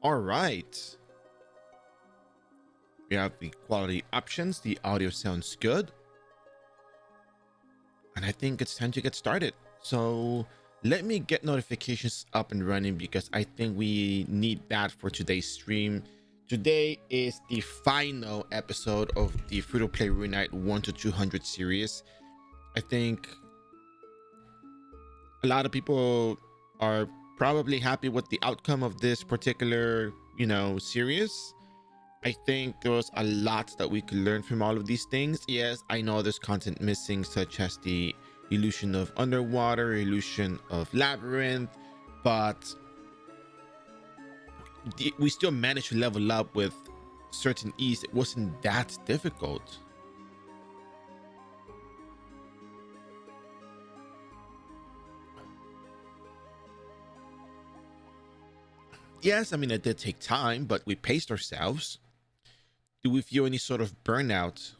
All right. We have the quality options. The audio sounds good. And I think it's time to get started. So let me get notifications up and running because I think we need that for today's stream. Today is the final episode of the free-to-play Rune 1 to 200 series. I think a lot of people are probably happy with the outcome of this particular, series. I think there was a lot that we could learn from all of these things. Yes, I know there's content missing, such as the illusion of underwater, illusion of labyrinth, but we still managed to level up with certain ease. It wasn't that difficult. Yes, I mean, it did take time, but we paced ourselves. Do we feel any sort of burnout?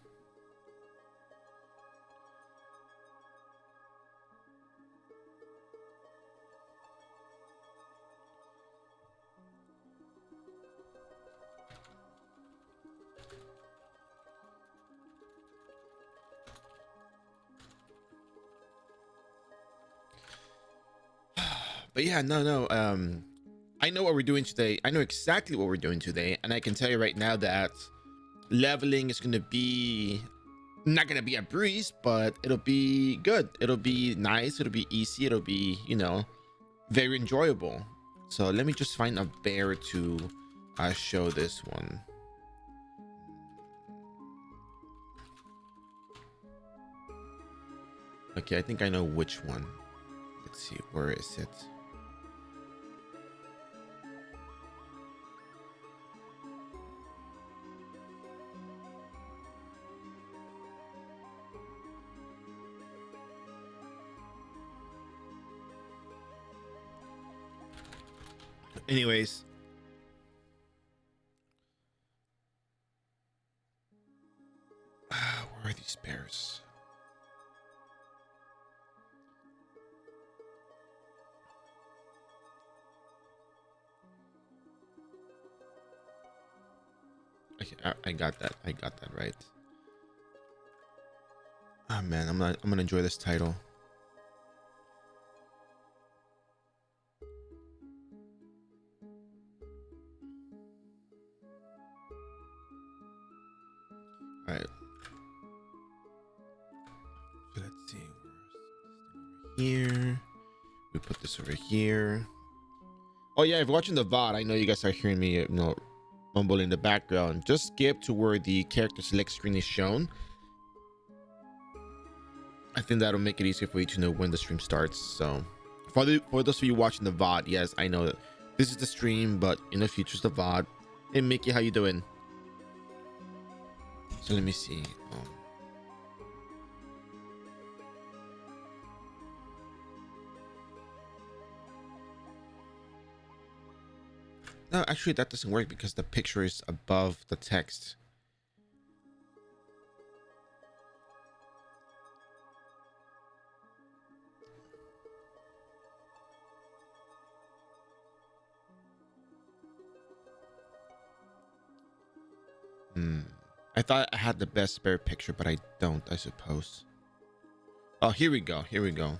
But yeah, no. I know what we're doing today. I know exactly what we're doing today, and I can tell you right now that leveling is going to be not going to be a breeze, but it'll be good. It'll be nice. It'll be easy. It'll be, very enjoyable. So let me just find a bear to show this one. Okay, I think I know which one. Let's see, where is it? Anyways, where are these bears? Okay, I got that. I got that right. Oh man, I'm gonna enjoy this title. All right. So let's see. Here. We put this over here. Oh yeah, if you're watching the VOD, I know you guys are hearing me, mumble in the background. Just skip to where the character select screen is shown. I think that'll make it easier for you to know when the stream starts. So for those of you watching the VOD, yes, I know that this is the stream, but in the future it's the VOD. Hey Mickey, how you doing? So let me see. No, actually that doesn't work because the picture is above the text. I thought I had the best spare picture, but I don't, I suppose. Oh, here we go. Here we go.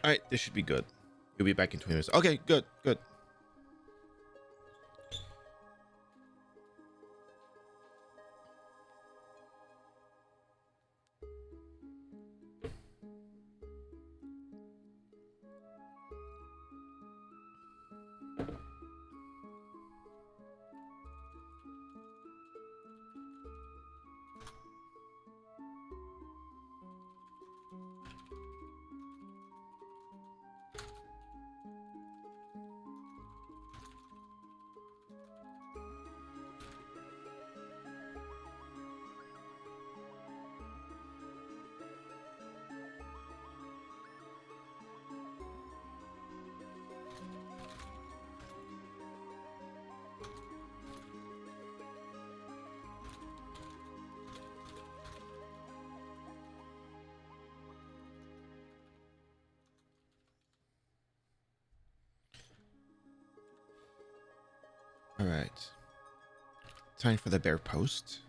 All right, this should be good. You'll be back in 20 minutes. Okay, good, good. All right. Time for the bear post.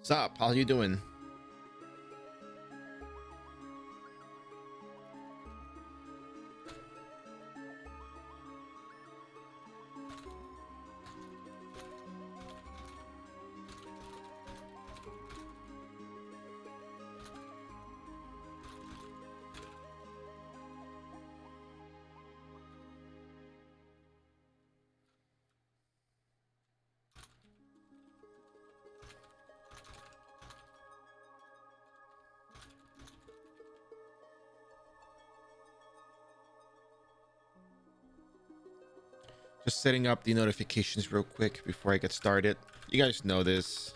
What's up? How you doing? Just setting up the notifications real quick before I get started. You guys know this.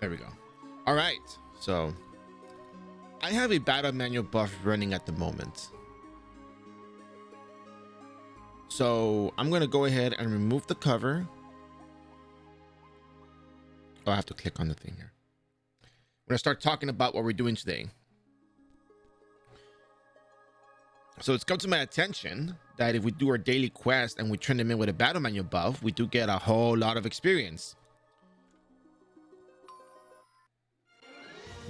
There we go. All right, so I have a battle manual buff running at the moment. So I'm gonna go ahead and remove the cover. Oh, I have to click on the thing here. I'm gonna start talking about what we're doing today. So it's come to my attention that if we do our daily quest and we turn them in with a battle manual buff, we do get a whole lot of experience.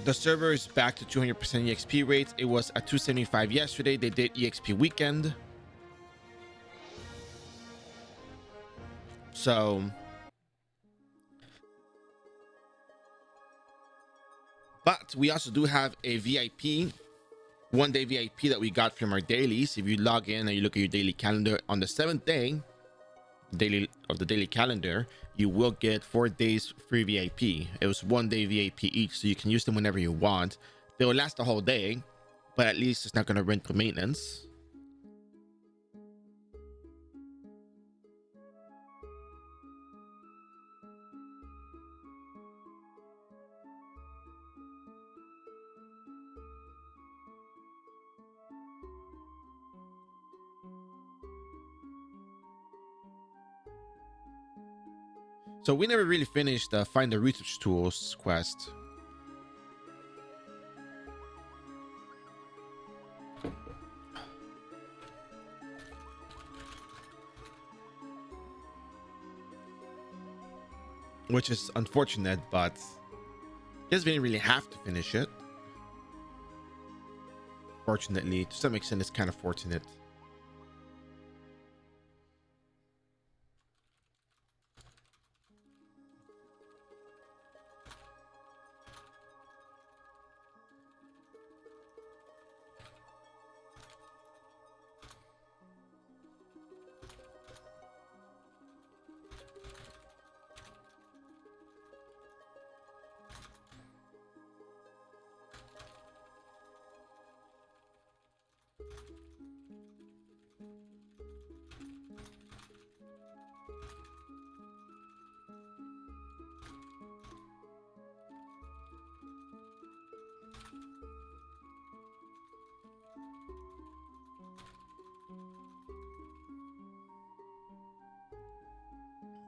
The server is back to 200% EXP rates. It was at 275 yesterday. They did EXP weekend. So but we also do have a VIP, 1-day VIP that we got from our dailies. If you log in and you look at your daily calendar on the 7th day of the daily calendar, you will get 4 days free VIP. It was 1-day VIP each, so you can use them whenever you want. They will last the whole day, but at least it's not going to run for maintenance. So we never really finished the find the research tools quest. Which is unfortunate, but Guess we didn't really have to finish it. Fortunately, to some extent, it's kind of fortunate.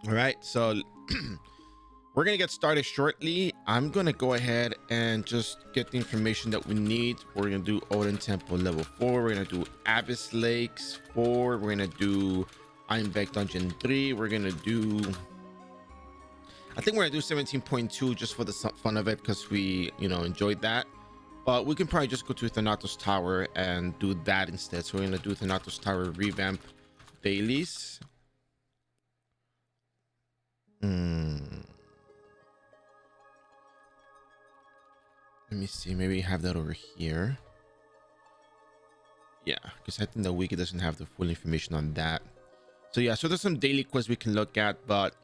All right, so we're gonna get started shortly. I'm gonna go ahead and just get the information that we need. We're gonna do Odin Temple level 4. We're gonna do Abyss Lakes 4. We're gonna do Einbeck Dungeon 3. We're gonna do, I think we're gonna do 17.2 just for the fun of it, because we, you know, enjoyed that. But we can probably just go to Thanatos Tower and do that instead. So we're gonna do Thanatos Tower revamp dailies. Let me see, maybe have that over here. Yeah, because I think the wiki doesn't have the full information on that. So yeah, so there's some daily quests we can look at, but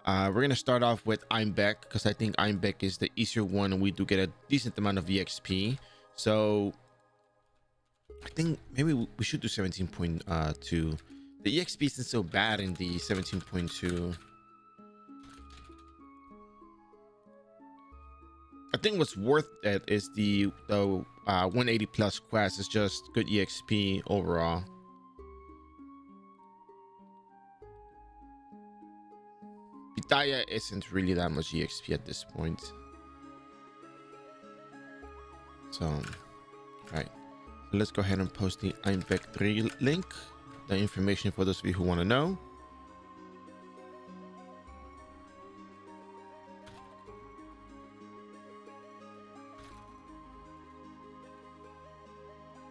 we're gonna start off with Einbeck, because I think Einbeck is the easier one and we do get a decent amount of EXP. So I think maybe we should do 17.2. The EXP isn't so bad in the 17.2. I think what's worth it is the 180 plus quest. Is just good EXP overall. Pitaya isn't really that much EXP at this point. So, all right. So let's go ahead and post the Einbeck 3 link. The information for those of you who want to know.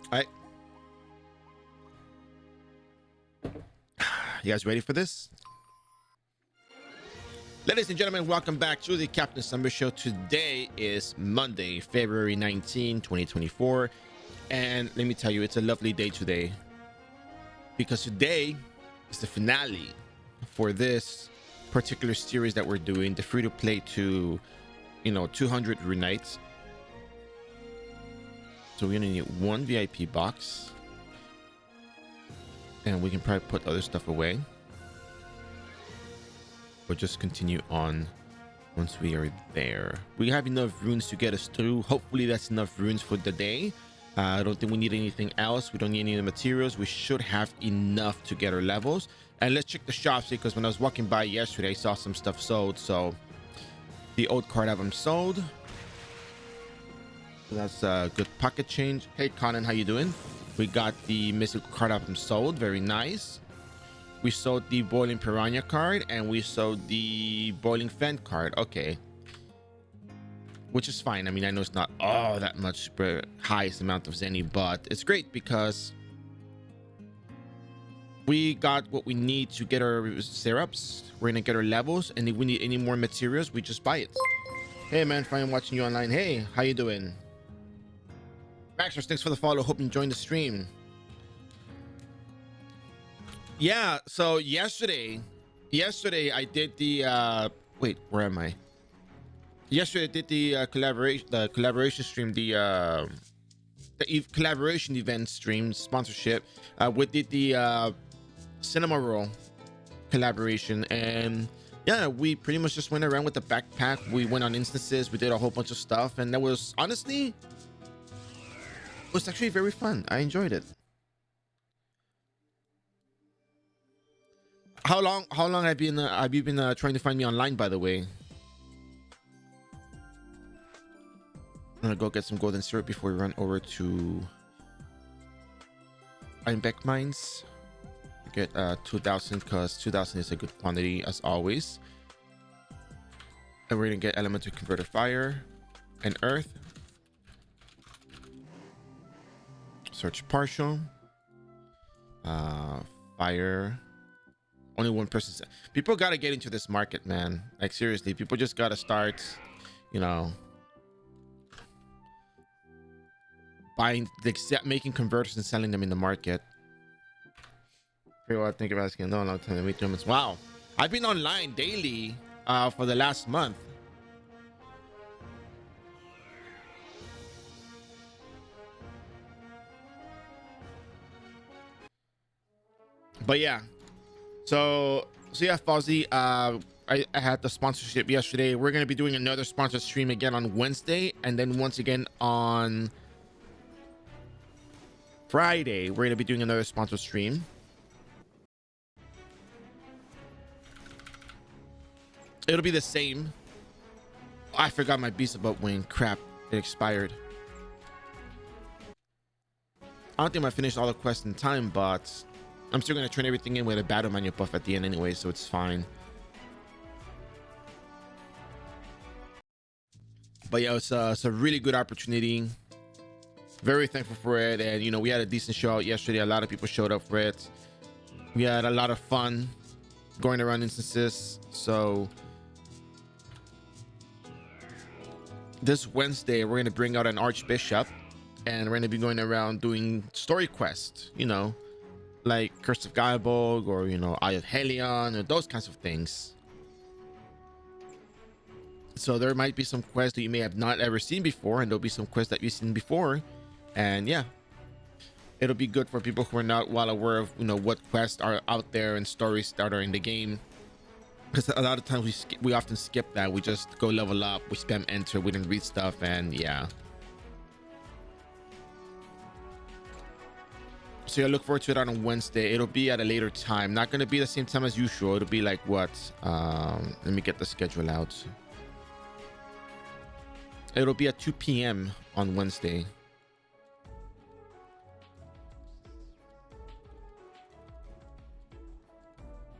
All right. You guys ready for this? Ladies and gentlemen, welcome back to the Captain Summer Show. Today is Monday, February 19, 2024. And let me tell you, it's a lovely day today, because today is the finale for this particular series that we're doing, the free-to-play to, 200 Rune Knights. So we're gonna need one VIP box, and we can probably put other stuff away. We'll just continue on once we are there. We have enough runes to get us through. Hopefully that's enough runes for the day. I don't think we need anything else. We don't need any of the materials. We should have enough to get our levels. And let's check the shops, because when I was walking by yesterday, I saw some stuff sold. So the old card album sold. So that's a good pocket change. Hey Conan, how you doing? We got the mystical card album sold. Very nice. We sold the Boiling Piranha card, and we sold the Boiling Fen card. Okay. Which is fine. I mean, I know it's not all that much, highest amount of Zenny, but it's great because we got what we need to get our syrups. We're gonna get our levels, and if we need any more materials, we just buy it. Hey man, fine watching you online. Hey, how you doing? Maxers, thanks for the follow. Hope you enjoying the stream. Yeah, so yesterday I did the wait, where am I? Yesterday I did the collaboration stream, the collaboration event stream sponsorship. We did the cinema roll collaboration, and yeah, we pretty much just went around with the backpack. We went on instances, we did a whole bunch of stuff, and that was honestly, it was actually very fun. I enjoyed it. How long have you been trying to find me online, by the way? I'm gonna go get some golden syrup before we run over to Einbeck Mines. Get 2,000, because 2,000 is a good quantity as always. And we're gonna get elemental converter fire. and earth. Search partial. Fire. Only one person. People got to get into this market, man. Like seriously, people just got to start, you know, buying, like, making converters and selling them in the market. I think about asking. No, long time. Wow, I've been online daily for the last month. But yeah, so yeah, Fozzy, I had the sponsorship yesterday. We're gonna be doing another sponsor stream again on Wednesday, and then once again on Friday we're gonna be doing another sponsor stream. It'll be the same. I forgot my beast about wing. Crap, it expired. I don't think I finished all the quests in time, but I'm still gonna turn everything in with a battle manual buff at the end anyway, so it's fine. But yeah, it's a really good opportunity. Very thankful for it, and you know, we had a decent show out yesterday. A lot of people showed up for it. We had a lot of fun going around instances. So this Wednesday we're gonna bring out an archbishop, and we're gonna be going around doing story quests, you know, like Curse of Gaibog, or you know, Eye of Helion, or those kinds of things. So there might be some quests that you may have not ever seen before, and there'll be some quests that you've seen before. And yeah, it'll be good for people who are not well aware of, you know, what quests are out there and stories that are in the game, because a lot of times we often skip that. We just go level up, we spam enter, we didn't read stuff, and yeah. So yeah, look forward to it on a Wednesday. It'll be at a later time, not going to be the same time as usual. It'll be like what, let me get the schedule out. It'll be at 2 p.m. on Wednesday.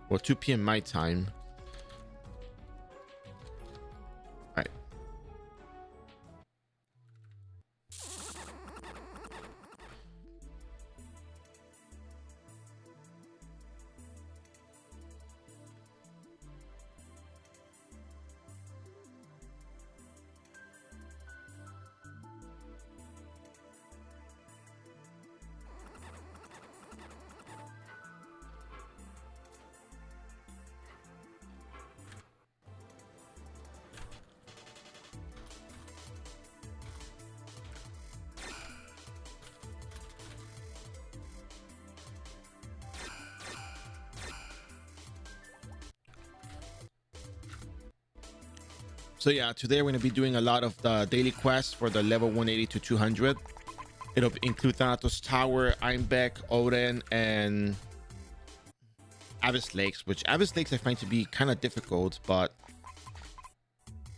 Well, 2 p.m. my time. All right. So yeah, today we're going to be doing a lot of the daily quests for the level 180 to 200. It'll include Thanatos Tower, Einbeck, Odin, and Abyss Lakes, which Abyss Lakes I find to be kind of difficult, but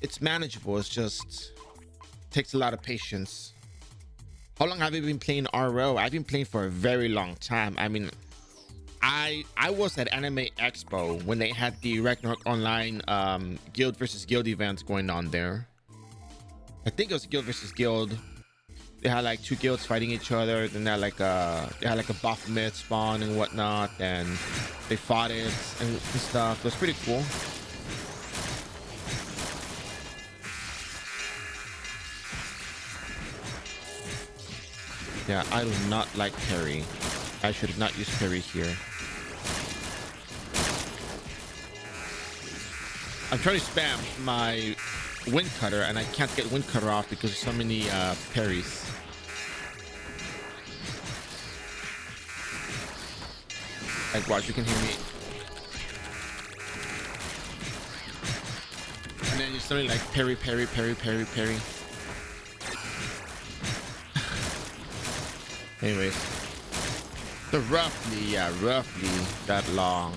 it's manageable. It's just takes a lot of patience. How long have you been playing iRO? I've been playing for a very long time. I mean, I was at Anime Expo when they had the Ragnarok Online guild versus guild events going on there. I think it was guild versus guild. They had like two guilds fighting each other. Then they had like a Baphomet spawn and whatnot, and they fought it and stuff. It was pretty cool. Yeah, I do not like parry. I should have not used parry here. I'm trying to spam my wind cutter and I can't get wind cutter off because of so many parries. Like, watch, you can hear me. And then you suddenly like parry, parry, parry, parry, parry. Anyways, so roughly that long.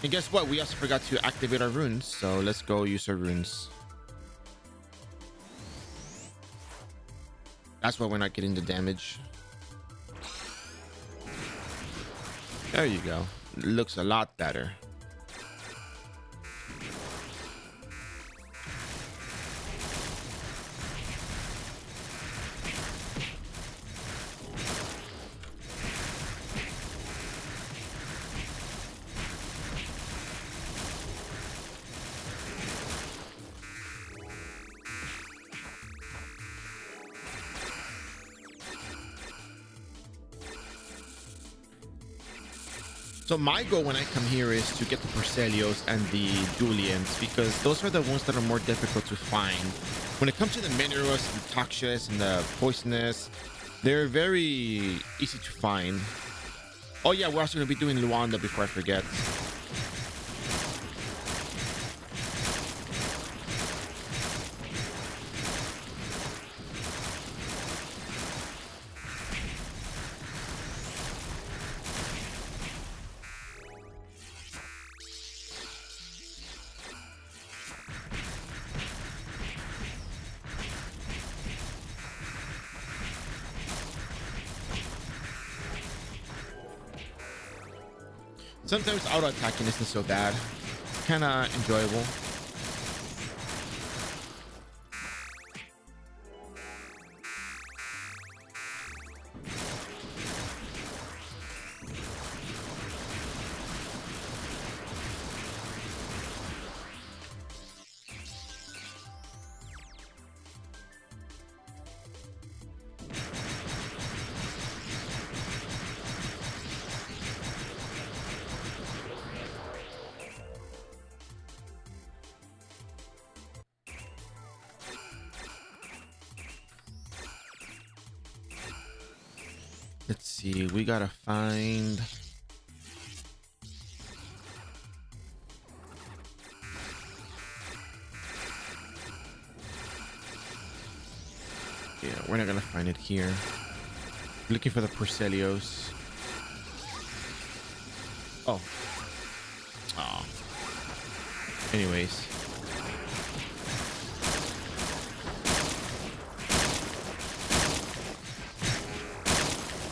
And guess what? We also forgot to activate our runes, so let's go use our runes. That's why we're not getting the damage. There you go. It looks a lot better. So my goal when I come here is to get the Porcelios and the Julians, because those are the ones that are more difficult to find. When it comes to the minerals, the toxic and the poisonous, they're very easy to find. Oh yeah, we're also going to be doing Luanda before I forget. Sometimes auto attacking isn't so bad. It's kind of enjoyable. Let's see, we gotta find... Yeah, we're not gonna find it here. Looking for the Porcelios. Oh. Oh. Anyways.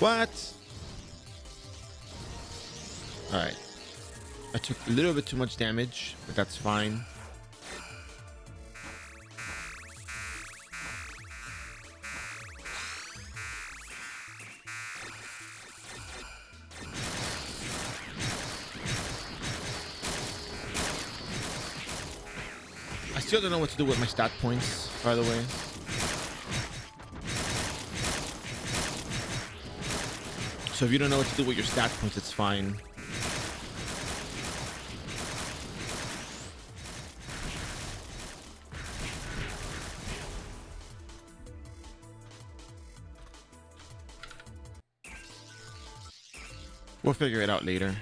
What? All right. I took a little bit too much damage, but that's fine. I still don't know what to do with my stat points, by the way. So if you don't know what to do with your stat points, it's fine. We'll figure it out later.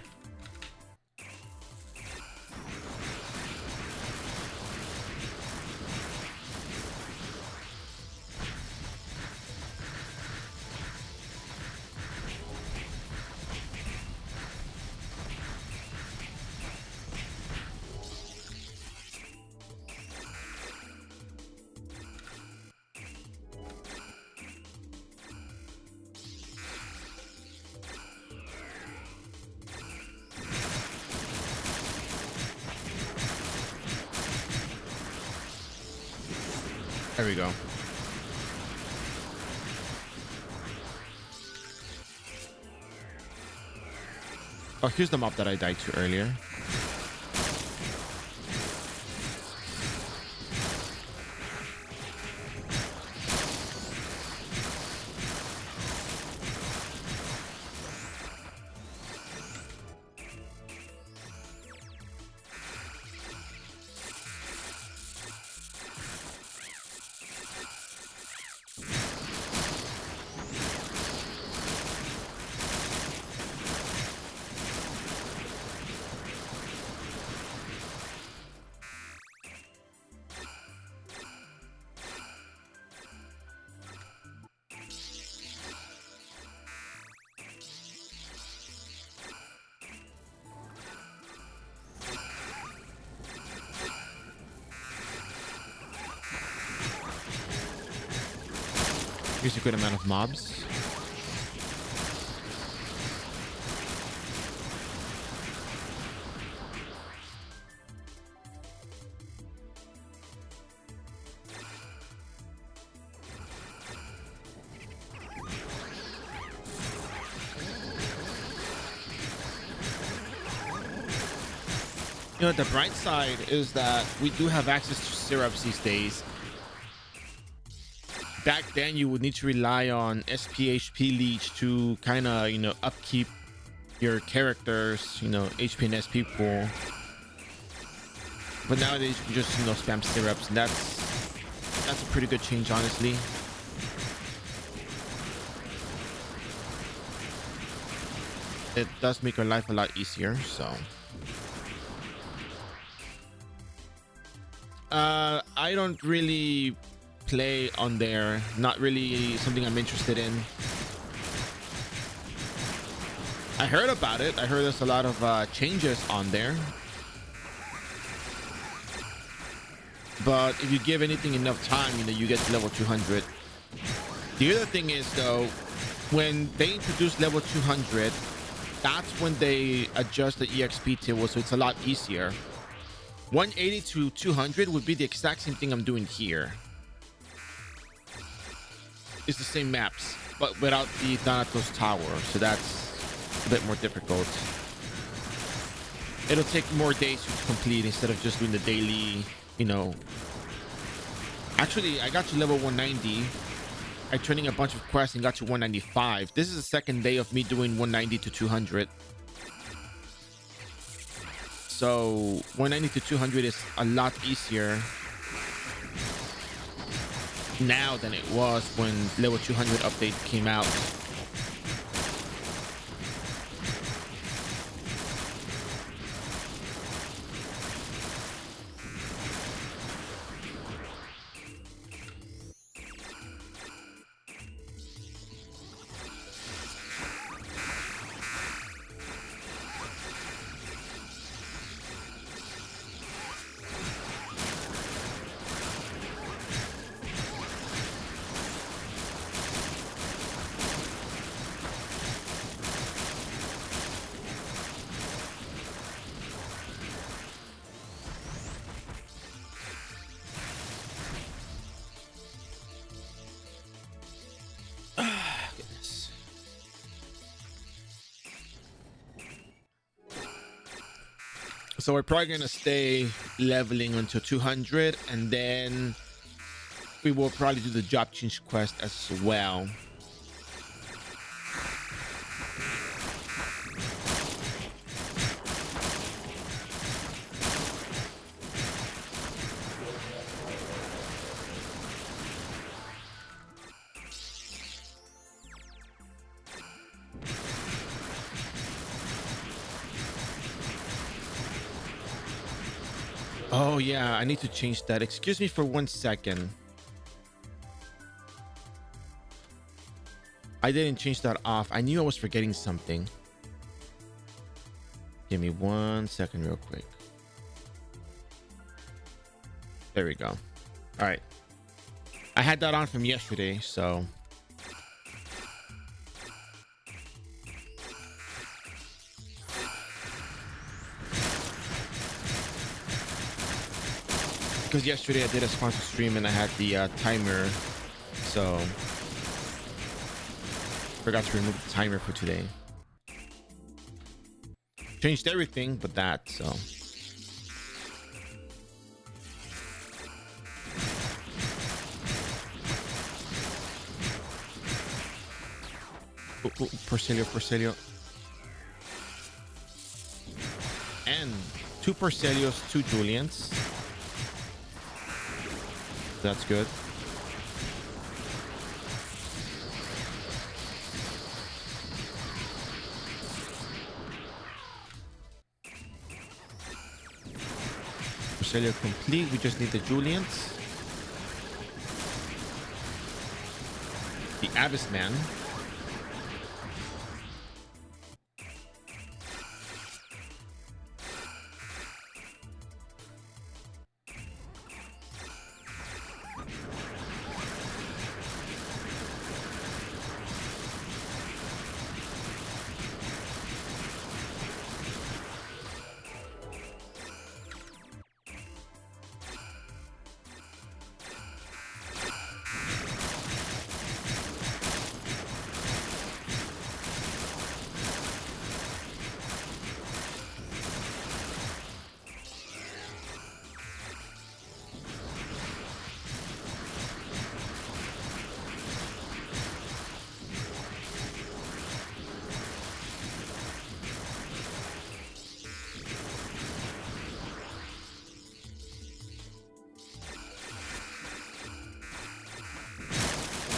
There we go. Oh, here's the mob that I died to earlier. Here's a good amount of mobs. You know, the bright side is that we do have access to syrups these days. Back then, you would need to rely on SPHP leech to kind of, you know, upkeep your characters, you know, HP and SP pool. But nowadays you can just, you know, spam syrups, and that's a pretty good change, honestly. It does make our life a lot easier. So I don't really play on there, not really something I'm interested in. I heard about it. I heard there's a lot of changes on there, but if you give anything enough time, you know, you get to level 200. The other thing is, though, when they introduce level 200, that's when they adjust the EXP table, so it's a lot easier. 180 to 200 would be the exact same thing I'm doing here. It's the same maps, but without the Thanatos Tower, so that's a bit more difficult. It'll take more days to complete instead of just doing the daily, you know. Actually, I got to level 190. I turning a bunch of quests and got to 195. This is the second day of me doing 190 to 200. So 190 to 200 is a lot easier now than it was when level 200 update came out. So we're probably gonna stay leveling until 200, and then we will probably do the job change quest as well. Oh yeah, I need to change that. Excuse me for 1 second. I didn't change that off. I knew I was forgetting something. Give me 1 second real quick. There we go. All right. I had that on from yesterday, so. Because yesterday I did a sponsor stream and I had the timer, so forgot to remove the timer for today. Changed everything but that, so. Porcelio. And 2 Porcelios, 2 Julians. That's good. Porcelio complete. We just need the Julians. The Abyss Man.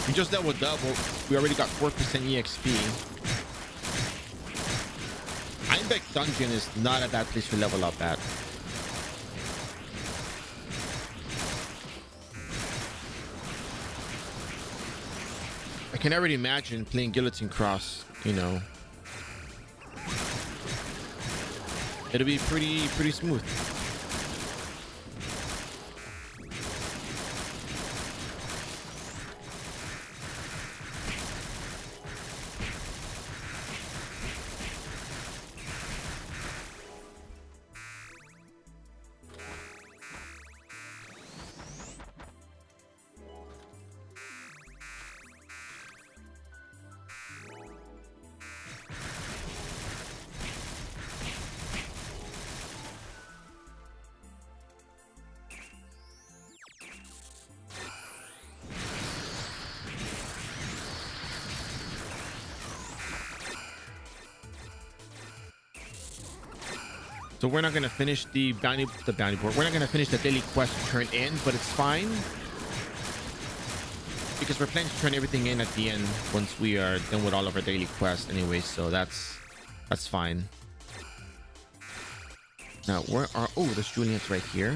We just leveled up. We already got 4% EXP. Einbeck Dungeon is not a bad place to level up at. I can already imagine playing Guillotine Cross, you know. It'll be pretty smooth. So we're not gonna finish the bounty board. We're not gonna finish the daily quest to turn in, but it's fine because we're planning to turn everything in at the end once we are done with all of our daily quests anyway. So that's fine. Now where are? Oh, there's Julian's right here.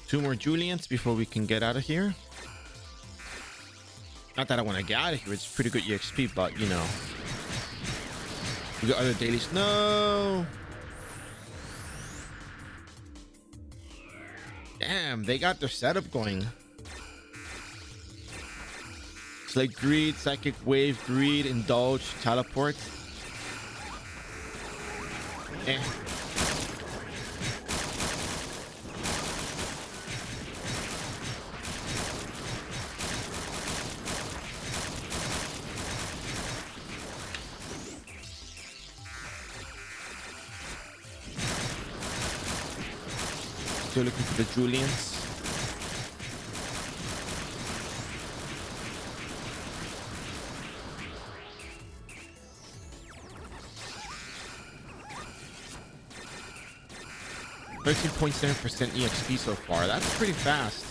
Two more Julians before we can get out of here. Not that I want to get out of here. It's pretty good EXP, but you know. We got other dailies. No. Damn, they got their setup going. It's like Greed, Psychic Wave, Greed, Indulge, Teleport. Eh. Still looking for the Julians. %13.7% EXP so far. That's pretty fast.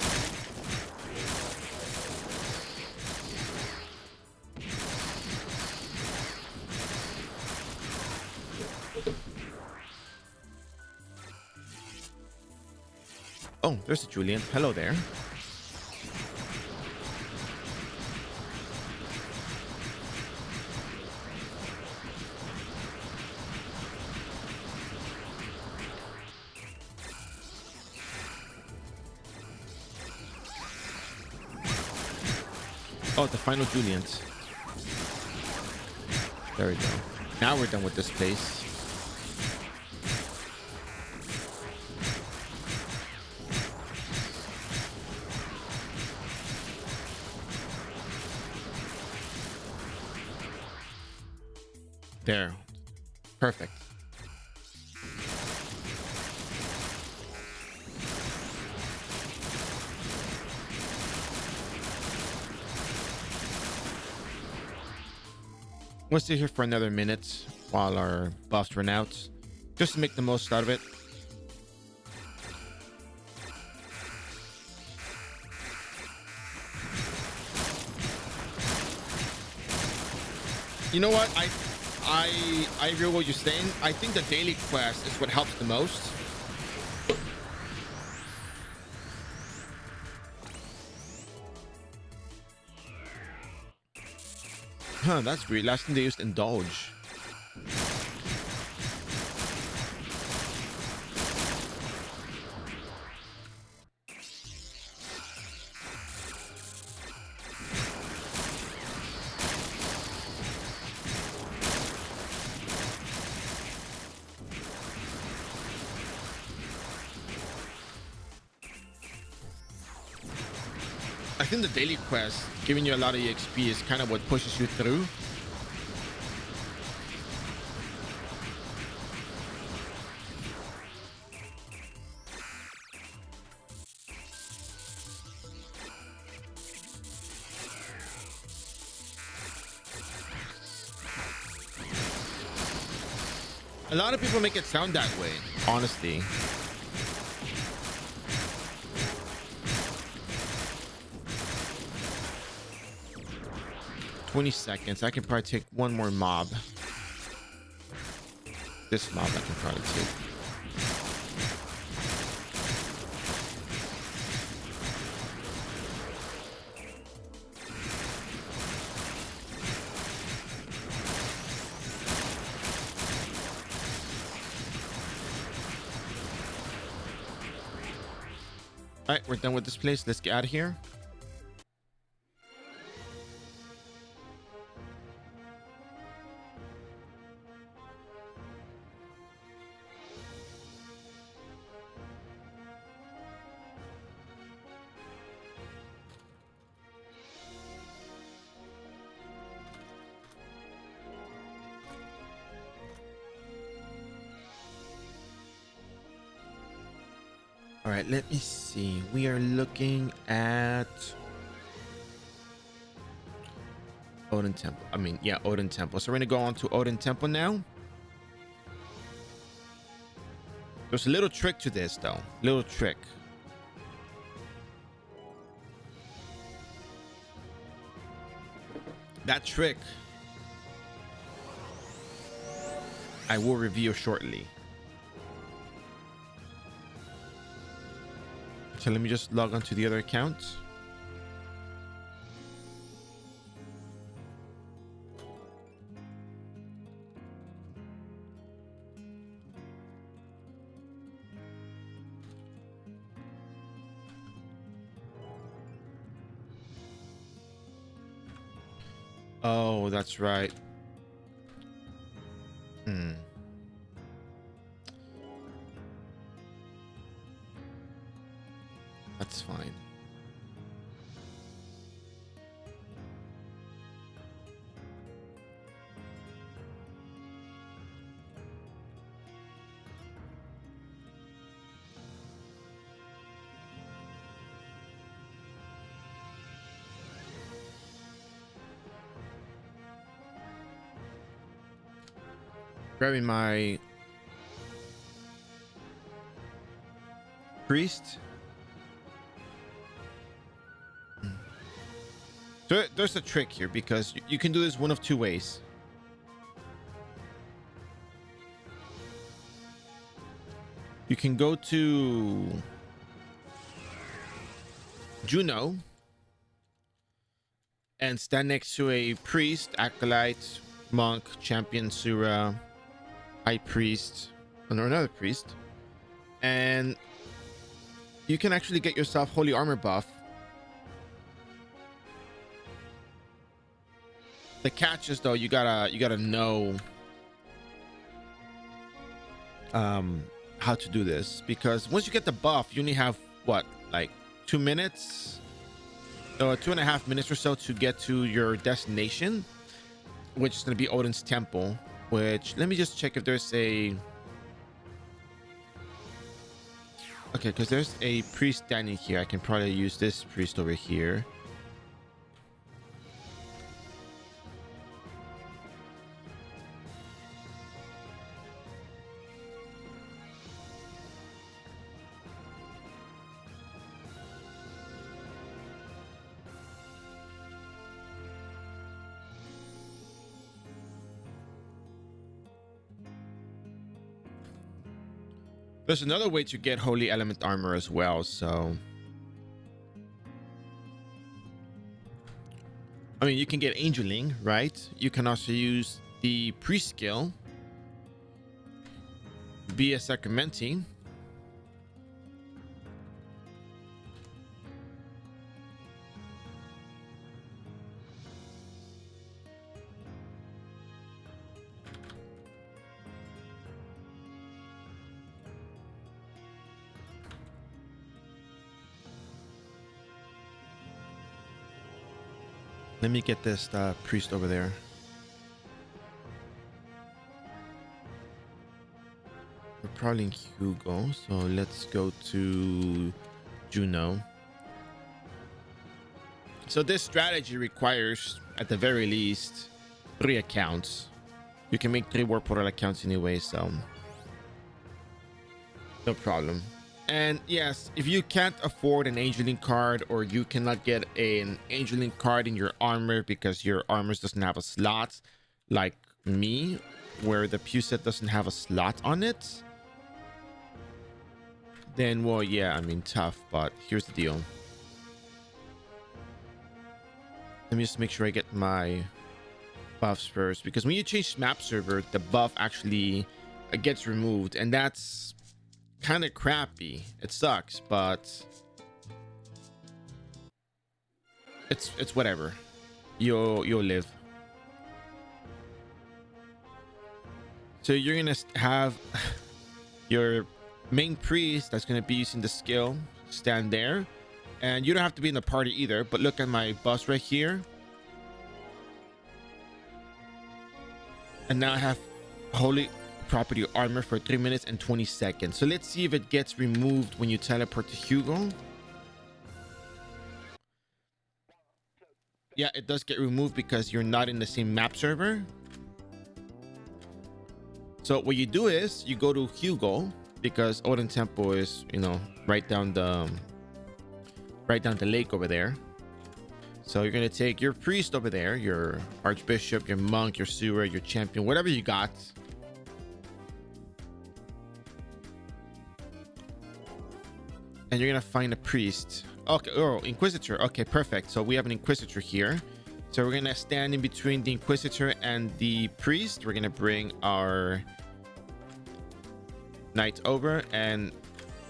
Oh, there's a Julian. Hello there. Oh, the final Julians. There we go. Now we're done with this place. There. Perfect. We'll stay here for another minute while our buffs run out, just to make the most out of it. You know what? I hear what you're saying. I think the daily quest is what helps the most. Huh, that's weird. Last time they used indulge. I think the daily quest giving you a lot of EXP is kind of what pushes you through. A lot of people make it sound that way, honestly. $20. I can probably take one more mob. This mob I can probably take. All right, we're done with this place. Let's get out of here. All right, let me see. We are looking at Odin Temple. Odin Temple. So we're gonna go on to Odin Temple now. There's a little trick to this, though. Little trick. That trick I will reveal shortly. So let me just log on to the other account. Oh, that's right. That's fine. Grabbing my priest. So there's a trick here because you can do this one of two ways. You can go to Juno and stand next to a priest, acolyte, monk, champion, Sura, high priest, or another priest, and you can actually get yourself holy armor buff. The catch is, though, you gotta know how to do this, because once you get the buff, you only have what, like 2 minutes or 2.5 minutes or so to get to your destination, which is going to be Odin's Temple. Which, let me just check if there's a... Okay, because there's a priest standing here. I can probably use this priest over here. There's another way to get Holy Element armor as well, so I mean, you can get Angeling, right? You can also use the Priest skill, be a Sacramenti. Let me get this priest over there. We're probably in Hugo, so let's go to Juno. So this strategy requires, at the very least, 3 accounts. You can make 3 War Portal accounts anyway, so no problem. And yes, if you can't afford an Angeling card, or you cannot get an Angeling card in your armor because your armors doesn't have a slot, like me, where the Pew set doesn't have a slot on it, then, well, yeah, I mean, tough, but here's the deal. Let me just make sure I get my buffs first, because when you change map server, the buff actually gets removed, and that's kind of crappy. It sucks, but it's whatever. You'll live. So you're gonna have your main priest that's gonna be using the skill stand there, and you don't have to be in the party either, but look at my bus right here, and now I have holy property armor for 3 minutes and 20 seconds. So let's see if it gets removed when you teleport to Hugo. Yeah, it does get removed because you're not in the same map server. So what you do is you go to Hugo, because Odin Temple is, you know, right down the lake over there. So you're gonna take your priest over there, your archbishop, your monk, your sewer, your champion, whatever you got. And you're gonna find a priest. Okay, oh, inquisitor. Okay, perfect. So we have an inquisitor here. So we're gonna stand in between the inquisitor and the priest. We're gonna bring our knight over and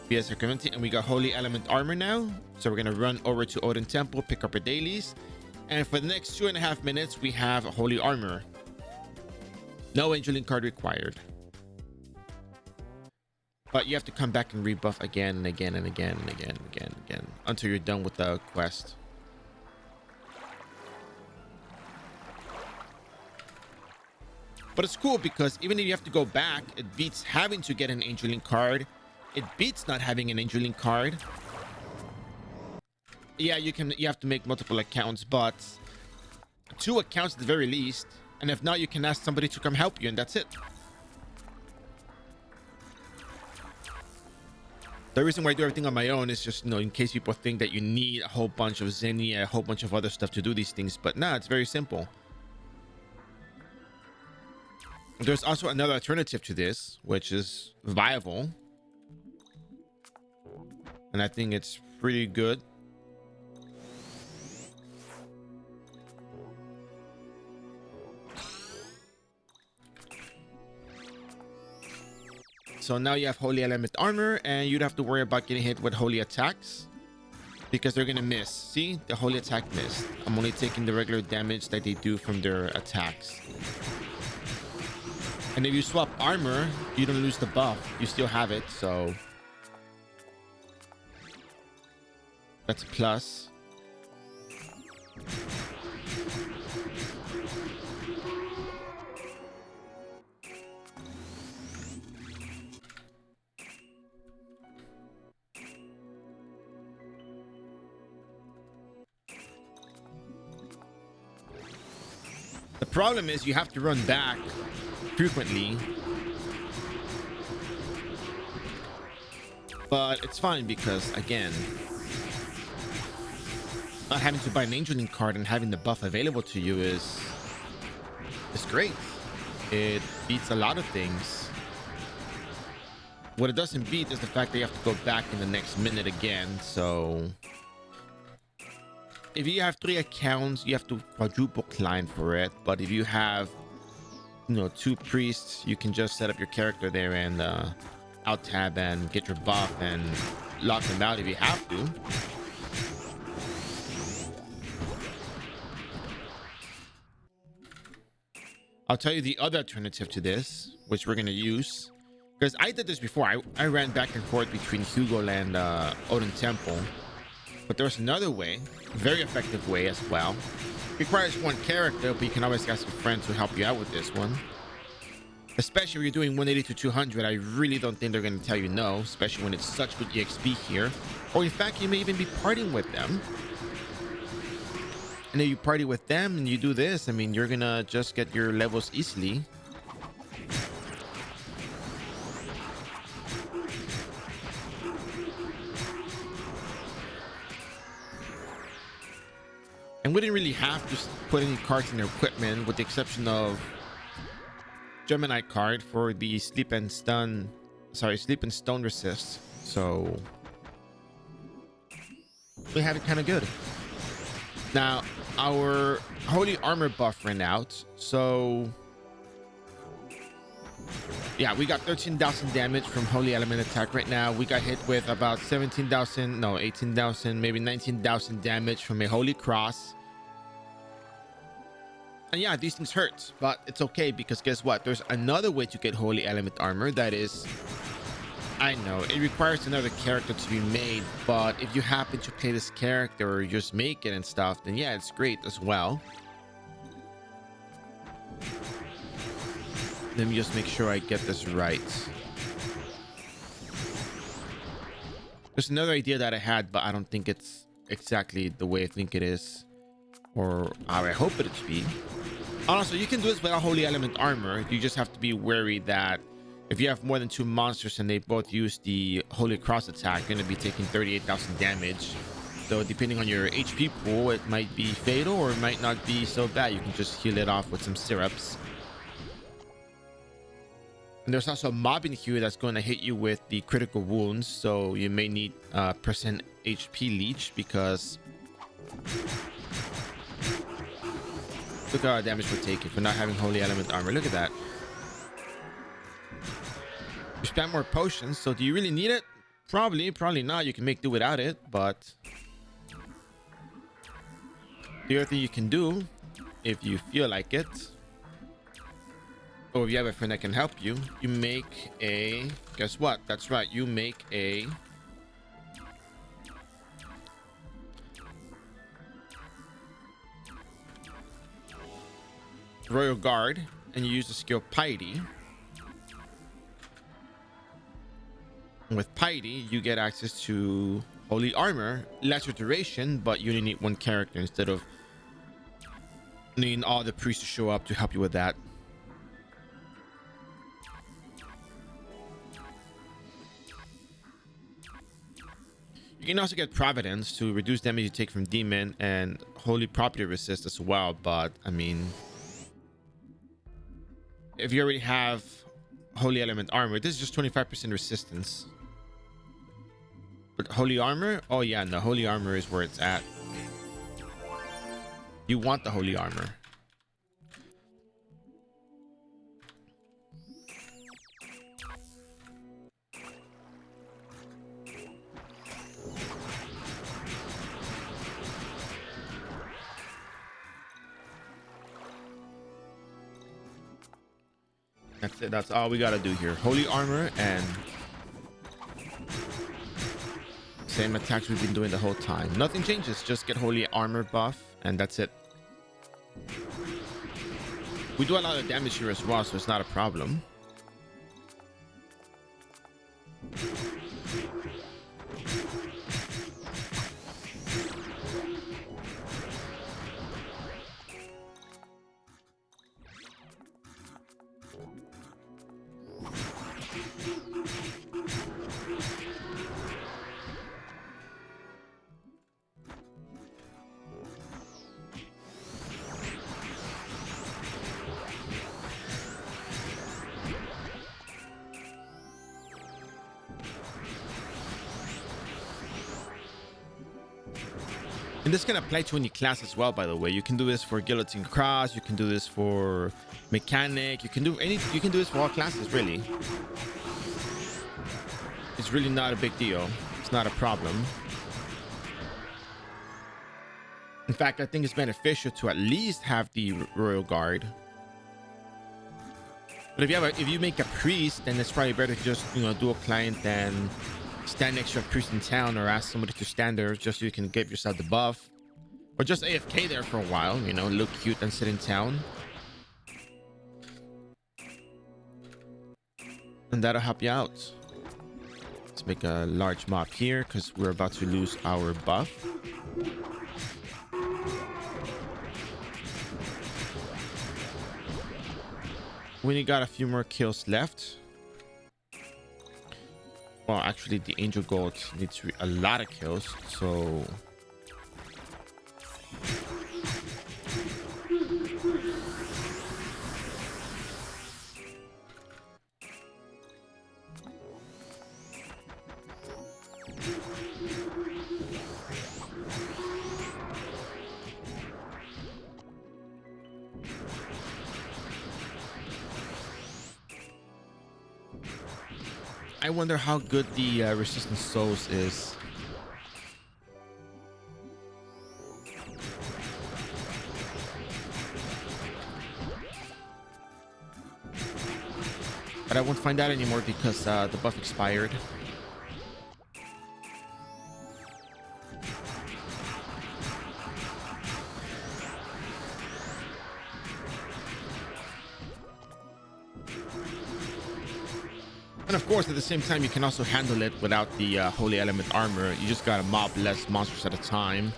be a sacrament, and we got holy element armor now. So we're gonna run over to Odin Temple, pick up our dailies, and for the next 2.5 minutes we have holy armor. No Angeling card required. But you have to come back and rebuff again and again and again and again and again and again until you're done with the quest. But it's cool because even if you have to go back, it beats having to get an Angeling card. It beats not having an Angeling card. Yeah, you have to make multiple accounts, but 2 accounts at the very least. And if not, you can ask somebody to come help you, and that's it. The reason why I do everything on my own is just, you know, in case people think that you need a whole bunch of Xenia, a whole bunch of other stuff to do these things. But nah, it's very simple. There's also another alternative to this, which is viable. And I think it's pretty good. So now you have holy element armor, and you don't have to worry about getting hit with holy attacks because they're gonna miss. See, the holy attack missed. I'm only taking the regular damage that they do from their attacks. And if you swap armor, you don't lose the buff. You still have it, so that's a plus. The problem is you have to run back frequently, but it's fine because, again, not having to buy an Angeling card and having the buff available to you is great. It beats a lot of things. What it doesn't beat is the fact that you have to go back in the next minute again. So if you have 3 accounts, you have to quadruple climb for it. But if you have, 2 priests, you can just set up your character there and out tab and get your buff and lock them out if you have to. I'll tell you the other alternative to this, which we're going to use, because I did this before. I ran back and forth between Hugo and Odin Temple, but there's another way, very effective way as well. Requires 1 character, but you can always ask a friend to help you out with this one. Especially when you're doing 180 to 200, I really don't think they're going to tell you no, especially when it's such good EXP here. Or in fact, you may even be partying with them. And if you party with them and you do this, I mean, you're going to just get your levels easily. And we didn't really have to put any cards in their equipment, with the exception of Gemini card for the sleep and stone resist. So we have it kind of good. Now our holy armor buff ran out, so yeah, we got 13,000 damage from holy element attack right now. We got hit with about 17,000, no, 18,000, maybe 19,000 damage from a holy cross. And yeah, these things hurt, but it's okay, because guess what? There's another way to get holy element armor. That is, I know it requires another character to be made, but if you happen to play this character or just make it and stuff, then yeah, it's great as well. Let me just make sure I get this right. There's another idea that I had, but I don't think it's exactly the way I think it is, or how I hope it to be. Also, you can do this without holy element armor. You just have to be wary that if you have more than 2 monsters and they both use the holy cross attack, you're going to be taking 38,000 damage. So depending on your HP pool, it might be fatal or it might not be so bad. You can just heal it off with some syrups. And there's also a mob in here that's going to hit you with the critical wounds, so you may need percent HP leech, because look at our damage we're taking for not having holy element armor. Look at that. You spam more potions, so do you really need it? Probably not. You can make do without it, but the other thing you can do, if you feel like it, or if you have a friend that can help you, you make a, guess what? That's right, you make a Royal Guard, and you use the skill Piety. And with Piety, you get access to holy armor, lesser duration, but you only need 1 character instead of needing all the priests to show up to help you with that. You can also get Providence to reduce damage you take from demon and holy property resist as well, but I mean, if you already have holy element armor, this is just 25% resistance. But holy armor, oh yeah, no, holy armor is where it's at. You want the holy armor. That's it. That's all we got to do here. Holy armor and same attacks we've been doing the whole time. Nothing changes. Just get holy armor buff and that's it. We do a lot of damage here as well, so it's not a problem. And this can apply to any class as well, by the way. You can do this for Guillotine Cross, you can do this for Mechanic, you can do this for all classes, really. It's really not a big deal. It's not a problem. In fact, I think it's beneficial to at least have the Royal Guard. But if you make a priest, then it's probably better to just, you know, do a client than stand next to a priest in town, or ask somebody to stand there just so you can give yourself the buff. Or just AFK there for a while, you know, look cute and sit in town. And that'll help you out. Let's make a large mob here because we're about to lose our buff. We only got a few more kills left. Well, actually, the Angel Gold needs a lot of kills, so... I wonder how good the Resistance Souls is. But I won't find out anymore because the buff expired. And of course, at the same time, you can also handle it without the Holy Element armor. You just gotta mob less monsters at a time.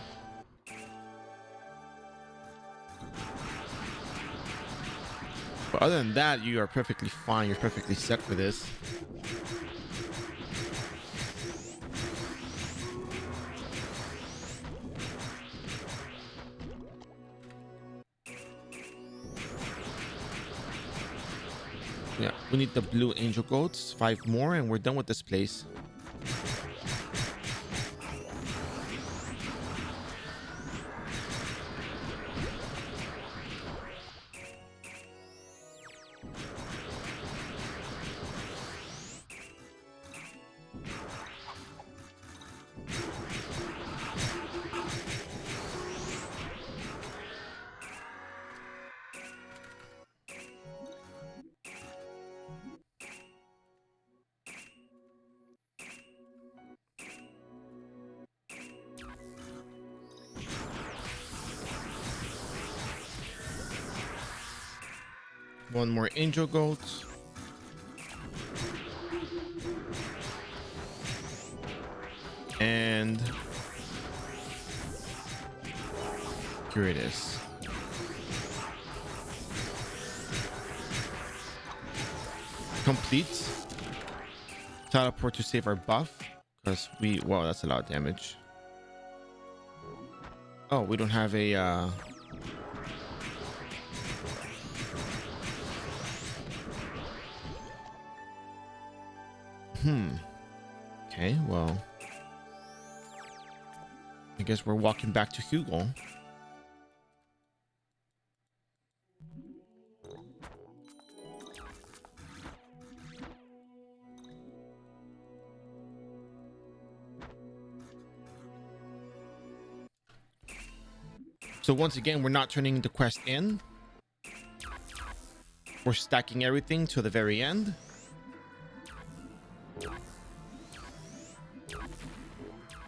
But other than that, you are perfectly fine. You're perfectly set for this. Yeah, we need the blue Angel Goats, 5 more, and we're done with this place. One more Angel Goat. And here it is. Complete. Teleport to save our buff. Because wow, that's a lot of damage. Oh, we don't have a Okay, well, I guess we're walking back to Hugo. So once again, we're not turning the quest in. We're stacking everything to the very end.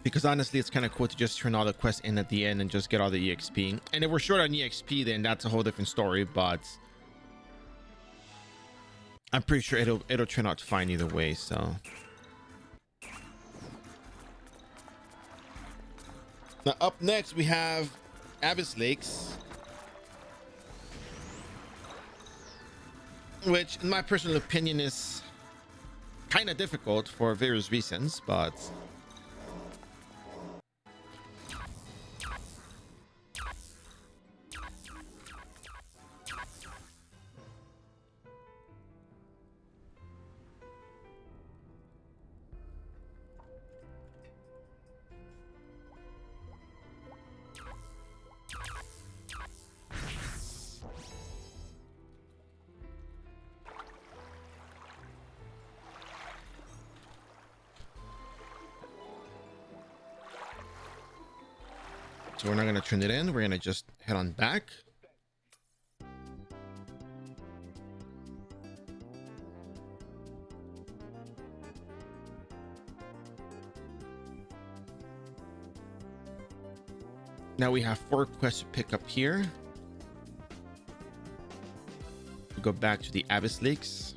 Because honestly, it's kind of cool to just turn all the quests in at the end and just get all the EXP. And if we're short on EXP, then that's a whole different story, but I'm pretty sure it'll turn out fine either way, so. Now up next we have Abyss Lakes, which in my personal opinion is kind of difficult for various reasons, but So we're not going to turn it in. We're going to just head on back. Now we have 4 quests to pick up here. We go back to the Abyss Lakes.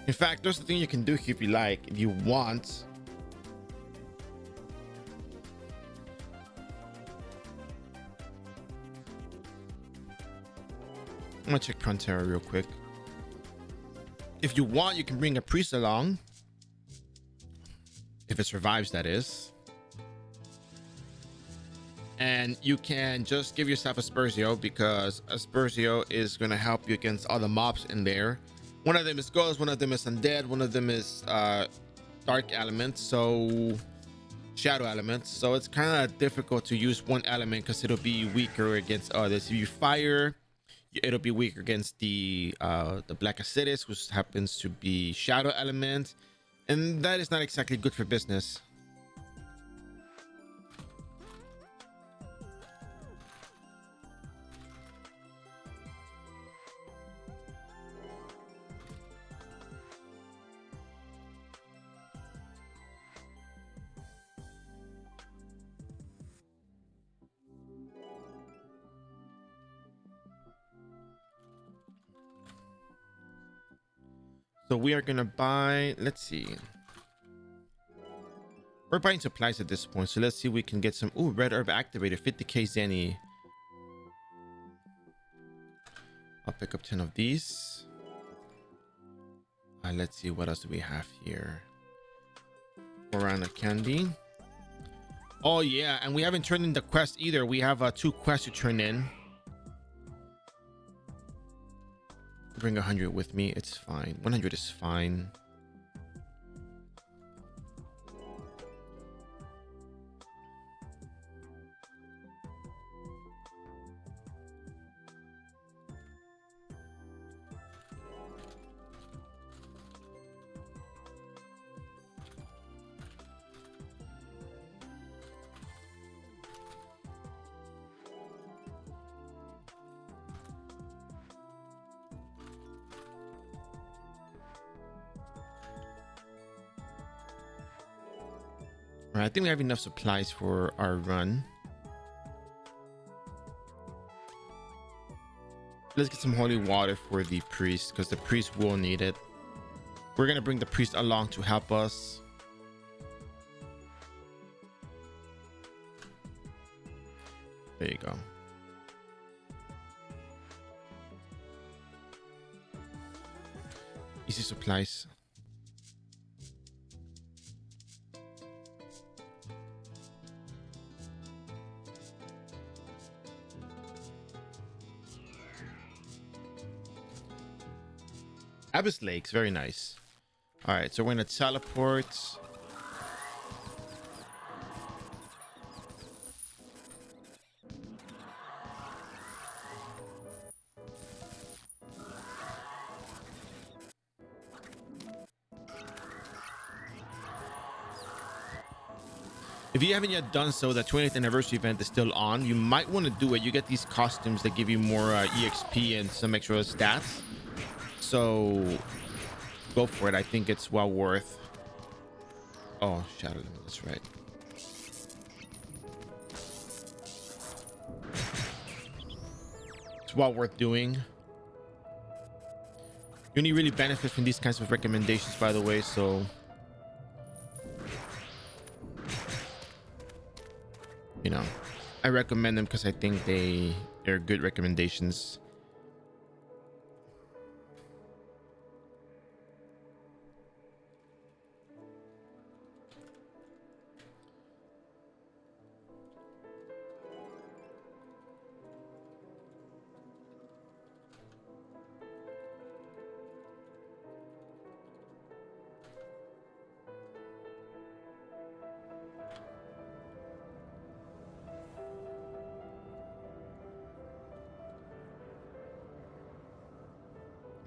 In fact, there's the thing you can do here if you like, if you want. I'm gonna check Pantera real quick. If you want, you can bring a priest along. If it survives, that is. And you can just give yourself Aspersio, because Aspersio is gonna help you against all the mobs in there. One of them is ghost, one of them is undead, one of them is dark elements, so shadow elements. So it's kind of difficult to use one element because it'll be weaker against others. If you fire, it'll be weaker against the Black Acidus, which happens to be shadow element, and that is not exactly good for business. So we are gonna buy, let's see, we're buying supplies at this point, so let's see if we can get some. Ooh, red herb activator, 50k Zenny. I'll pick up 10 of these. Let's see, what else do we have here? 4 round of candy. Oh yeah, and we haven't turned in the quest either. We have 2 quests to turn in. Bring 100 with me, it's fine. 100 is fine. All right, I think we have enough supplies for our run. Let's get some holy water for the priest, because the priest will need it. We're gonna bring the priest along to help us. There you go. Easy supplies. Abyss Lakes, very nice. All right, so we're gonna teleport. If you haven't yet done so, the 20th anniversary event is still on. You might want to do it. You get these costumes that give you more EXP and some extra stats. So go for it. I think it's well worth. Oh, Shadow Limit, that's right. It's well worth doing. You only really benefit from these kinds of recommendations, by the way, so you know, I recommend them because I think they're good recommendations.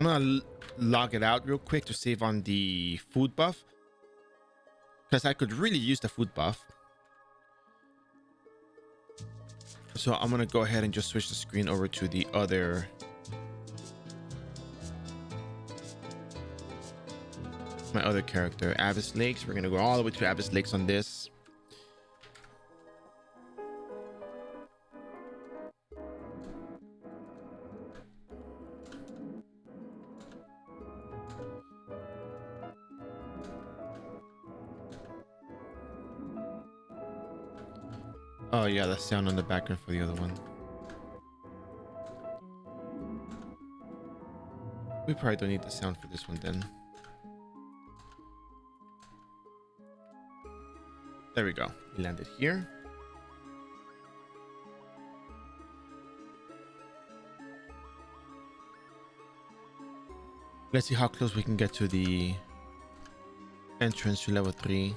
I'm gonna log it out real quick to save on the food buff, because I could really use the food buff. So I'm gonna go ahead and just switch the screen over to the other. My other character, Abyss Lakes. We're gonna go all the way to Abyss Lakes on this. Oh yeah, the sound on the background for the other one. We probably don't need the sound for this one then. There we go. We landed here. Let's see how close we can get to the entrance to level 3.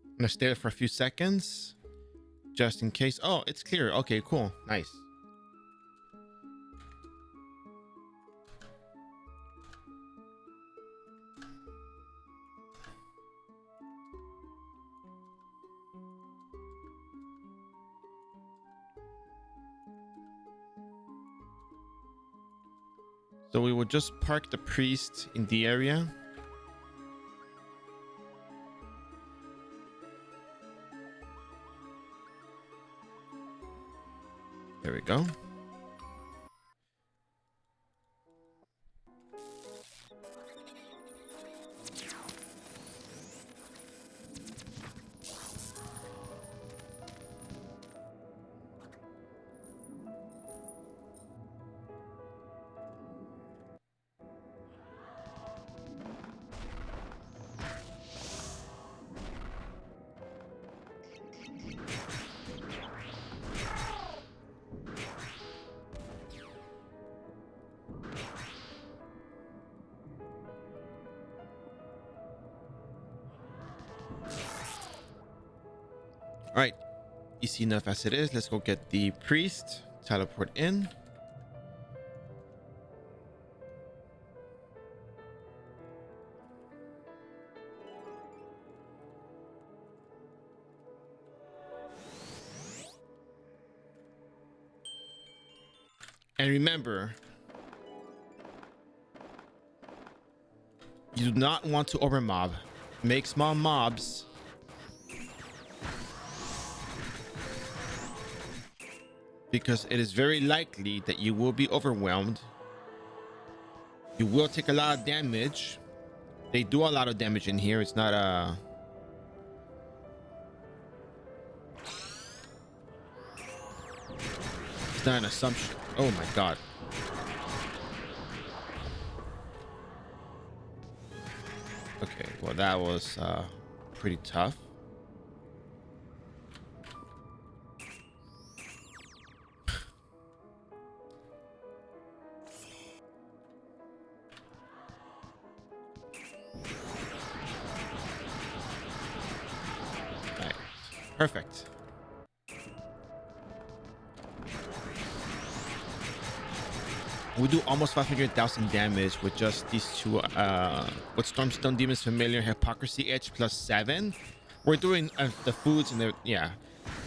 I'm gonna stay there for a few seconds just in case. Oh, it's clear. Okay, cool. Nice. So we will just park the priest in the area. There we go. All right, easy enough as it is. Let's go get the priest, teleport in. And remember, you do not want to overmob. Make small mobs. Because it is very likely that you will be overwhelmed. You will take a lot of damage. They do a lot of damage in here. It's not a... It's not an assumption. Oh my god. Okay, well that was pretty tough. Right. Perfect. We do almost 500,000 damage with just these two, with Stormstone Demon's Familiar, Hypocrisy Edge plus 7. We're doing the foods and the, yeah,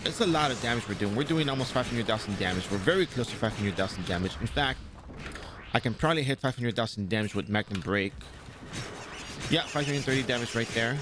it's a lot of damage we're doing. We're doing almost 500,000 damage. We're very close to 500,000 damage. In fact, I can probably hit 500,000 damage with Magnum Break. Yeah, 530 damage right there.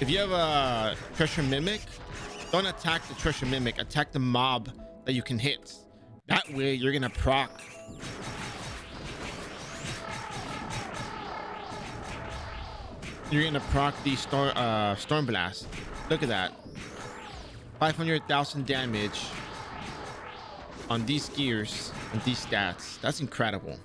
If you have a treasure mimic, don't attack the treasure mimic. Attack the mob that you can hit. That way, you're gonna proc. You're gonna proc the storm blast. Look at that. 500,000 damage on these gears and these stats. That's incredible.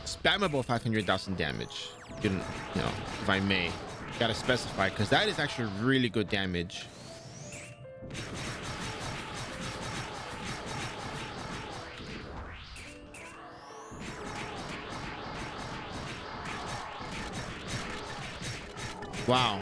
Spammable 500,000 damage. You know, if I may, gotta specify, because that is actually really good damage. Wow.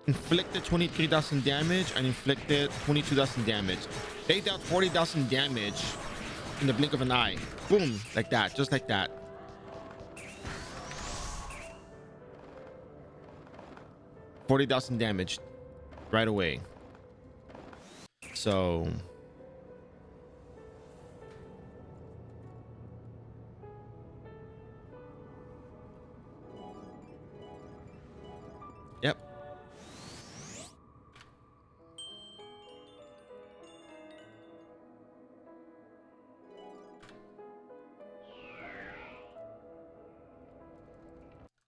Inflicted 23,000 damage and inflicted 22,000 damage. They dealt 40,000 damage in the blink of an eye. Boom, like that, just like that. $40,000 damage right away. So yep.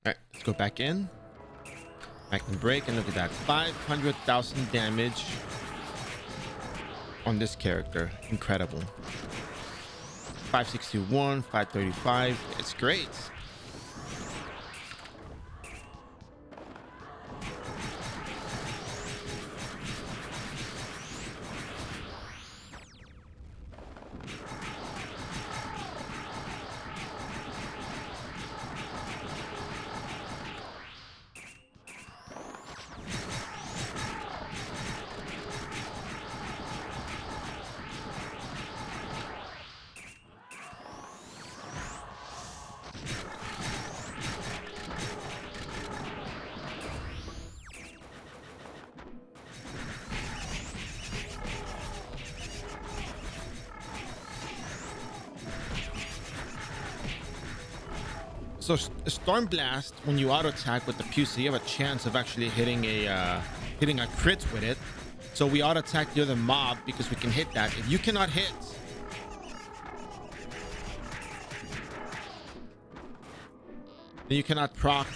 All right, let's go back in. I can break, and look at that, 500,000 damage on this character. Incredible. 561, 535. It's great. So Storm Blast, when you auto attack with the Pusa, you have a chance of actually hitting a crit with it. So we auto attack the other mob because we can hit that. If you cannot hit, then you cannot proc.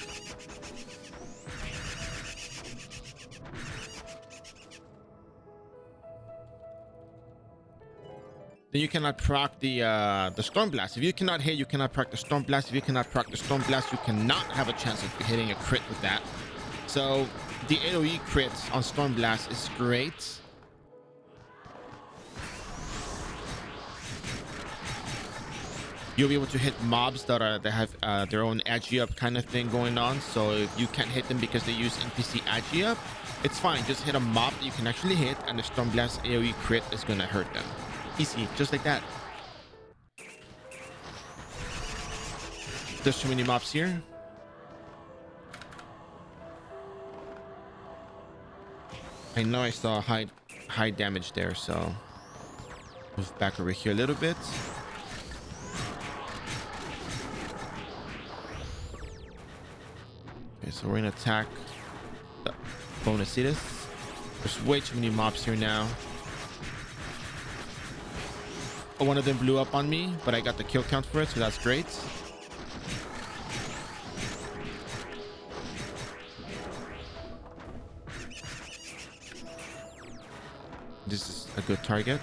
Then you cannot proc the Storm Blast. If you cannot hit, you cannot proc the Storm Blast. If you cannot proc the Storm Blast, you cannot have a chance of hitting a crit with that. So the AoE crit on Storm Blast is great. You'll be able to hit mobs that have their own agi up kind of thing going on. So if you can't hit them because they use NPC agi up, it's fine. Just hit a mob that you can actually hit, and the Storm Blast AoE crit is gonna hurt them. Easy, just like that. There's too many mobs here. I know I saw high damage there, so move back over here a little bit. Okay, so we're gonna attack the Bonacitus. There's way too many mobs here now. Oh, one of them blew up on me, but I got the kill count for it, so that's great. This is a good target.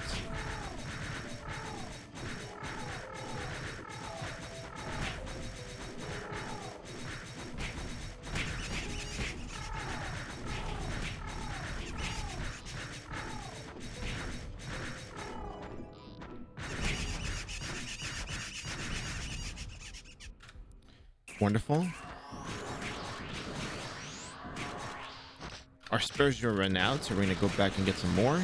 Wonderful. Our spares are run out, so we're gonna go back and get some more.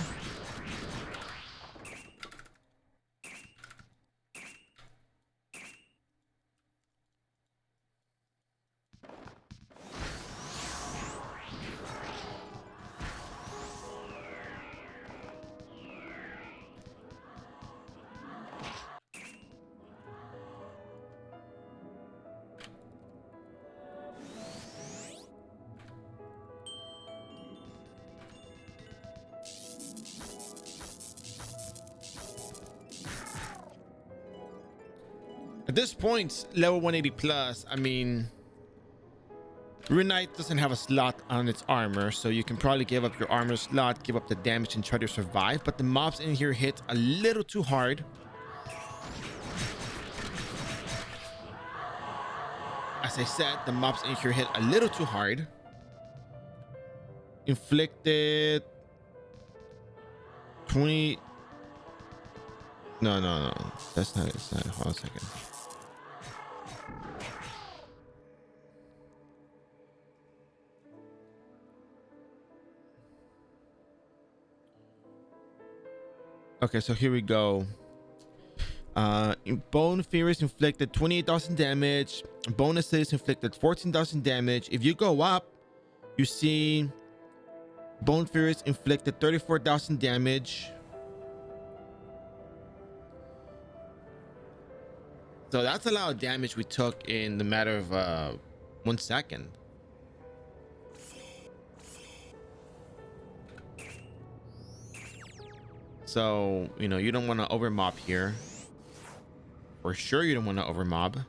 this point, level 180 plus, I mean, Rune Knight doesn't have a slot on its armor, so you can probably give up your armor slot, give up the damage, and try to survive. But the mobs in here hit a little too hard. As I said, the mobs in here hit a little too hard. Inflicted 20. No. That's not it. It's not. Hold on a second. Okay, so here we go. Bone Furious inflicted 28,000 damage. Bonuses inflicted 14,000 damage. If you go up, you see Bone Furious inflicted 34,000 damage. So that's a lot of damage we took in the matter of 1 second. So, you know, you don't want to overmob here. For sure you don't want to overmob.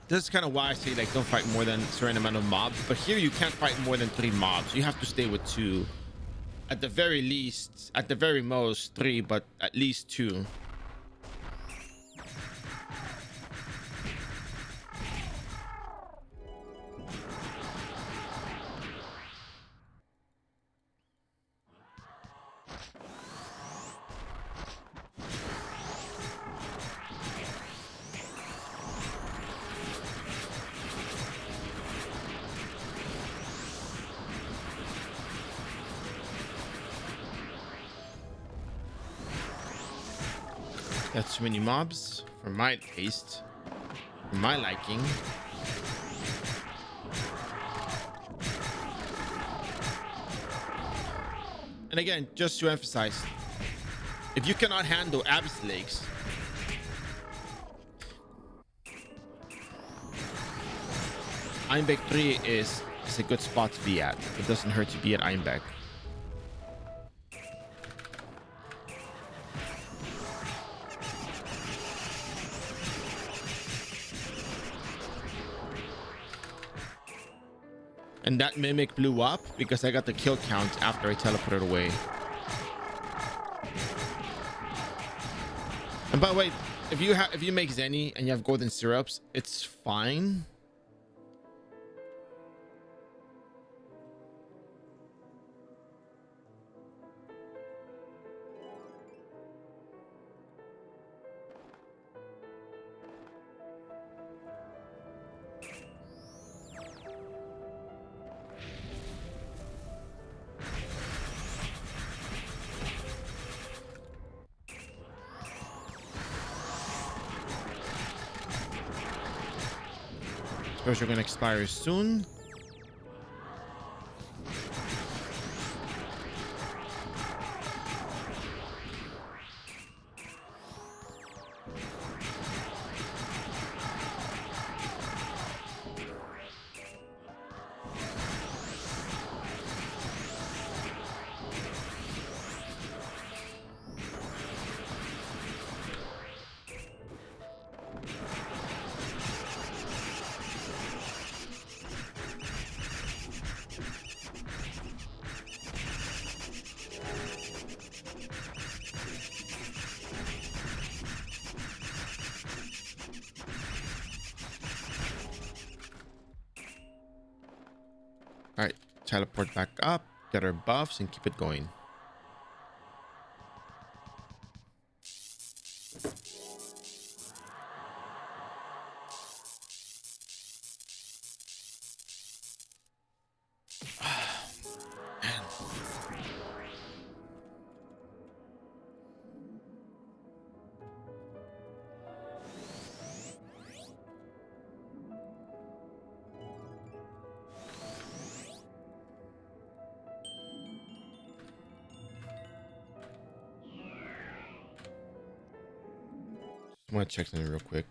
This is kind of why I say like don't fight more than a certain amount of mobs, but here you can't fight more than 3 mobs. You have to stay with 2. At the very least, at the very most 3, but at least 2. That's too many mobs for my taste, for my liking. And again, just to emphasize, if you cannot handle Abyss Lakes, Einbeck 3 is a good spot to be at. It doesn't hurt to be at Einbeck. And that mimic blew up because I got the kill count after I teleported away. And by the way, if you make Zenny and you have golden syrups, it's fine. Those are going to expire soon. All right, teleport back up, get our buffs, and keep it going. Just want to check something real quick.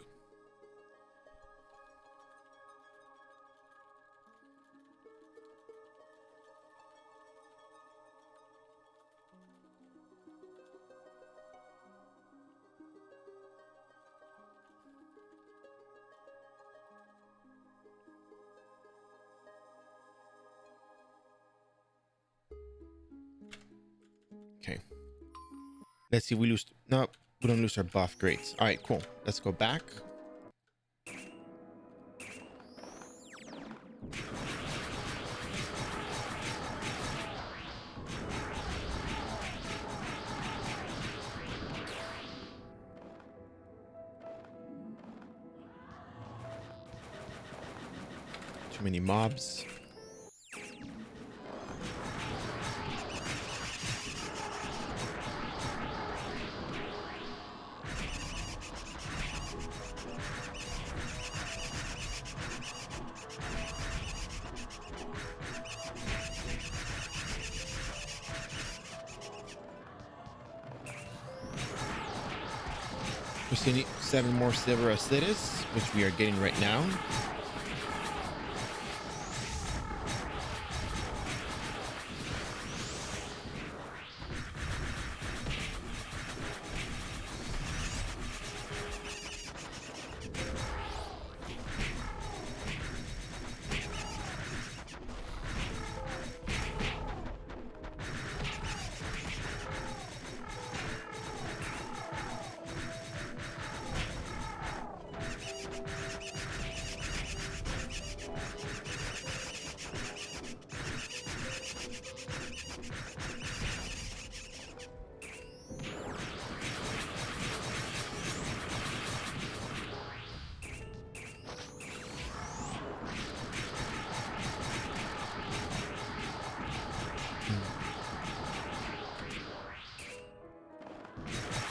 Okay. Let's see if we lose. No, we don't lose our buff. Great. All right, cool. Let's go back. Too many mobs. We still need 7 more silver acids, which we are getting right now.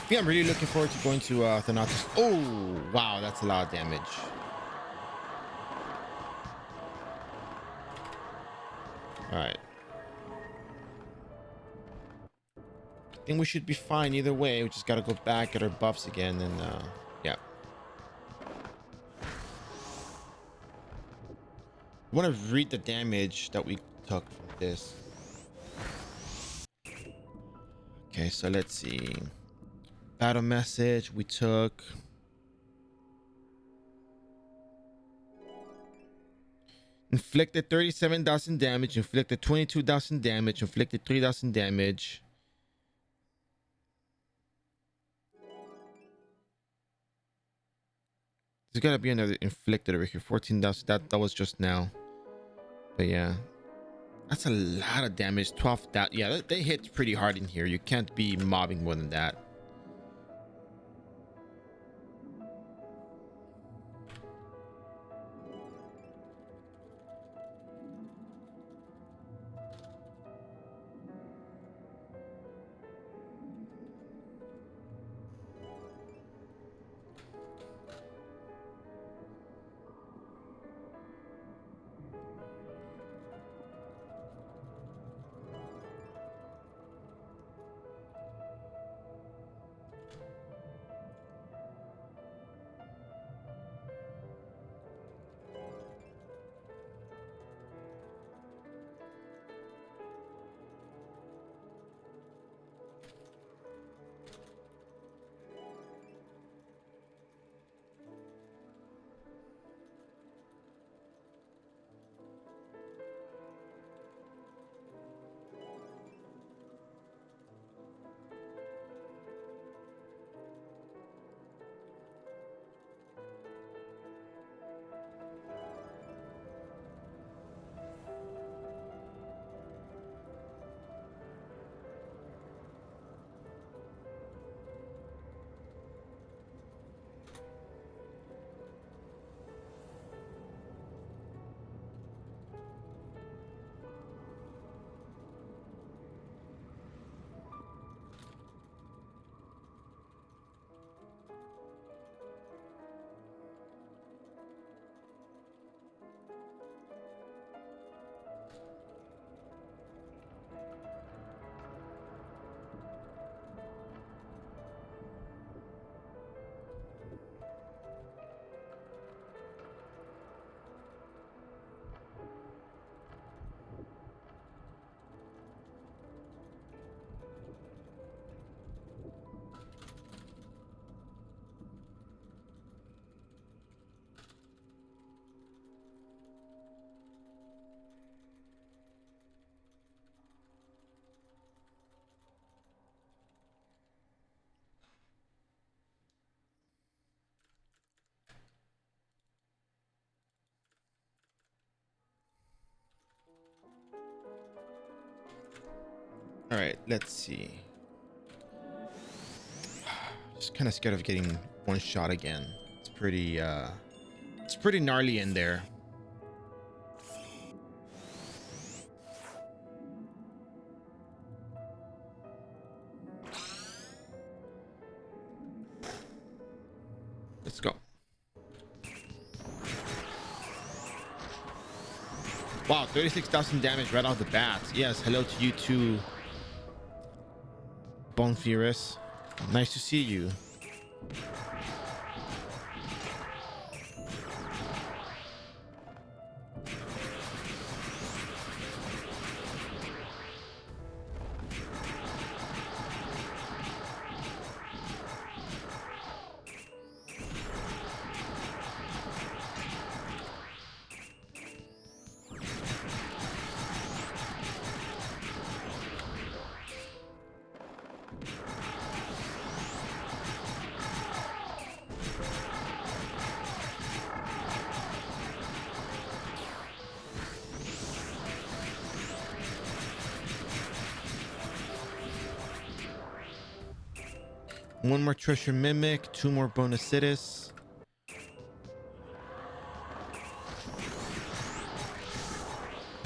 Yeah, I'm really looking forward to going to Thanatos. Oh, wow, that's a lot of damage. All right. I think we should be fine either way. We just got to go back, get our buffs again, and yeah. I want to read the damage that we took from this. Okay, so let's see. Battle message we took. Inflicted 37,000 damage, inflicted 22,000 damage, inflicted 3,000 damage. There's gotta be another inflicted over here. 14,000. That was just now. But yeah. That's a lot of damage. 12,000. Yeah, they hit pretty hard in here. You can't be mobbing more than that. All right, let's see. Just kind of scared of getting one shot again. It's pretty gnarly in there. Let's go. Wow, 36,000 damage right off the bat. Yes, hello to you too, Bone Furious. Nice to see you. One more treasure mimic, two more bonus cities. I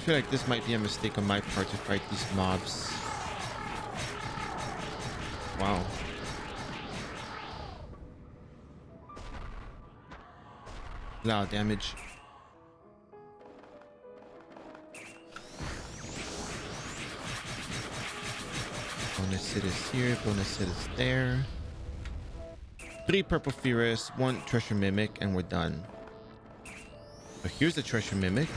feel like this might be a mistake on my part to fight these mobs. Wow. A lot of damage. Bonus cities here, bonus cities there. 3 purple Furious, 1 treasure mimic, and we're done. So here's the treasure mimic.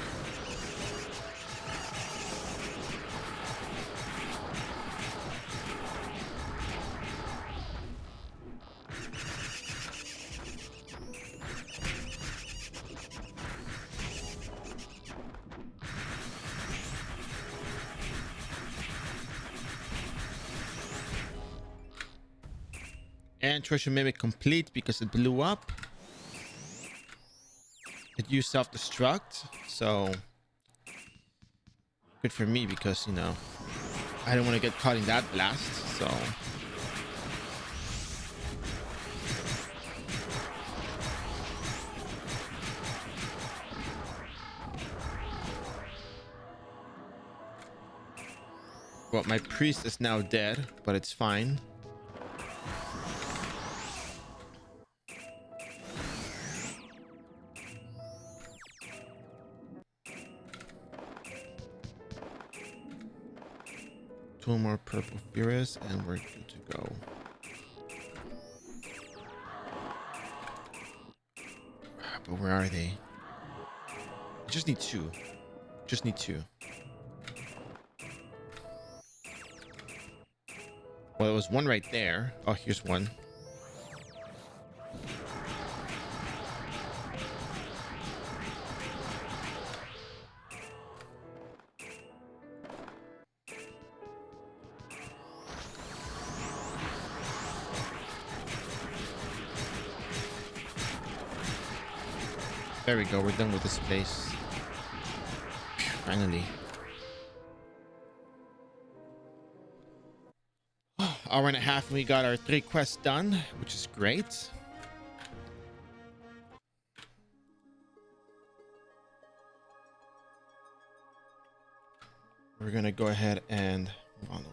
And treasure mimic complete because it blew up. It used self-destruct, so good for me because, you know, I don't want to get caught in that blast, so. Well, my priest is now dead, but it's fine. Two more purple Furious and we're good to go. But where are they? I just need 2. Just need 2. Well, there was one right there. Oh, here's one. There we go. We're done with this place. Finally. Hour and a half and we got our 3 quests done, which is great. We're gonna go ahead and move on over.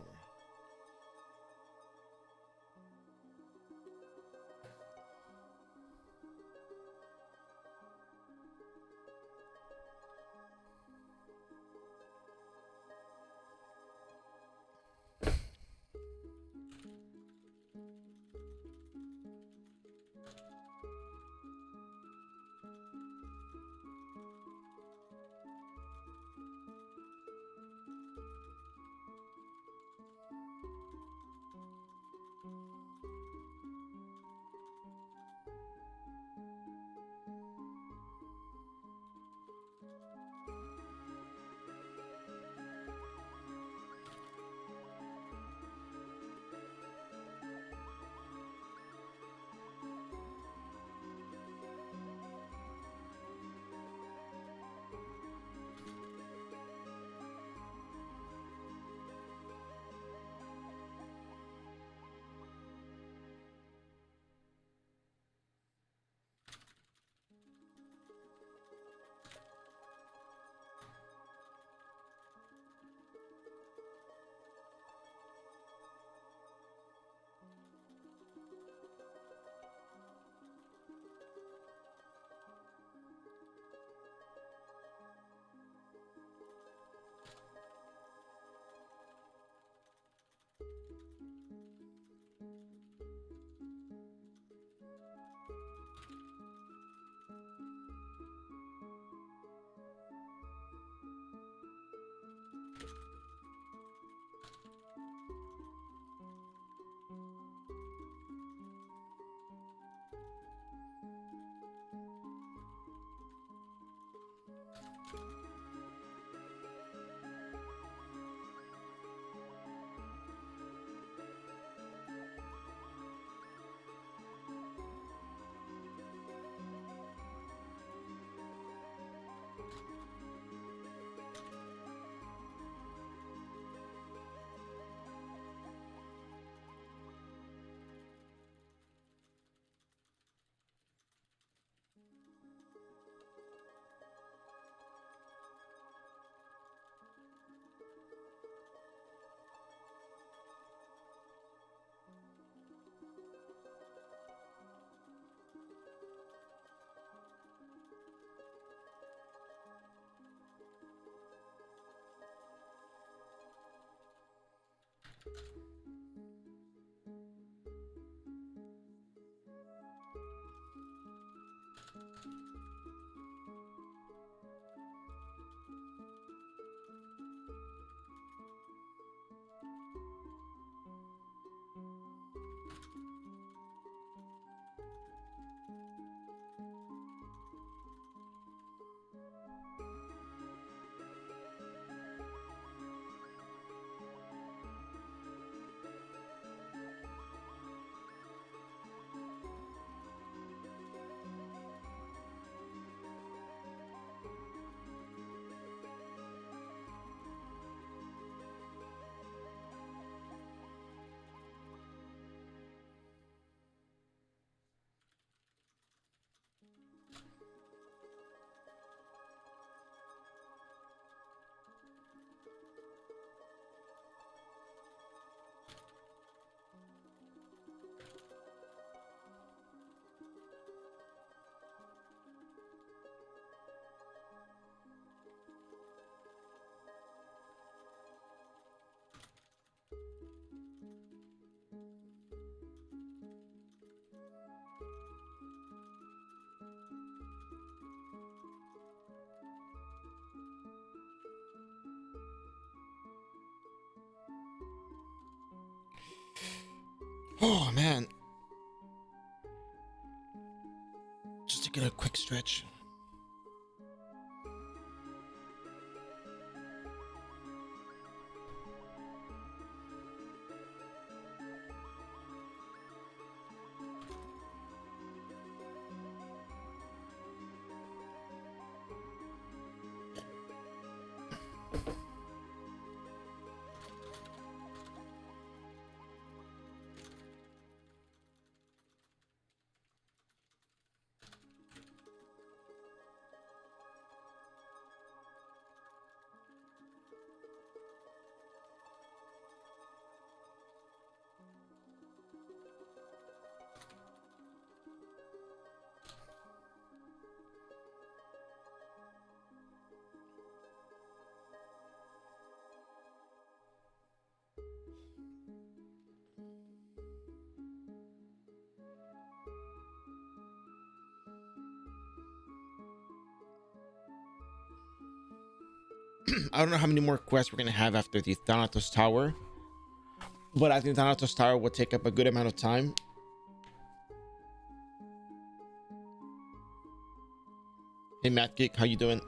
Oh man, just to get a quick stretch. I don't know how many more quests we're gonna have after the Thanatos Tower, but I think Thanatos Tower will take up a good amount of time. Hey Matt Geek, how you doing?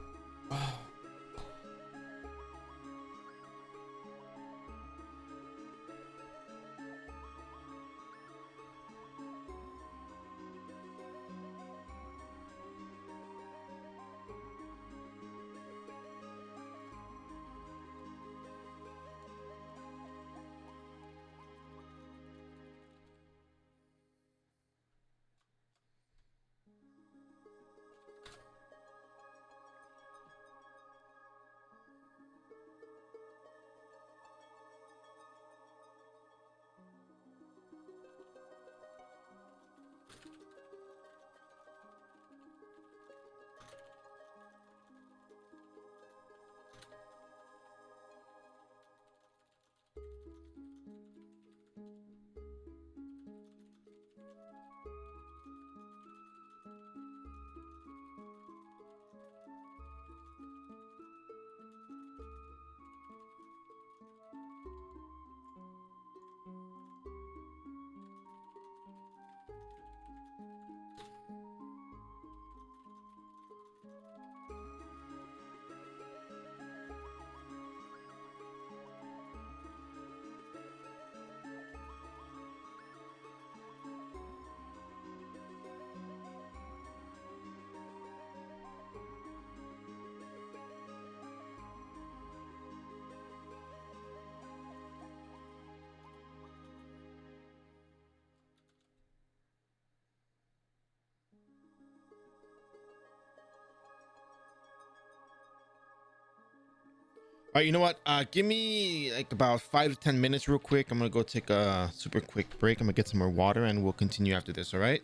All right, you know what? Give me like about 5 to 10 minutes, real quick. I'm gonna go take a super quick break. I'm gonna get some more water, and we'll continue after this. All right?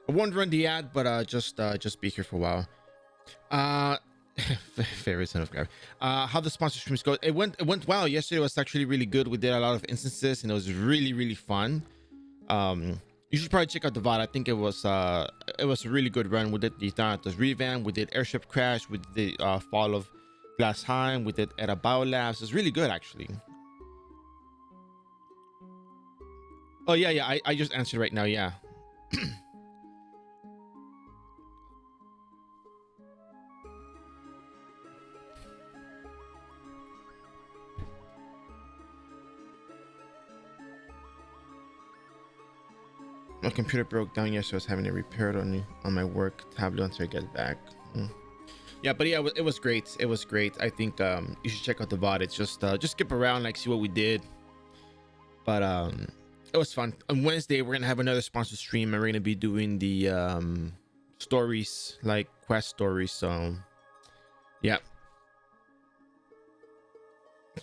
I won't run the ad, but just be here for a while. Favorite son of gravity. How the sponsor streams go? It went well. Yesterday was actually really good. We did a lot of instances and it was really fun. You should probably check out the VOD. I think it was a really good run. We did the Thanatos revamp, we did airship crash, we did the fall of Glassheim, we did Era Labs. It's really good actually. Oh yeah, I just answered right now, yeah. My computer broke down yesterday. I was having it repaired on my work tablet until I get back. Yeah, but yeah, it was great. It was great. I think you should check out the VOD. It's just skip around, like see what we did. But it was fun. On Wednesday we're gonna have another sponsor stream and we're gonna be doing the stories, like quest stories. So yeah.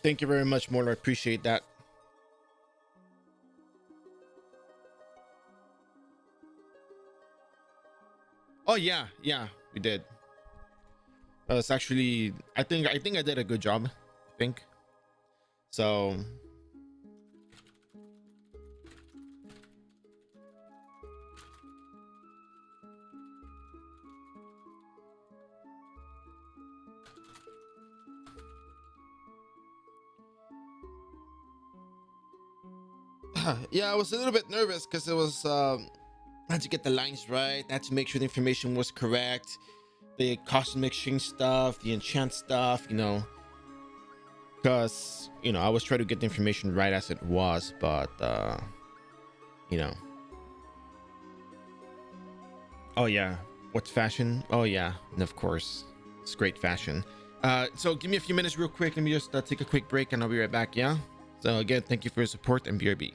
Thank you very much, Mortar. I appreciate that. Oh yeah, we did. It's actually I think I did a good job. I think so. Yeah, I was a little bit nervous because it was I had to get the lines right. I had to make sure the information was correct. The costume exchange stuff, the enchant stuff, because I was trying to get the information right as it was, but you know. Oh yeah, what's fashion? Oh yeah, and of course, it's great fashion. So give me a few minutes real quick. Let me just take a quick break and I'll be right back. Yeah. So again, thank you for your support and BRB.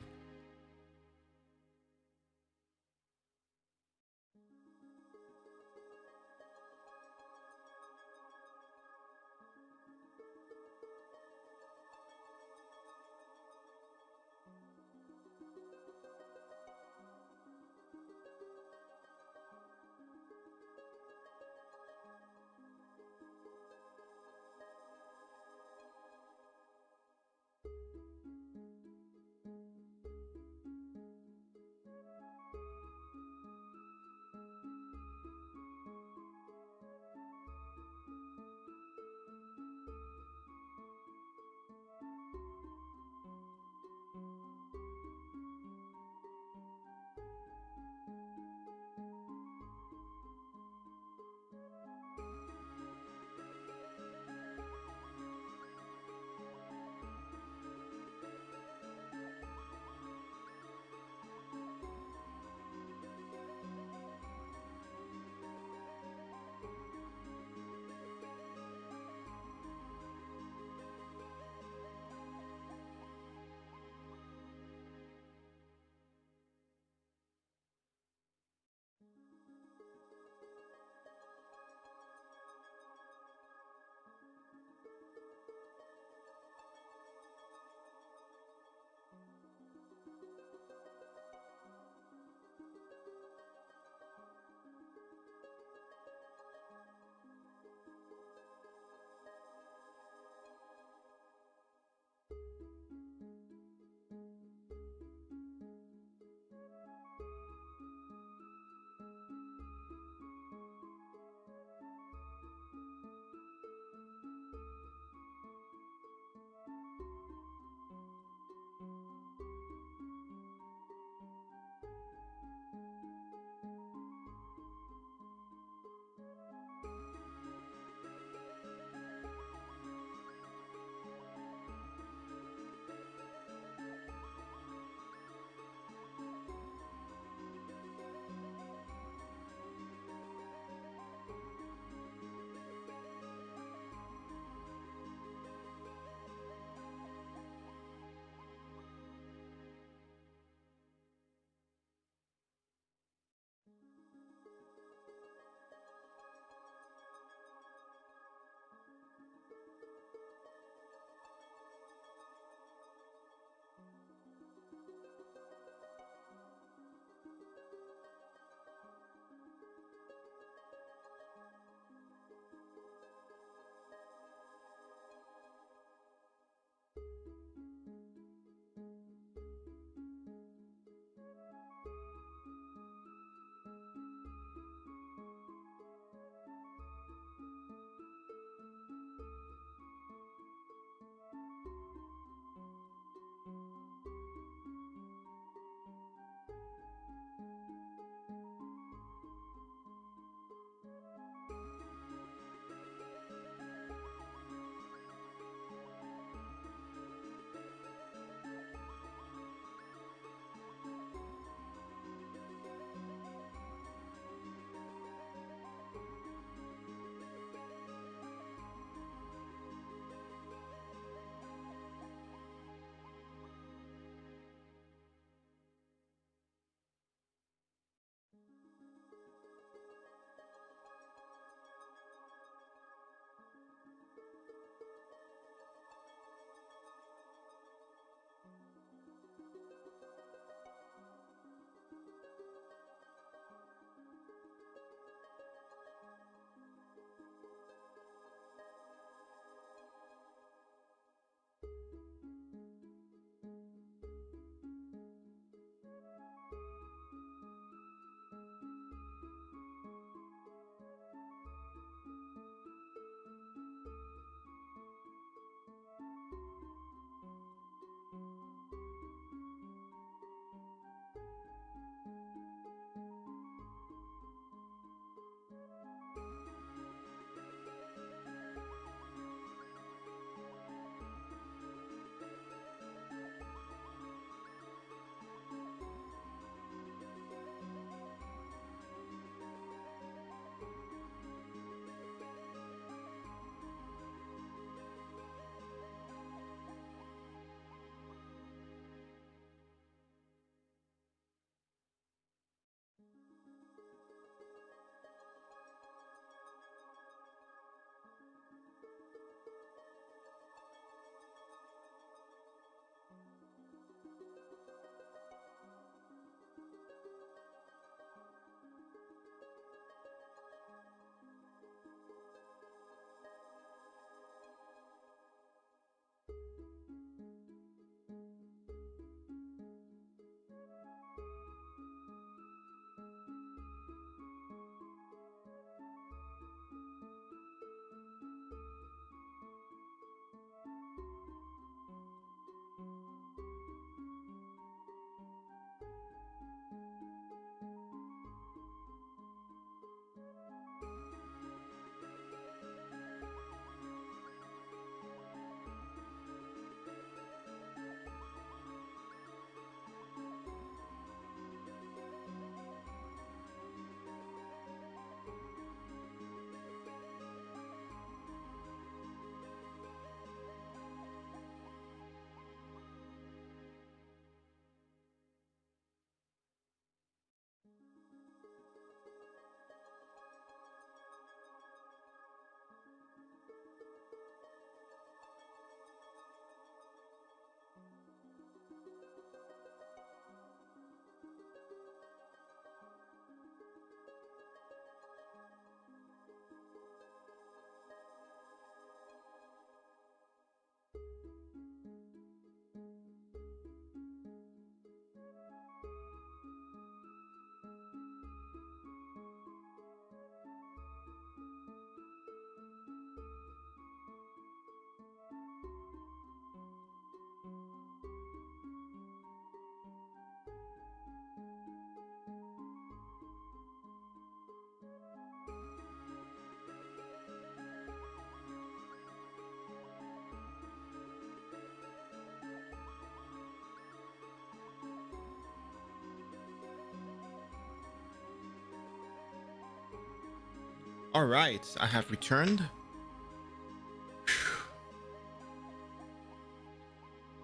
All right, I have returned.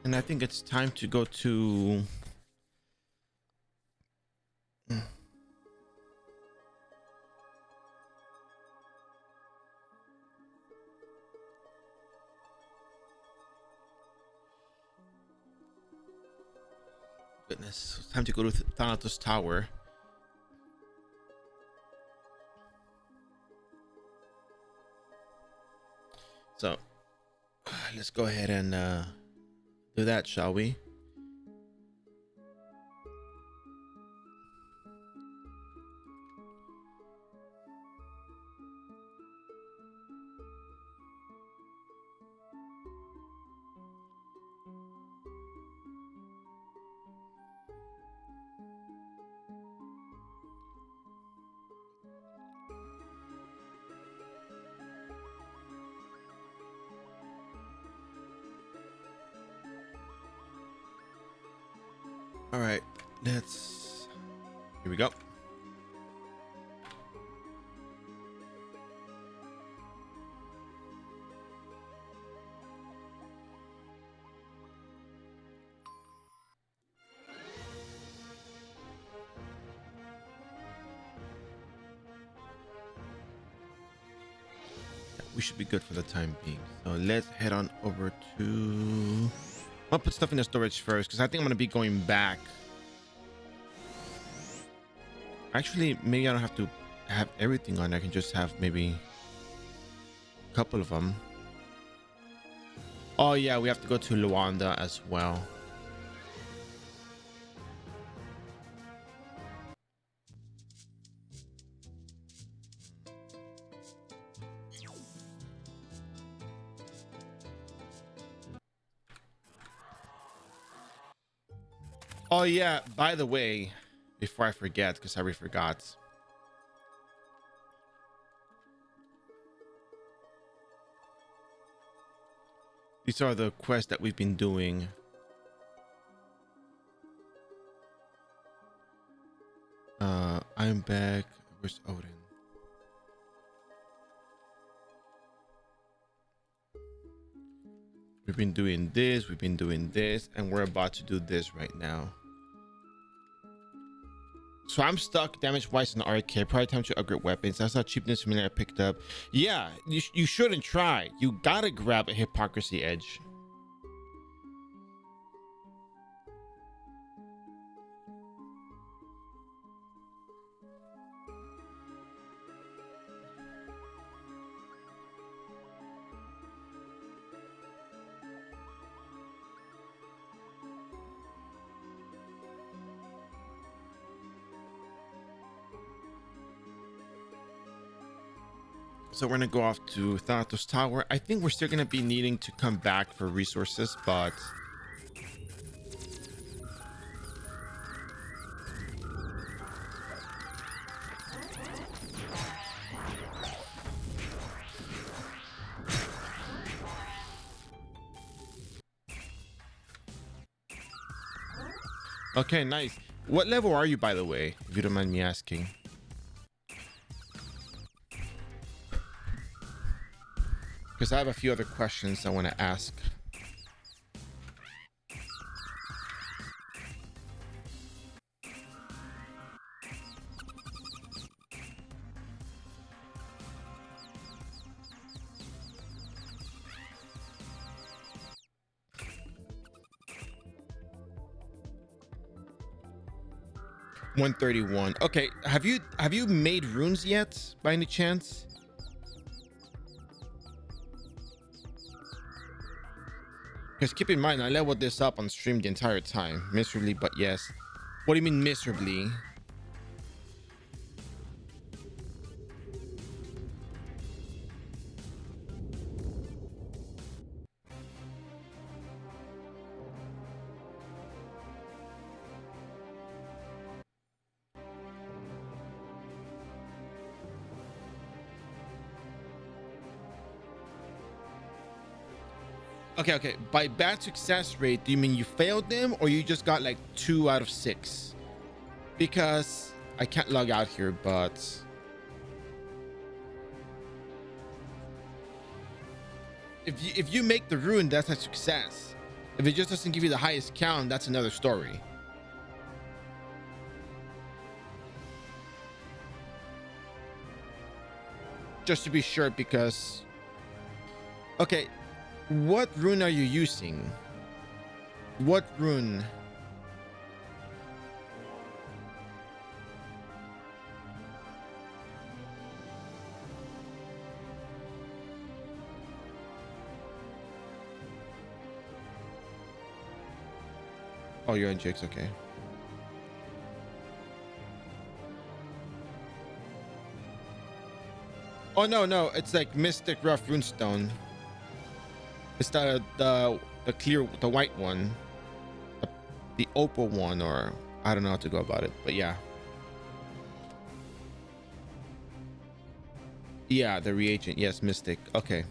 And I think it's time to go to... Goodness, it's time to go to Thanatos Tower. So, let's go ahead and do that, shall we? All right, let's... Here we go. We should be good for the time being. So let's head on over to... I'll put stuff in the storage first because I think I'm going to be going back. Actually, maybe I don't have to have everything on. I can just have maybe a couple of them. Oh yeah, we have to go to Luanda as well. Oh yeah, by the way, before I forget, because I already forgot. These are the quests that we've been doing. I'm back. Where's Odin? We've been doing this, and we're about to do this right now. So I'm stuck damage-wise in the arcade. Probably time to upgrade weapons. That's not cheapness for me that I picked up. Yeah, you shouldn't try. You gotta grab a hypocrisy edge. So we're gonna go off to Thanatos Tower. I think we're still gonna be needing to come back for resources, but okay, nice. What level are you, by the way, if you don't mind me asking? Because I have a few other questions I want to ask. $131. Okay, have you made runes yet by any chance? Because keep in mind, I leveled this up on stream the entire time. Miserably, but yes. What do you mean miserably? Okay. By bad success rate, do you mean you failed them or you just got like 2 out of 6? Because I can't log out here, but if you make the rune, that's a success. If it just doesn't give you the highest count, that's another story. Just to be sure, because okay, what rune are you using? What rune? Oh, you're in Jake's, okay. Oh no, it's like Mystic Rough Runestone. It's the clear, the white one, the opal one, or I don't know how to go about it, but yeah. Yeah, the reagent, yes, Mystic. Okay.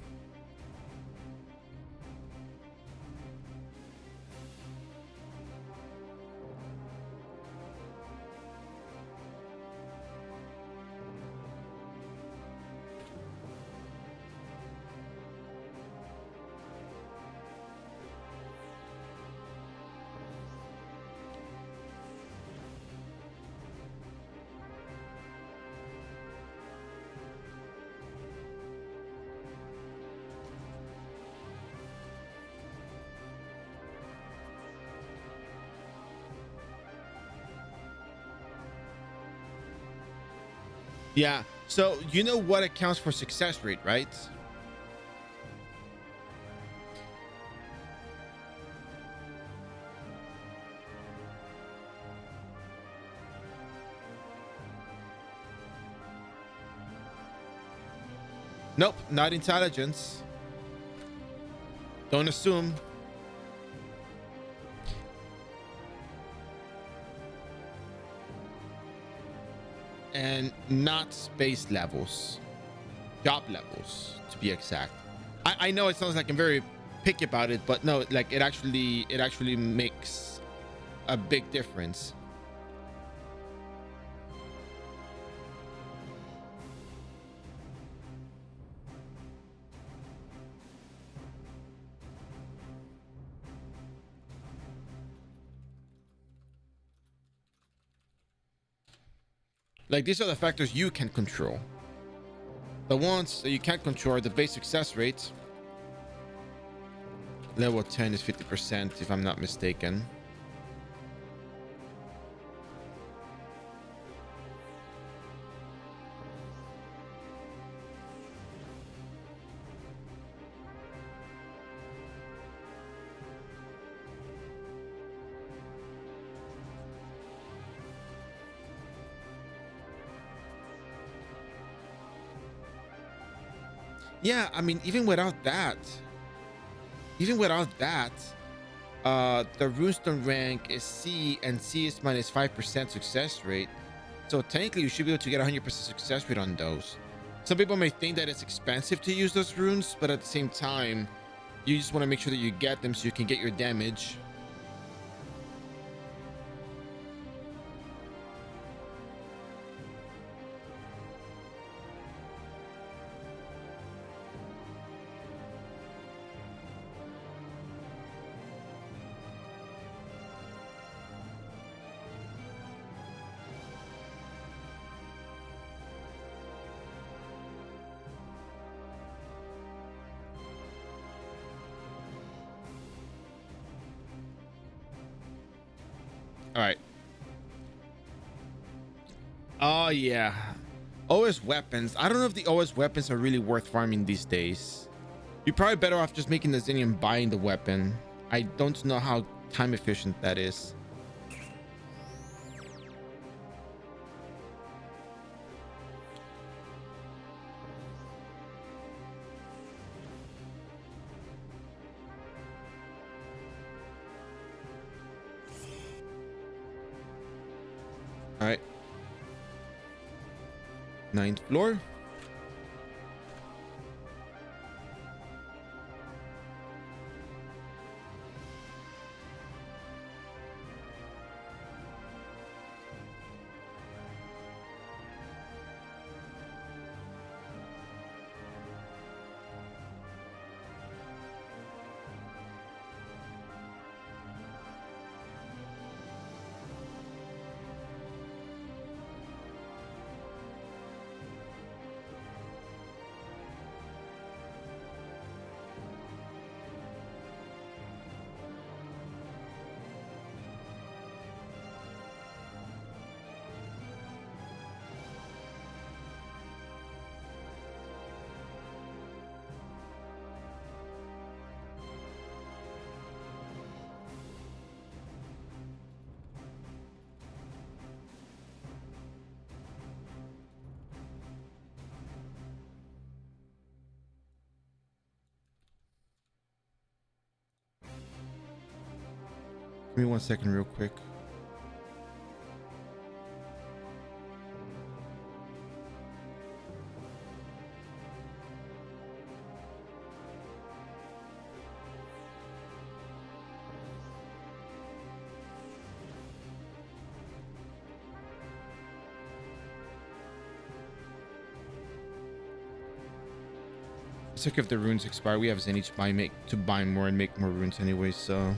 Yeah. So you know what accounts for success rate, right? Nope, not intelligence. Don't assume. And not space levels, job levels to be exact. I know it sounds like I'm very picky about it, but no, like it actually makes a big difference. Like these are the factors you can control. The ones that you can't control are the base success rates. Level 10 is 50%, if I'm not mistaken. Yeah, I mean, even without that, the runestone rank is C, and C is minus 5% success rate. So technically you should be able to get 100% success rate on those. Some people may think that it's expensive to use those runes, but at the same time, you just want to make sure that you get them so you can get your damage. All right. Oh yeah. OS weapons. I don't know if the OS weapons are really worth farming these days. You're probably better off just making the Zinni and buying the weapon. I don't know how time efficient that is. All right. 9th floor. Give me 1 second real quick. It's like if the runes expire, we have Zenny to buy more and make more runes anyway, so.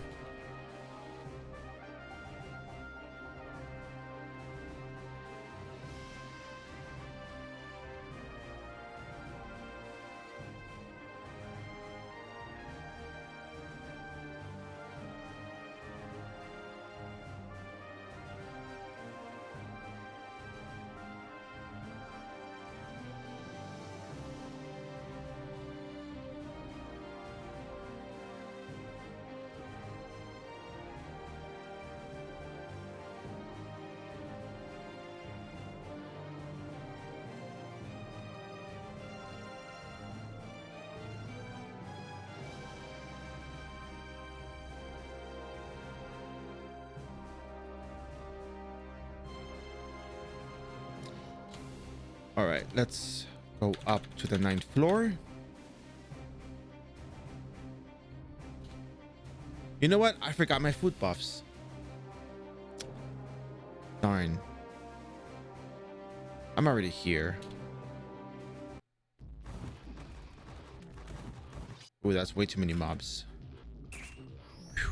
All right, let's go up to the 9th floor. You know what? I forgot my food buffs. Darn. I'm already here. Ooh, that's way too many mobs. Whew.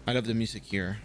I love the music here.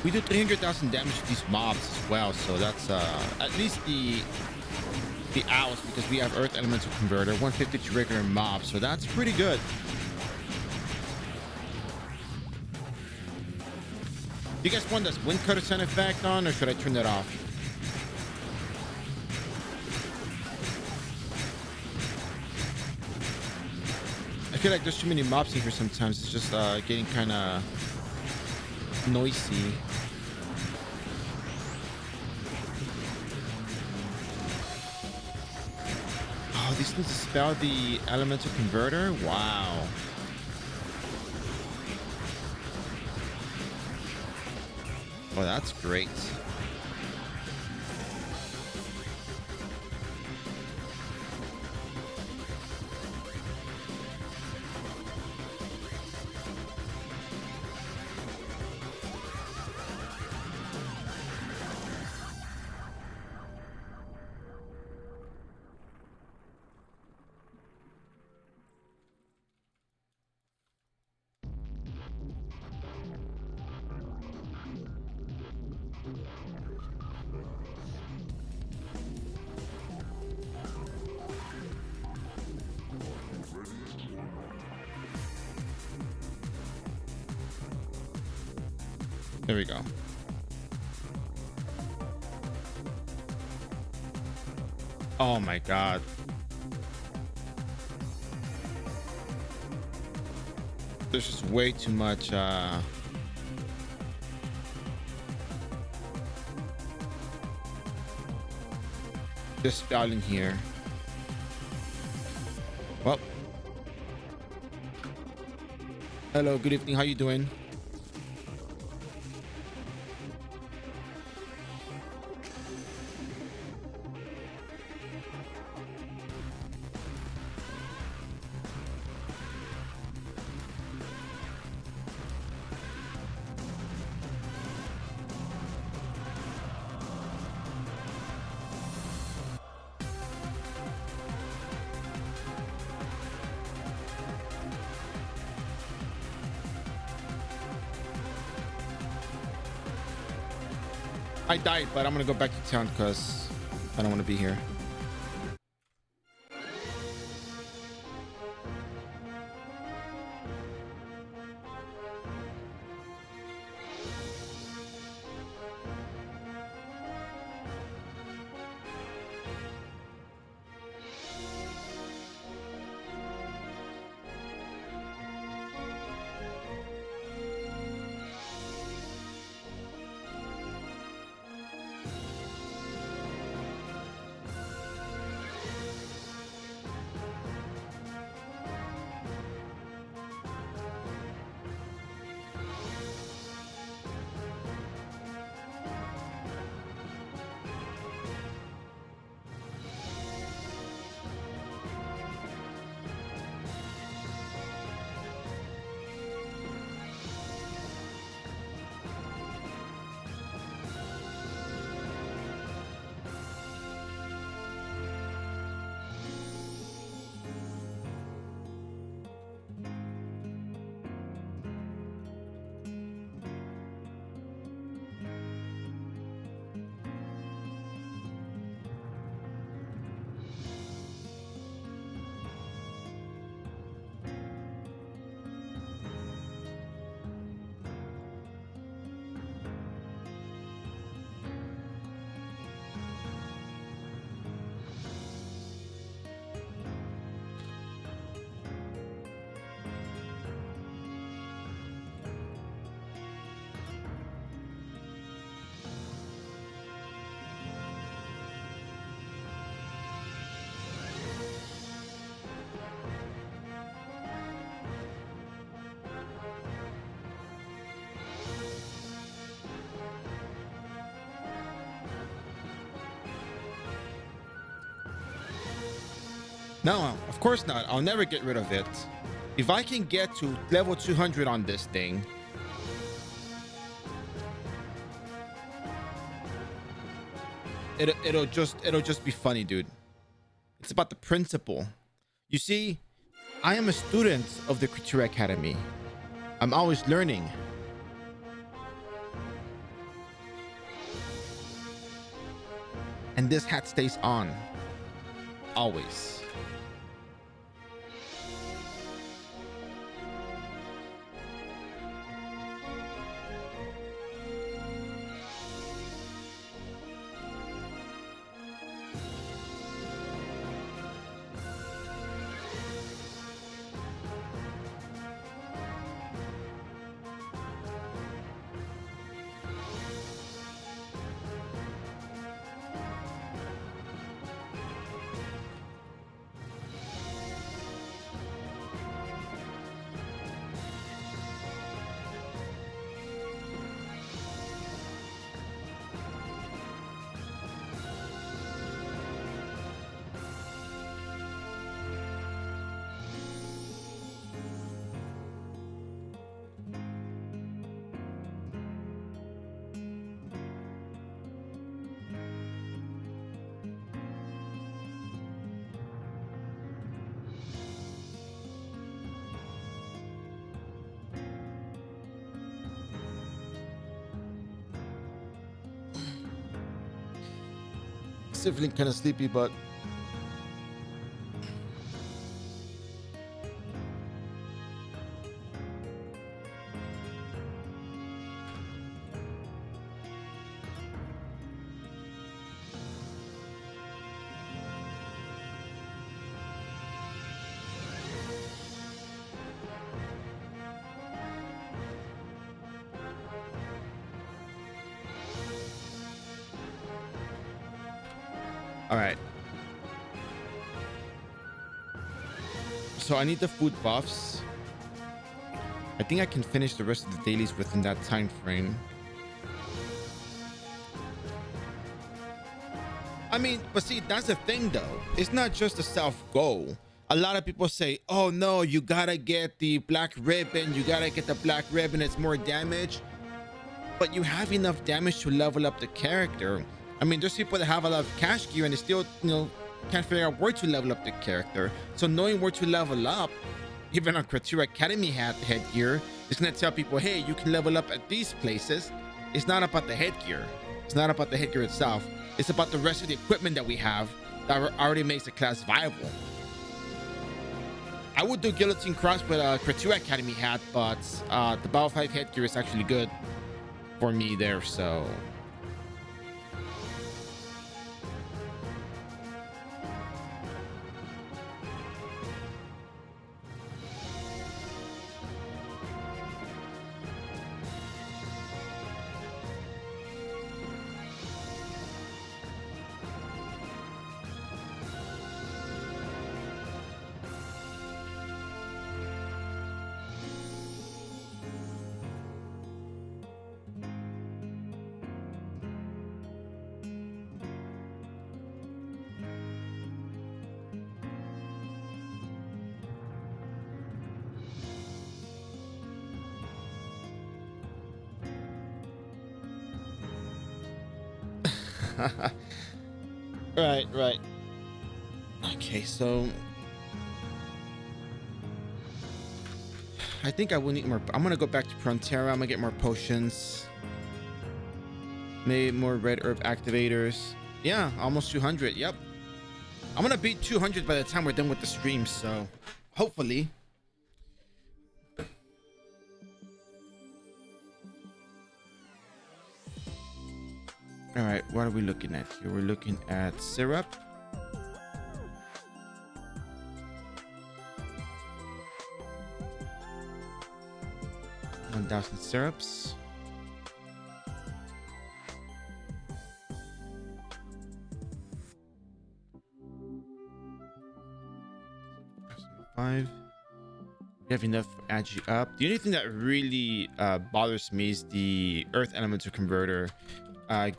We do 300,000 damage to these mobs as well, so that's at least the owls, because we have Earth Elemental Converter, 150 to regular mobs, so that's pretty good. You guys want this wind cutter sound effect on, or should I turn that off? I feel like there's too many mobs in here sometimes. It's just getting kind of noisy. Oh, these things dispel the elemental converter. Wow. Oh, that's great. There we go. Oh my god. There's just way too much just spouting here. Well, hello, good evening. How you doing? I died, but I'm gonna go back to town because I don't want to be here. No, of course not. I'll never get rid of it. If I can get to level 200 on this thing, it'll just be funny, dude. It's about the principle. You see, I am a student of the Creature Academy. I'm always learning. And this hat stays on. Always. Still feeling kind of sleepy, but All right. So I need the food buffs. I think I can finish the rest of the dailies within that time frame. I mean, but see, that's the thing though. It's not just a self goal. A lot of people say, oh no, you gotta get the black ribbon. You gotta get the black ribbon. It's more damage. But you have enough damage to level up the character. I mean, there's people that have a lot of cash gear and they still, can't figure out where to level up the character. So knowing where to level up, even on Creature Academy headgear, is gonna tell people, hey, you can level up at these places. It's not about the headgear. It's not about the headgear itself. It's about the rest of the equipment that we have that already makes the class viable. I would do Guillotine Cross with a Creature Academy hat, but the Battle 5 headgear is actually good for me there, so... Right. Okay, so I think I will need more. I'm gonna go back to Frontera. I'm gonna get more potions, maybe more red herb activators. Yeah, almost 200. Yep, I'm gonna beat 200 by the time we're done with the stream, so hopefully. All right, what are we looking at here? We're looking at syrup. 1,000 syrups. Five. We have enough to add you up. The only thing that really bothers me is the earth elemental converter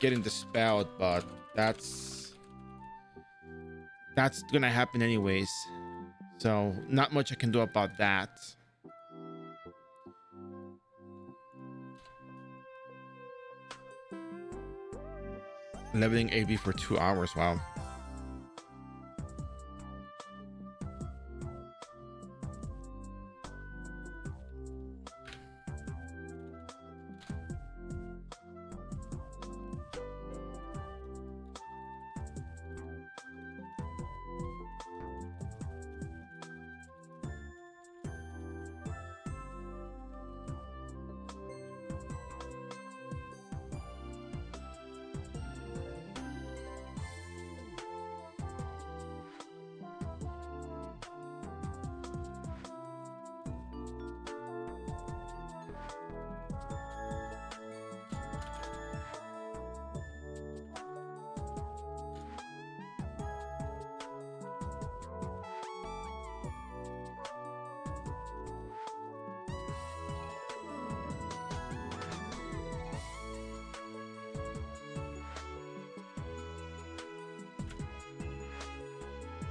getting dispelled, but that's gonna happen anyways, so not much I can do about that. Leveling AV for 2 hours. Wow.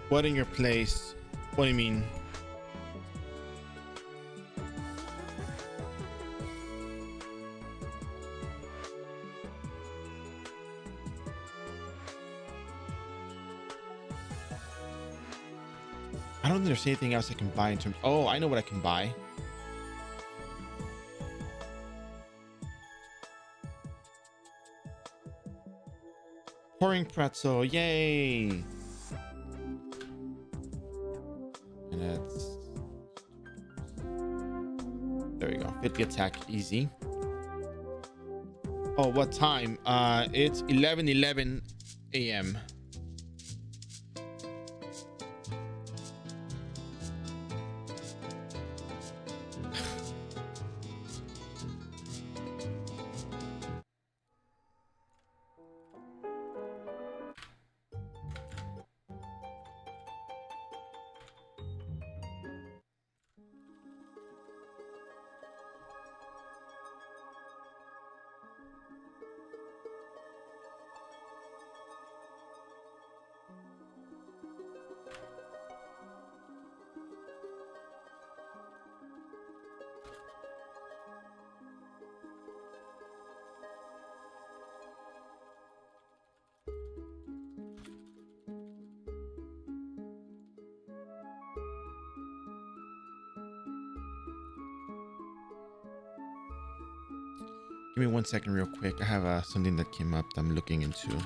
What in your place? What do you mean? I don't think there's anything else I can buy in terms. Oh, I know what I can buy. Pouring pretzel, yay! And that's, there we go. 50 attack, easy. Oh, what time? It's 11:11 a.m. Give me 1 second real quick. I have something that came up that I'm looking into.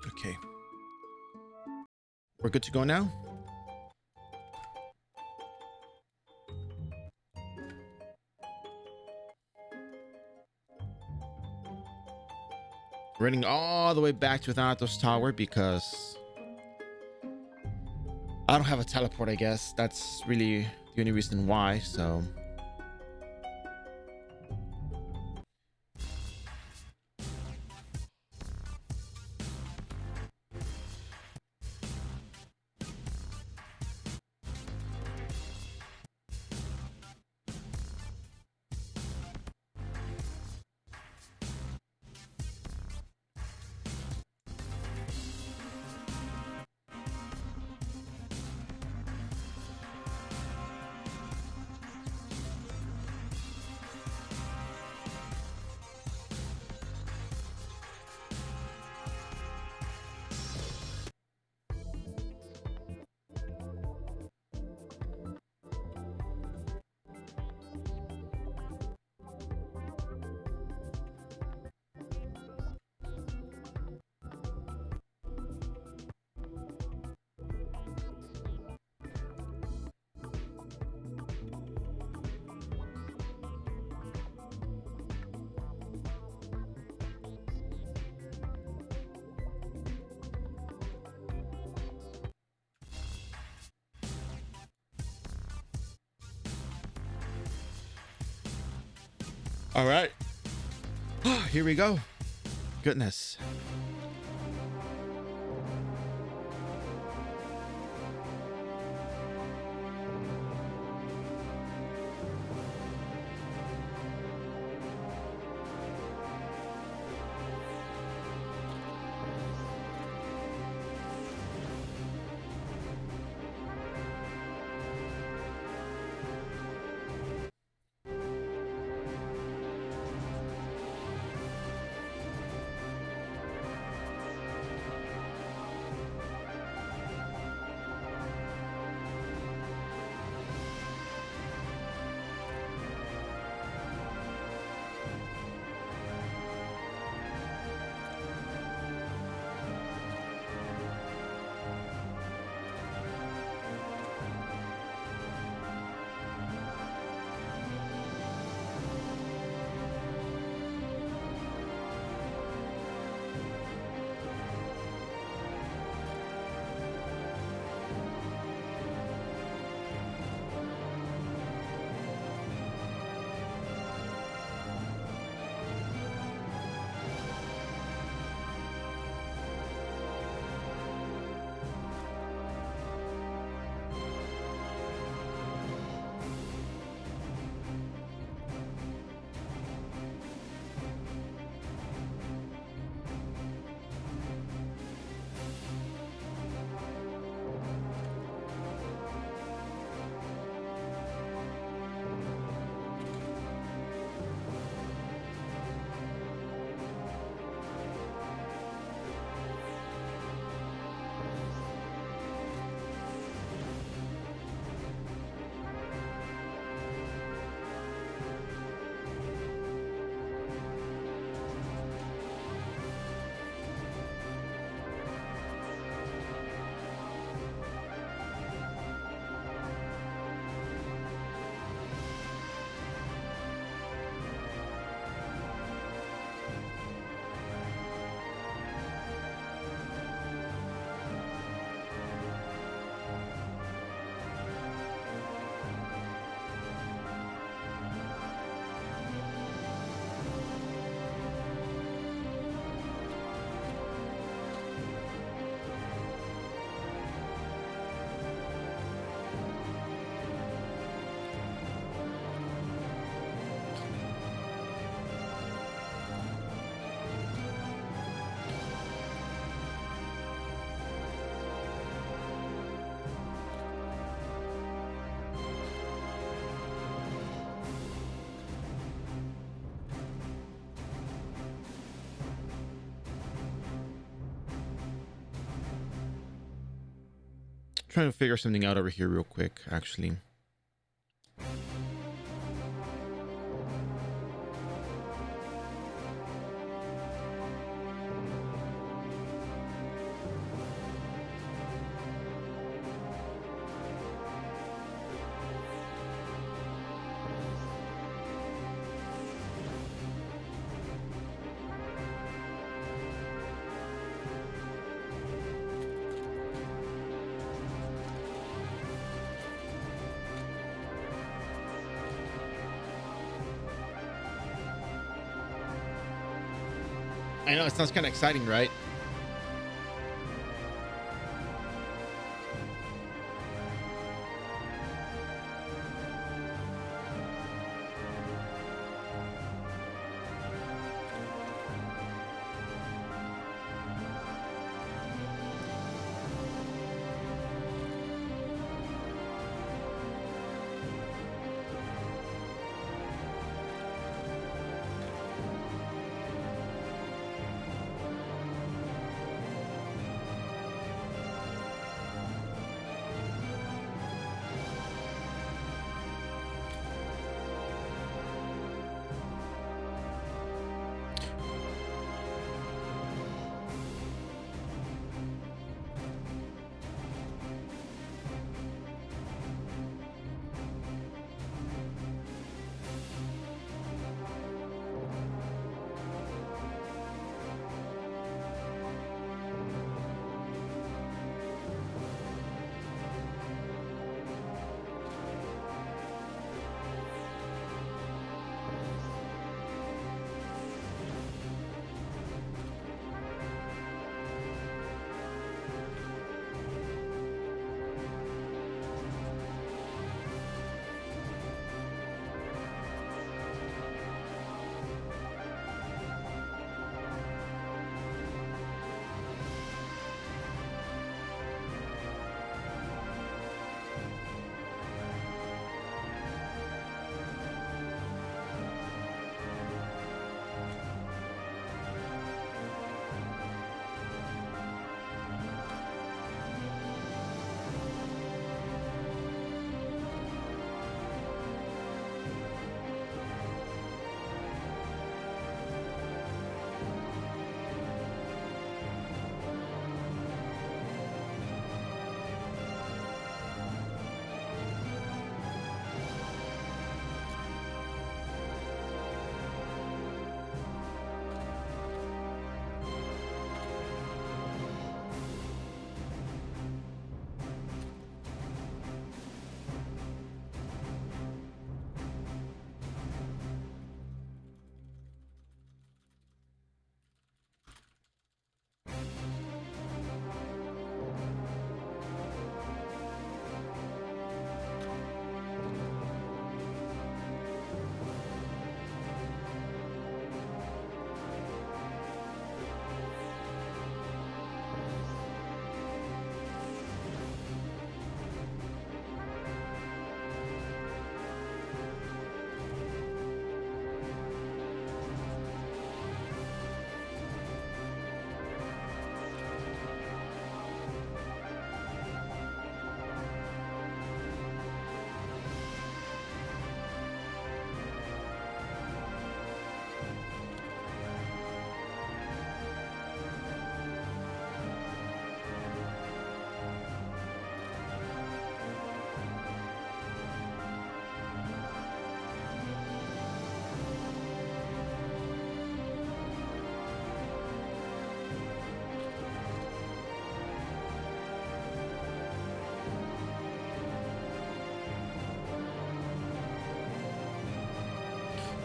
Okay. We're good to go now? Running all the way back to Thanatos Tower because I don't have a teleport, I guess. That's really the only reason why, so... All right. Here we go. Goodness. Trying to figure something out over here real quick, actually. I know, it sounds kind of exciting, right?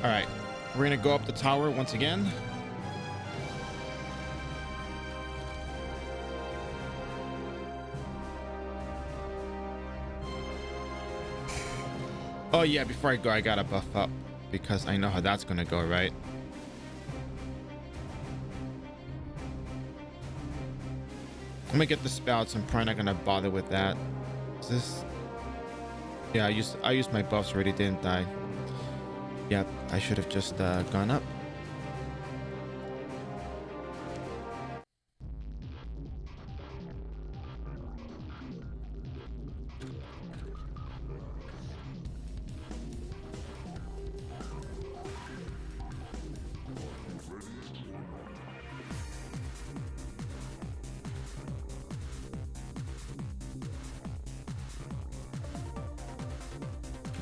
All right, we're gonna go up the tower once again. Oh yeah, before I go, I gotta buff up because I know how that's gonna go, right? I'm gonna get the spouts. I'm probably not gonna bother with that. Is this? Yeah, I used my buffs already, didn't I? Yep, I should have just gone up.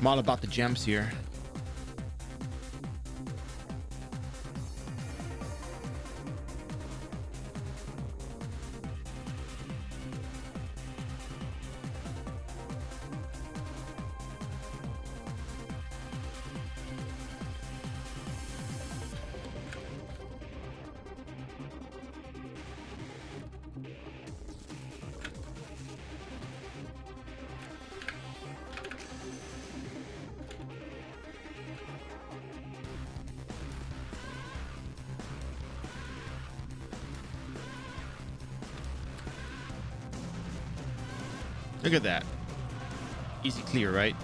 I'm all about the gems here. Look at that. Easy clear, right?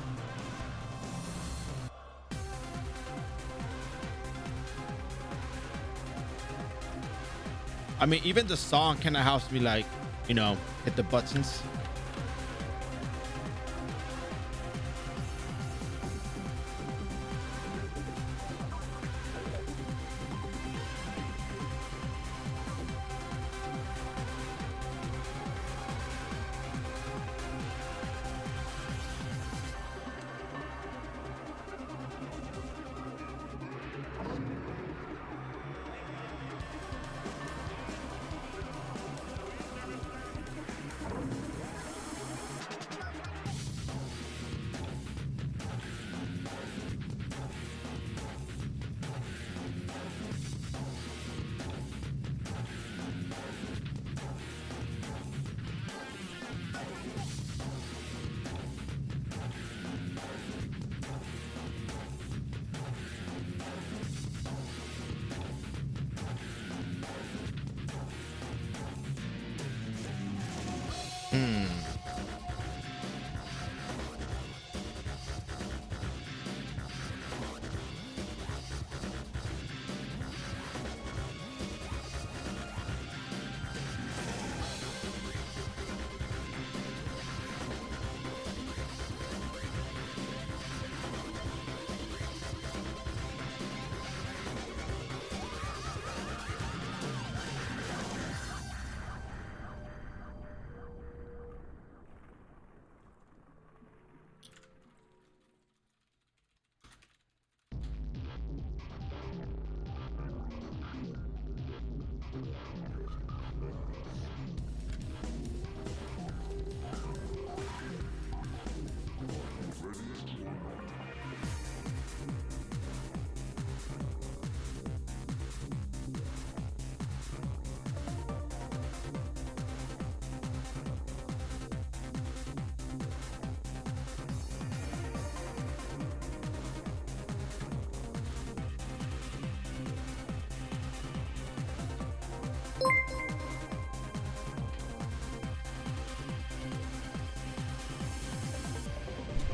I mean, even the song kind of helps me, like, you know, hit the buttons.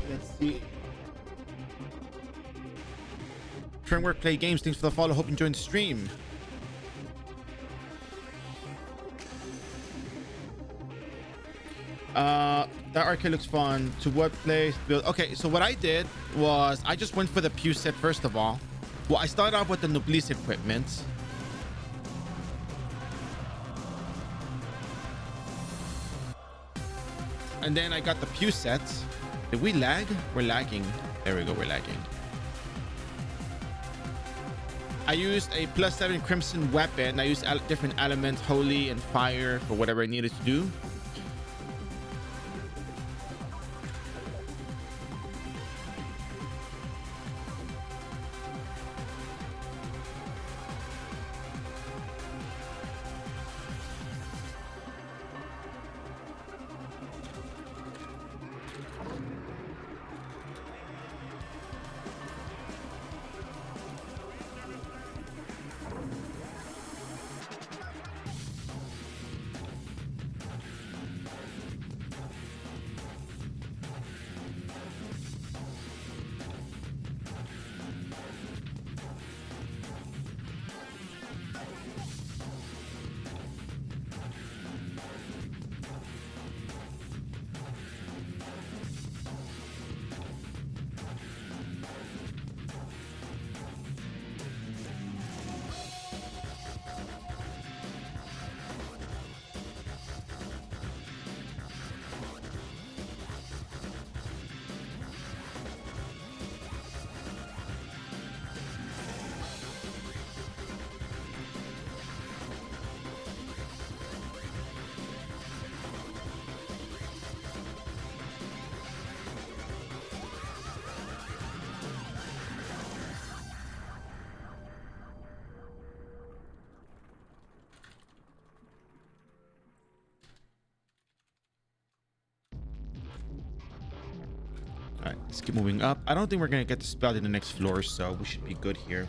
Let's see. Framework Play Games, thanks for the follow. Hope you enjoyed the stream. That arcade looks fun. To what place? Build. Okay, so what I did was I just went for the Pew set first of all. Well, I started off with the Noblesse equipment. And then I got the Pew set. Did we lag? We're lagging. There we go, we're lagging. I used a +7 Crimson weapon. I used different elements, Holy and Fire, for whatever I needed to do. Let's keep moving up. I don't think we're gonna get the spell in the next floor, so we should be good here.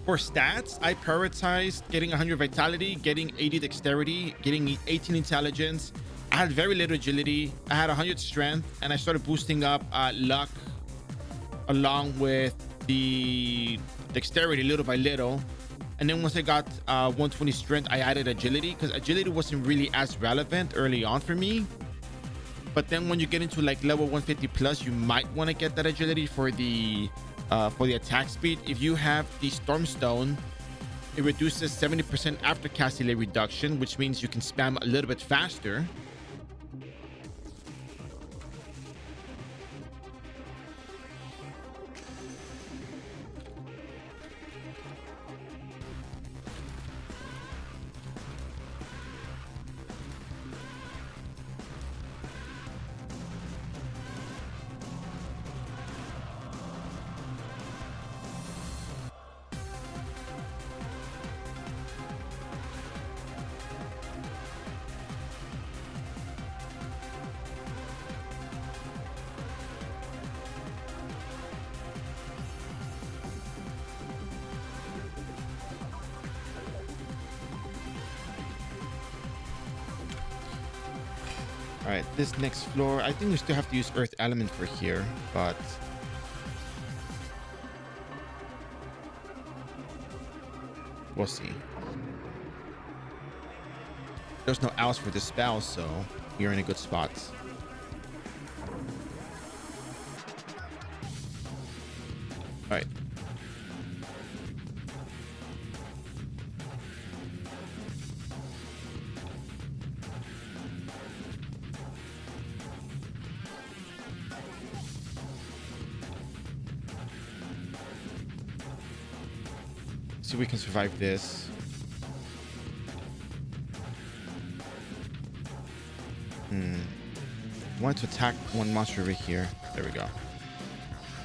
For stats, I prioritized getting 100 vitality, getting 80 dexterity, getting 18 intelligence. I had very little agility. I had 100 strength, and I started boosting up luck along with the dexterity little by little. And then once I got 120 strength, I added agility, because agility wasn't really as relevant early on for me. But then when you get into like level 150 plus, you might want to get that agility for the attack speed. If you have the Stormstone, it reduces 70% after cast delay reduction, which means you can spam a little bit faster. All right, this next floor, I think we still have to use Earth Element for here, but we'll see. There's no else for this spell, so we're in a good spot. All right. See if we can survive this. I want to attack one monster over here. There we go.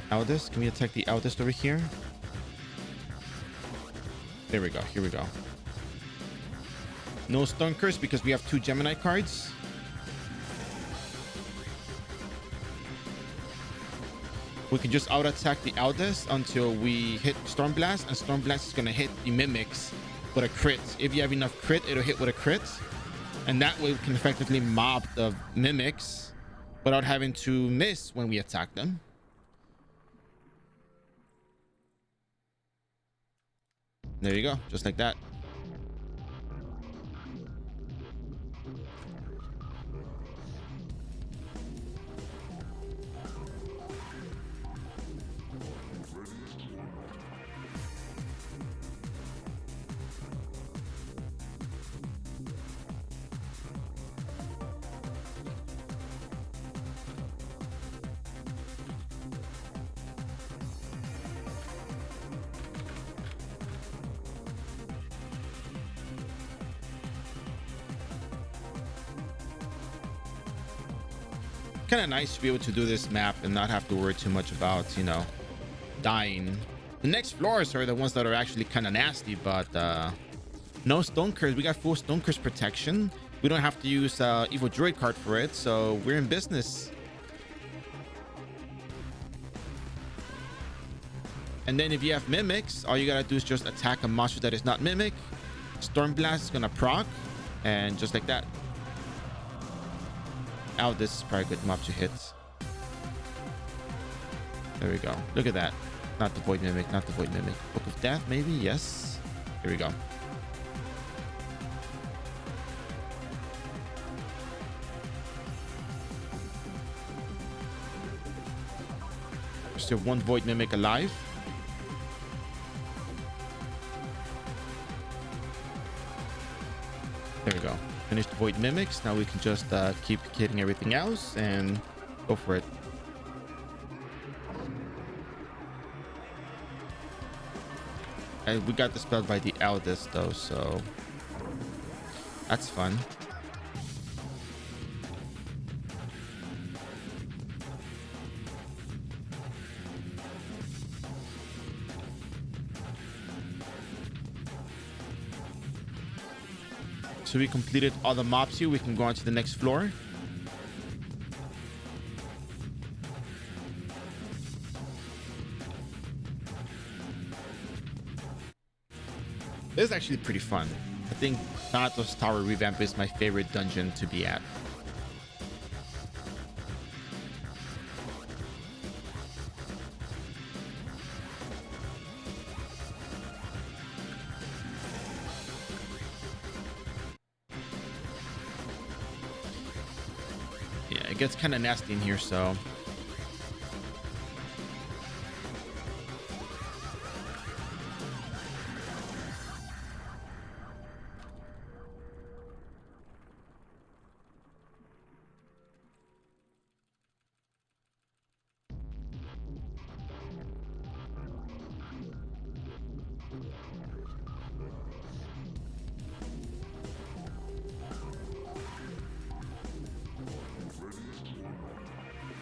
Eldest, can we attack the Eldest over here? There we go. Here we go. No Stone Curse because we have 2 Gemini cards. We can just auto attack the Eldest until we hit Storm Blast, and Storm Blast is going to hit the Mimics with a crit. If you have enough crit, it'll hit with a crit, and that way we can effectively mob the Mimics without having to miss when we attack them. There you go, just like that. Kind of nice to be able to do this map and not have to worry too much about, you know, dying. The next floors are the ones that are actually kind of nasty, but no Stone Curse. We got full Stone Curse protection. We don't have to use Evil Druid card for it, so we're in business. And then if you have Mimics, all you gotta do is just attack a monster that is not Mimic. Storm Blast is gonna proc, and just like that. Oh, this is probably a good mob to hit. There we go. Look at that. Not the Void Mimic, not the Void Mimic. Book of Death, maybe? Yes. Here we go. There's still 1 Void Mimic alive. There we go. Finish the Void Mimics. Now we can just keep hitting everything else and go for it. And we got dispelled by the Eldest though, so that's fun. So we completed all the mobs here. We can go on to the next floor. This is actually pretty fun. I think Thanatos Tower Revamp is my favorite dungeon to be at. Yeah, it gets kind of nasty in here, so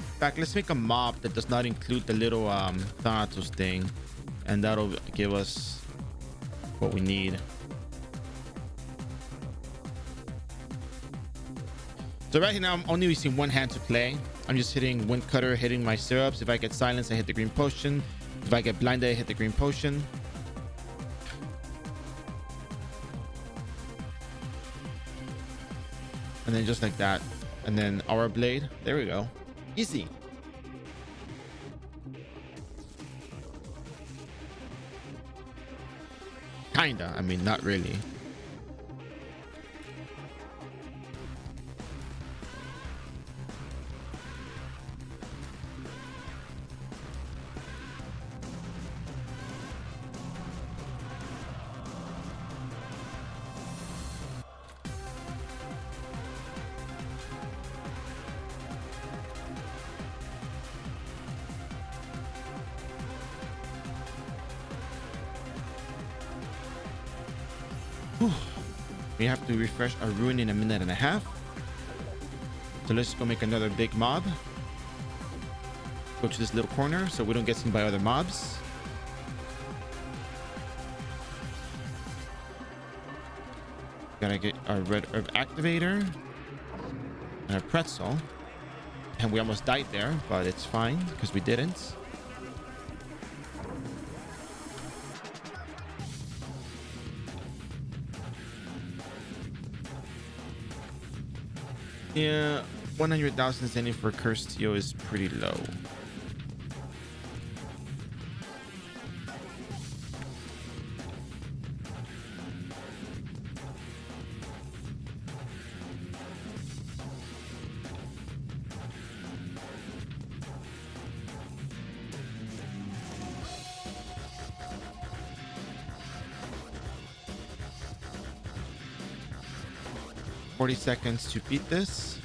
in fact, let's make a mob that does not include the little Thanatos thing, and that'll give us what we need. So right now I'm only using one hand to play. I'm just hitting Wind Cutter, hitting my syrups. If I get silenced, I hit the green potion. If I get blinded, I hit the green potion. And then just like that. And then our blade. There we go. Easy. Kinda. I mean, not really. We have to refresh our Rune in 1.5 minutes. So let's go make another big mob. Go to this little corner so we don't get seen by other mobs. Gotta get our red herb activator and a pretzel. And we almost died there, but it's fine because we didn't. Yeah, 100,000 standing for Cursed Steel is pretty low. $40 seconds to beat this.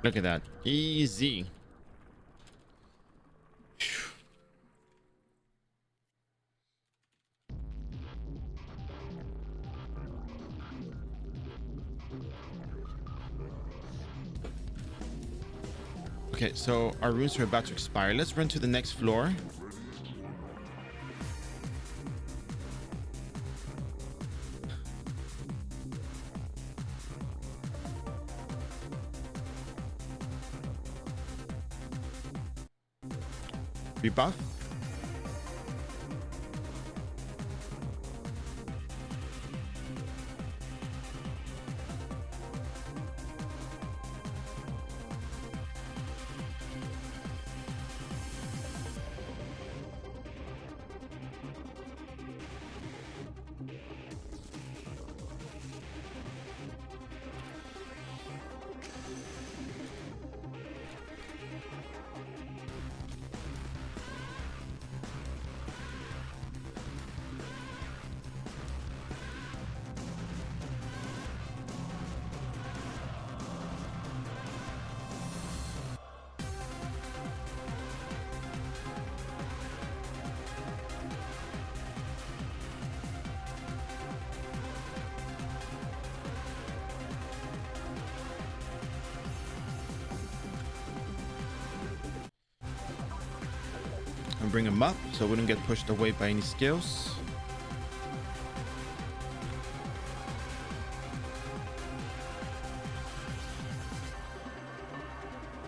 Look at that. Easy. Okay, so our runes are about to expire. Let's run to the next floor. Rebuff. and bring him up so we don't get pushed away by any skills.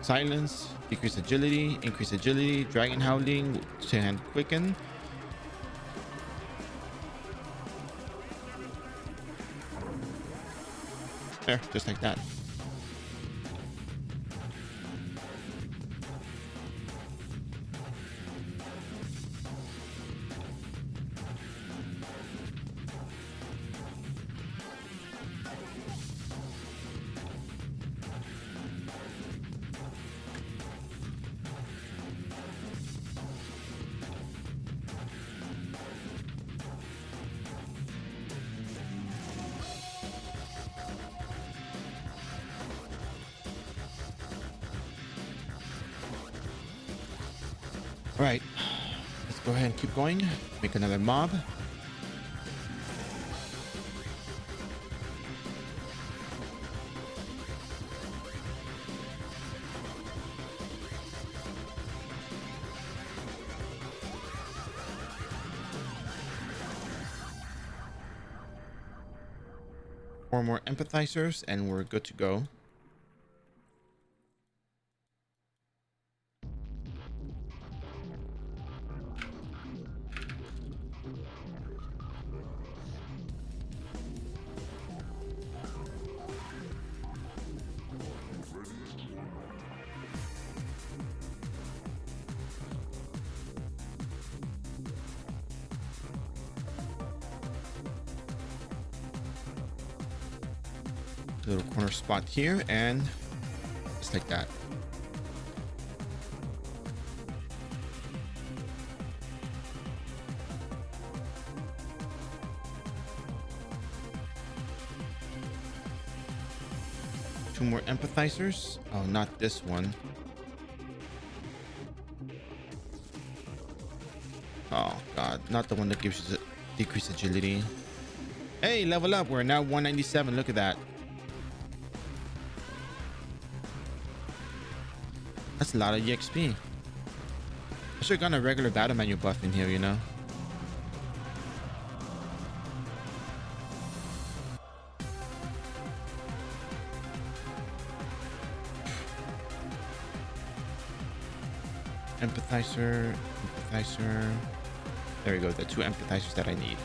Silence, decrease agility, increase agility, dragon howling, two-hand quicken. There, just like that. All right, let's go ahead and keep going. Make another mob. Four more empathizers and we're good to go. Little corner spot here and just like that. Two more empathizers. Oh, not this one. Oh god, not the one that gives you decreased agility. Hey, level up. We're now 197. Look at that. That's a lot of EXP. I should have gone a regular battle manual buff in here, you know. Empathizer, empathizer. There we go. The two empathizers that I need.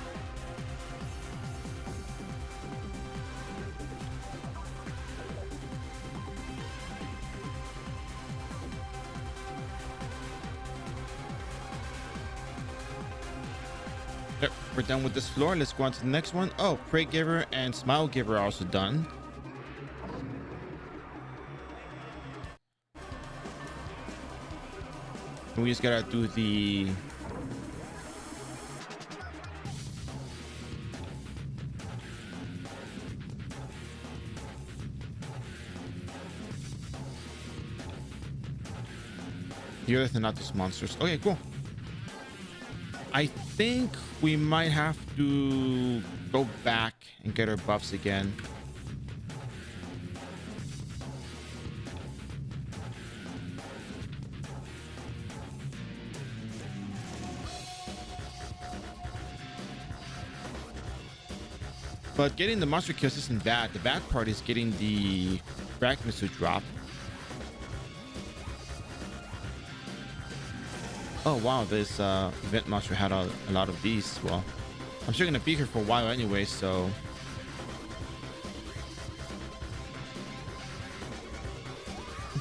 Yep, we're done with this floor. Let's go on to the next one. Oh, Prey Giver and Smile Giver are also done. We just gotta do the Earth and not just monsters. Okay, cool. I think we might have to go back and get our buffs again. But getting the monster kills isn't bad. The bad part is getting the fragments to drop. Oh wow, this event monster had a lot of these. Well, I'm still gonna be here for a while anyway, so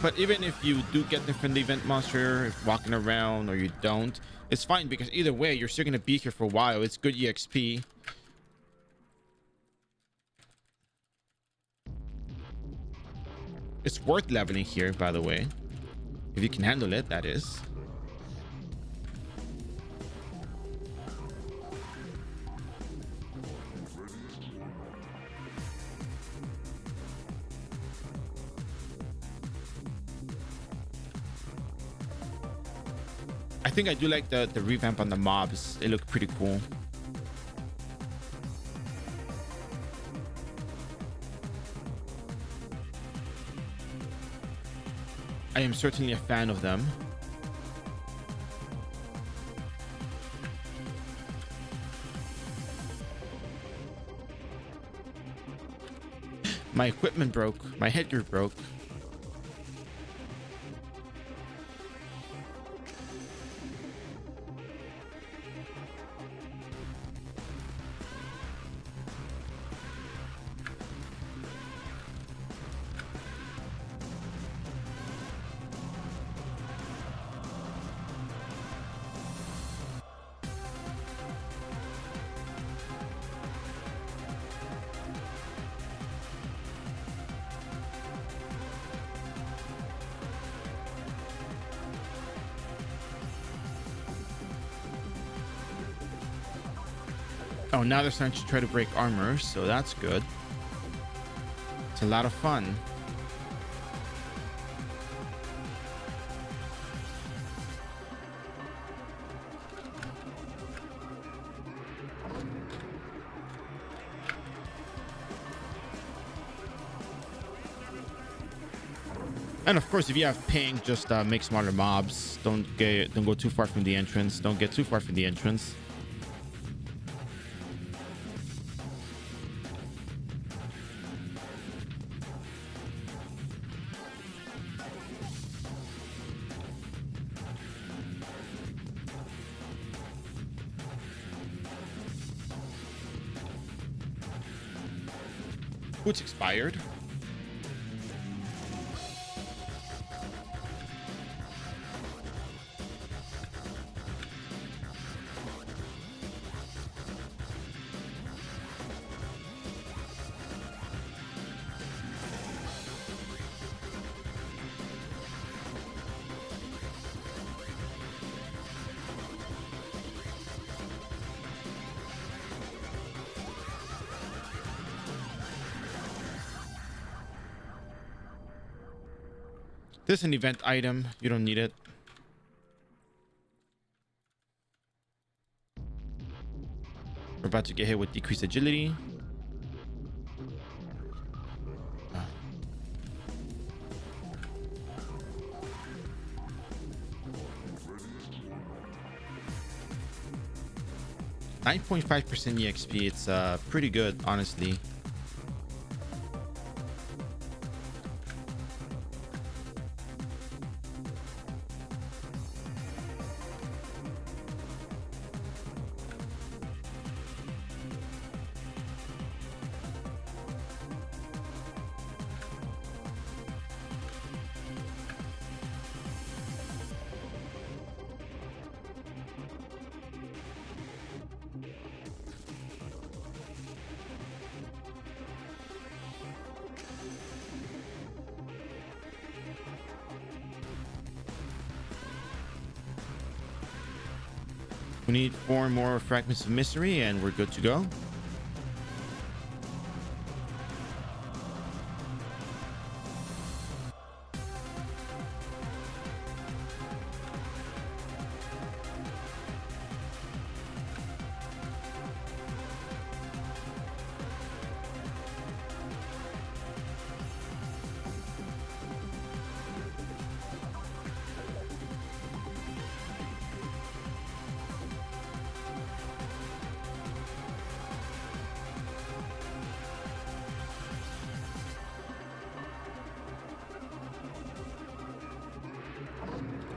but even if you do get them from the event monster walking around or you don't, it's fine because either way you're still gonna be here for a while. It's good EXP. It's worth leveling here, by the way, if you can handle it, that is. I think I do like the revamp on the mobs. They look pretty cool. I am certainly a fan of them. My equipment broke. My headgear broke. Oh, now they're starting to try to break armor, so that's good. It's a lot of fun. And of course, if you have ping, just make smaller mobs. Don't go too far from the entrance. Don't get too far from the entrance. Boots expired. This is an event item. You don't need it. We're about to get hit with decreased agility. 9.5% EXP. It's pretty good, honestly. We need 4 more fragments of mystery and we're good to go.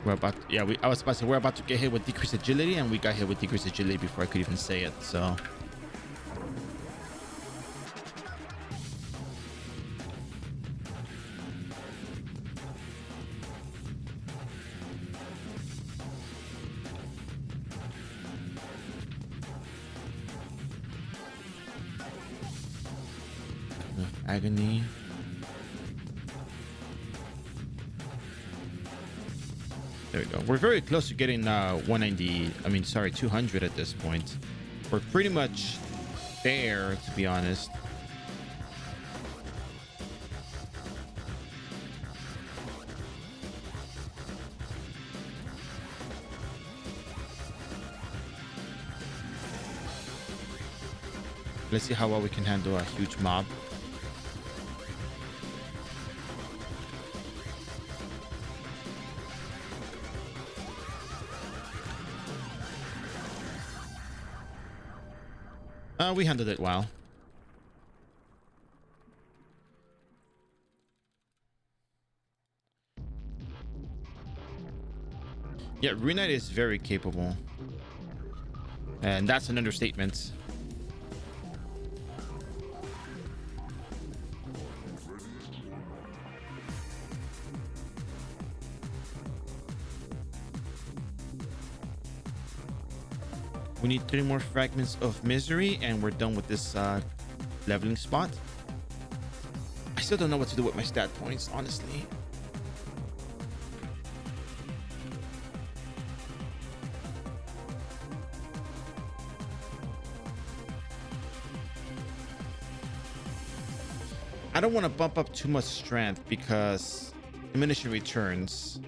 We're about, yeah, I was about to say we're about to get hit with decreased agility, and we got hit with decreased agility before I could even say it. So agony. There we go. We're very close to getting 190. I mean, sorry, 200 at this point. We're pretty much there, to be honest. Let's see how well we can handle a huge mob. We handled it well. Yeah, Rune is very capable. And that's an understatement. We need 3 more fragments of misery and we're done with this leveling spot. I still don't know what to do with my stat points, honestly. I don't want to bump up too much strength because diminishing returns.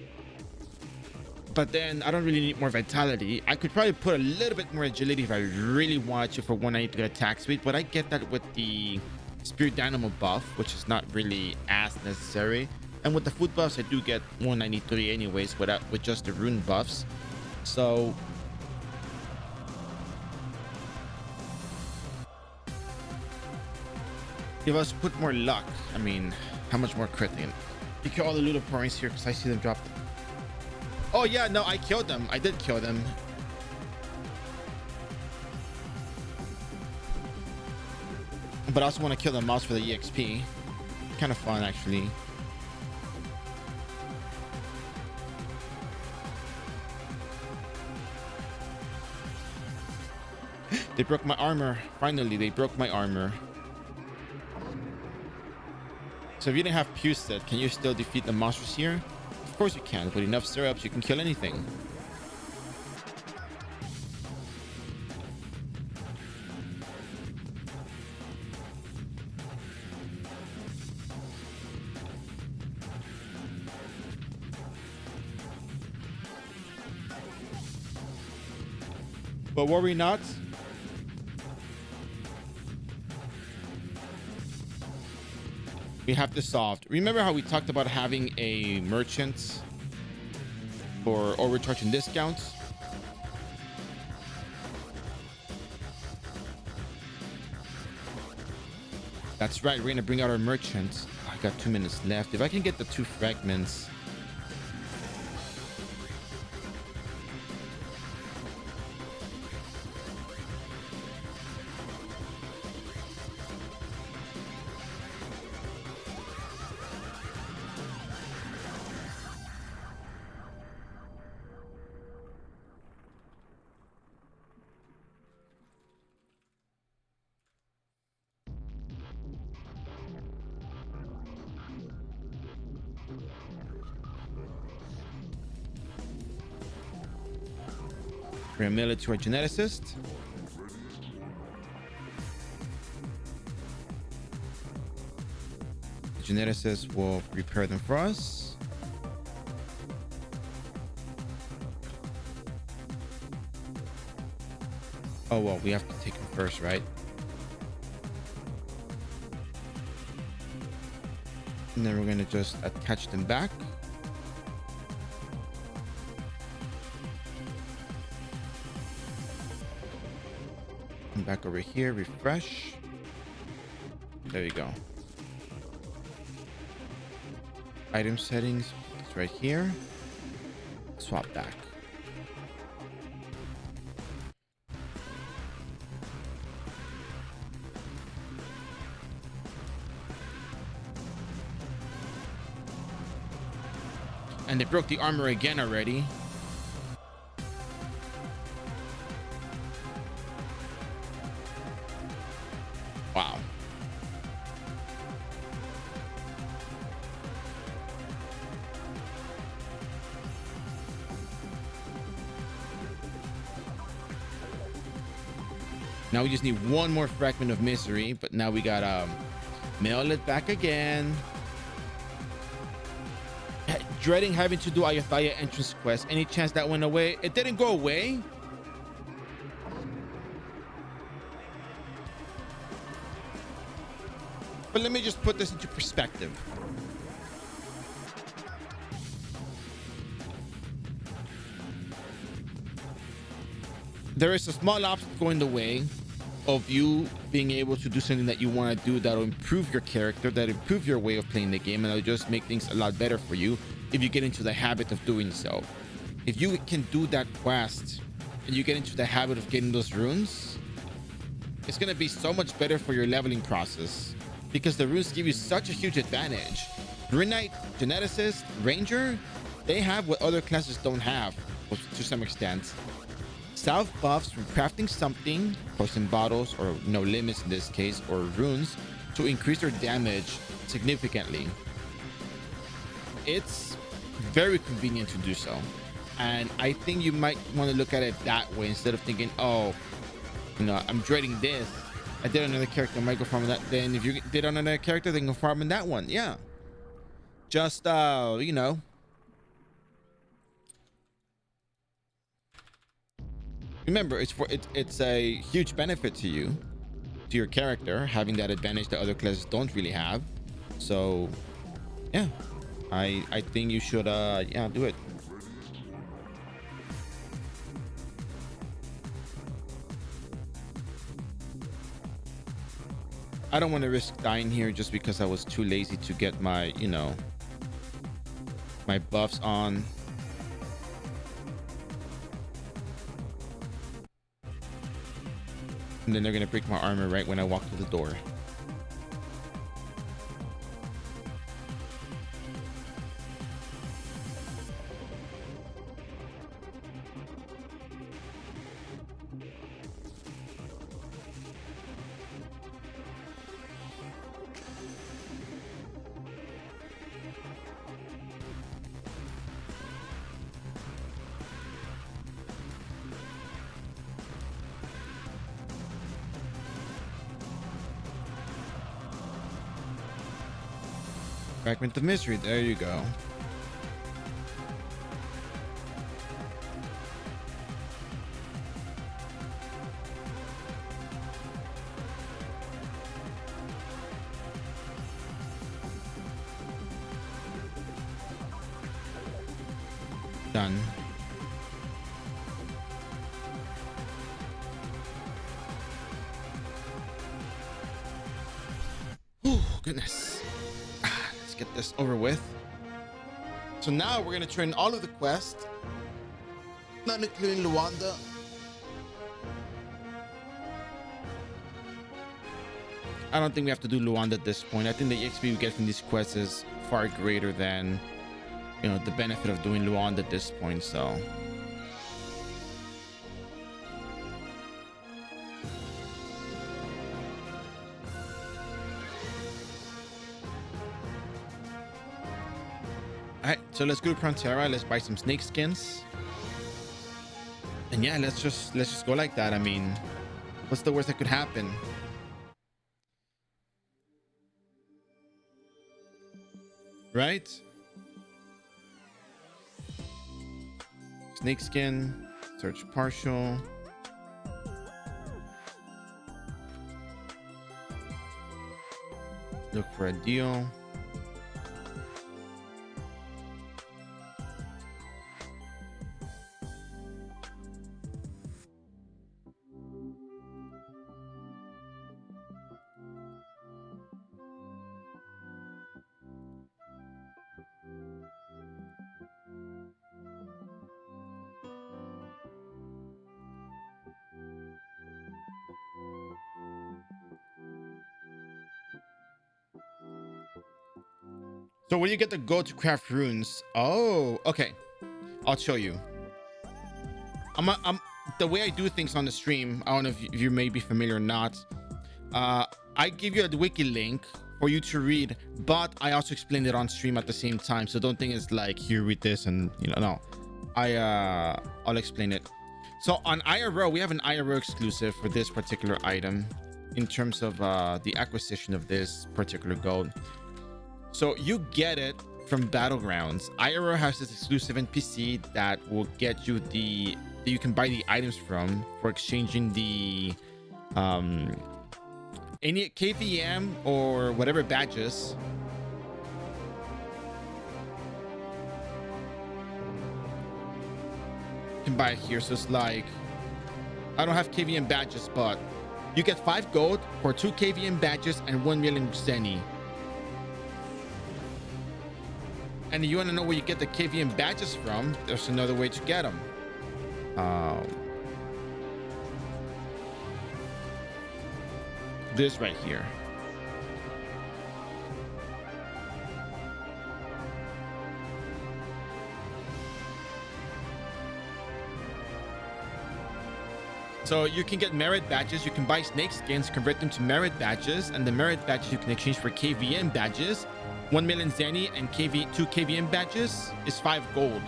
But then I don't really need more vitality. I could probably put a little bit more agility if I really want to for 193 attack speed, but I get that with the Spirit Dynamo buff, which is not really as necessary. And with the food buffs, I do get 193 anyways with just the rune buffs. So if I was to put more luck, I mean, how much more critting? You kill all the little points here because I see them drop. Oh yeah, no, I killed them. I did kill them. But I also want to kill the mouse for the EXP. Kind of fun, actually. They broke my armor. Finally, they broke my armor. So if you didn't have Pusted, can you still defeat the monsters here? Of course you can. With enough syrups, you can kill anything. But were we not? We have this solved. Remember how we talked about having a merchant for overcharging discounts? That's right. We're gonna bring out our merchant. I got 2 minutes left. If I can get the 2 fragments. We're gonna mail it to our geneticist. The geneticist will prepare them for us. Oh, well, we have to take them first, right? And then we're gonna just attach them back. Back over here, refresh. There you go. Item settings, it's right here. Swap back. And they broke the armor again already. Wow. Now we just need 1 more fragment of misery, but now we gotta mail it back again. Dreading having to do Ayathaya entrance quest. Any chance that went away? It didn't go away. But let me just put this into perspective. There is a small obstacle in the way of you being able to do something that you want to do that'll improve your character, that'll improve your way of playing the game, and it'll just make things a lot better for you if you get into the habit of doing so. if you can do that quest and you get into the habit of getting those runes, it's going to be so much better for your leveling process, because the runes give you such a huge advantage. Rune Knight, Geneticist, Ranger, they have what other classes don't have, to some extent. Self buffs from crafting something, poison bottles, or no limits in this case, or runes to increase their damage significantly. It's very convenient to do so. And I think you might want to look at it that way instead of thinking, oh, you know, I'm dreading this. I did another character, I might go farm that. Then if you did on another character, then go farm in that one. Yeah. Just, you know. Remember, it's a huge benefit to you, to your character, having that advantage that other classes don't really have. So, yeah. I think you should, yeah, do it. I don't want to risk dying here just because I was too lazy to get my, you know, my buffs on. And then they're going to break my armor right when I walk through the door. Fragment of Misery, there you go. Done. Oh, goodness. Get this over with. So now we're gonna train all of the quests, not including Luanda. I don't think we have to do Luanda at this point. I think the XP we get from these quests is far greater than, you know, the benefit of doing Luanda at this point. So alright, so let's go to Prontera. Let's buy some snake skins. And yeah, let's just go like that. I mean, what's the worst that could happen? Right? Snake skin, search partial. Look for a deal. So where you get the gold to craft runes? Oh, okay. I'll show you. I'm the way I do things on the stream. I don't know if you may be familiar or not. I give you a wiki link for you to read, but I also explain it on stream at the same time. So don't think it's like, here, read this, and you know, no. I'll explain it. So on iRO, we have an iRO exclusive for this particular item in terms of the acquisition of this particular gold. So you get it from Battlegrounds. iRO has this exclusive NPC that will get you that you can buy the items from for exchanging the any KVM or whatever badges. You can buy it here. So it's like, I don't have KVM badges, but you get 5 gold for 2 KVM badges and 1 million Zeni. And if you want to know where you get the KVM badges from, there's another way to get them. This right here. So you can get merit badges. You can buy snake skins, convert them to merit badges, and the merit badges you can exchange for KVM badges. 1 million Zenny and 2 KVM badges is 5 gold.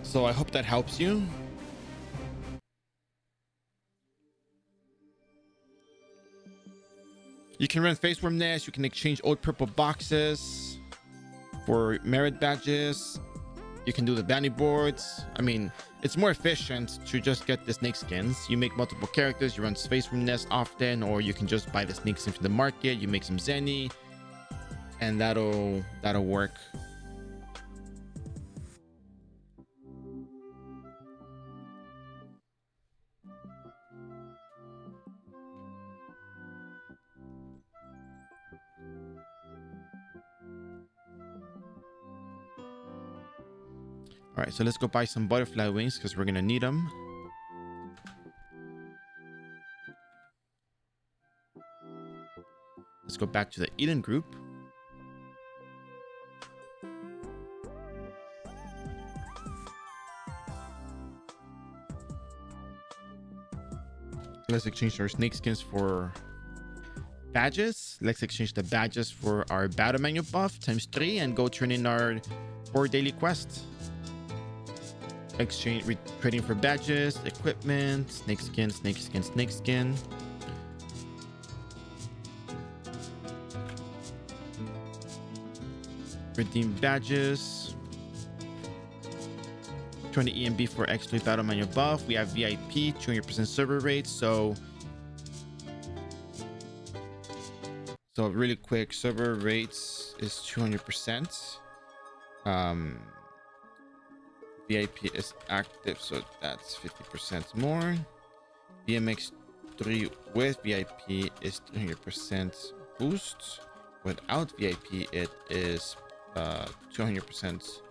So I hope that helps you. You can run Faceworm Nest. You can exchange old purple boxes for merit badges. You can do the bounty boards. I mean, it's more efficient to just get the snake skins. You make multiple characters. You run Faceworm Nest often, or you can just buy the snake skins from the market. You make some Zenny, and that'll work. All right, so let's go buy some butterfly wings because we're gonna need them. Let's go back to the Eden group. Let's exchange our snake skins for badges. Let's exchange the badges for our battle menu buff ×3 and go turn in our 4 daily quests. Exchange, trading for badges, equipment, snake skin, snake skin, snake skin. Redeem badges. 20 EMB for X3 battle manual buff. We have VIP, 200% server rate. So really quick, server rates is 200%. VIP is active, so that's 50% more. BMX3 with VIP is 300% boost. Without VIP, it is 200%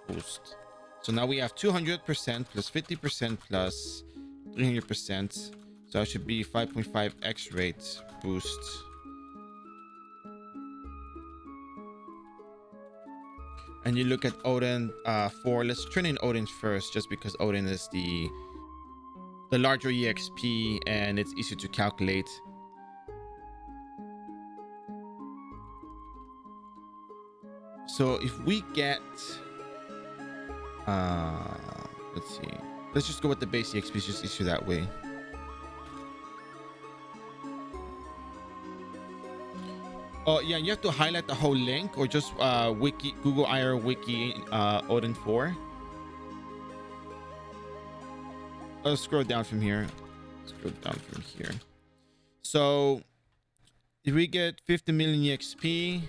boost. So now we have 200% plus 50% plus 300%. So it should be 5.5x rate boost. And you look at Odin 4. Let's turn in Odin first, just because Odin is the larger EXP and it's easier to calculate. So if we get let's see, let's just go with the base EXP. It's just easier that way. Oh yeah, you have to highlight the whole link, or just wiki, Google iRO wiki Odin 4. Let's scroll down from here. So if we get 50 million EXP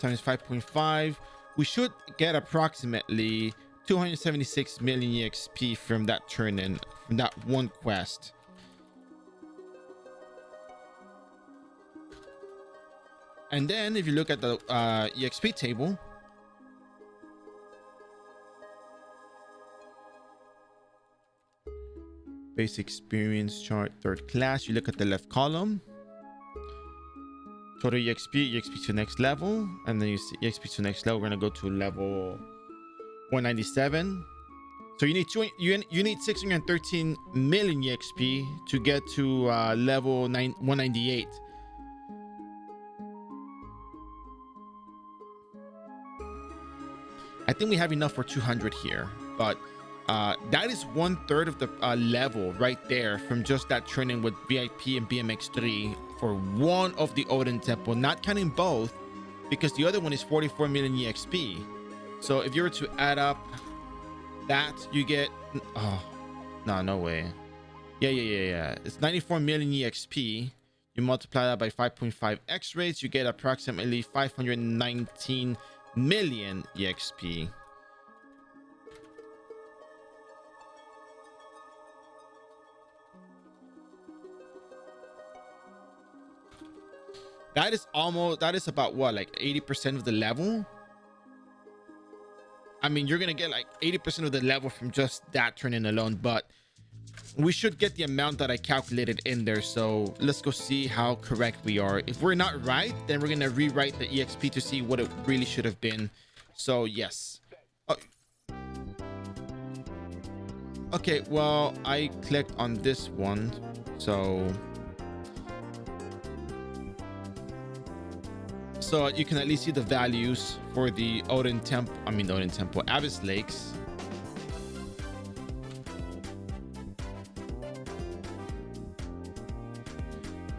times 5.5, we should get approximately 276 million EXP from that turn-in, from that one quest. And then if you look at the EXP table, basic experience chart, 3rd class, you look at the left column, total EXP to next level, and then you see EXP to next level. We're gonna go to level 197. So you need 613 million EXP to get to level 198. I think we have enough for 200 here, but that is 1/3 of the level right there from just that turn-in with VIP and BMX3 for one of the Odin temple, not counting both, because the other one is 44 million EXP. So if you were to add up that, you get, oh, no way. Yeah. It's 94 million EXP. You multiply that by 5.5 X rates, you get approximately 519 million EXP. That is about what, like 80% of the level? I mean, you're gonna get like 80% of the level from just that turn-in alone, but we should get the amount that I calculated in there. So let's go see how correct we are. If we're not right, then we're gonna rewrite the EXP to see what it really should have been. So yes. Okay, well, I clicked on this one, so you can at least see the values for the Abyss Lakes.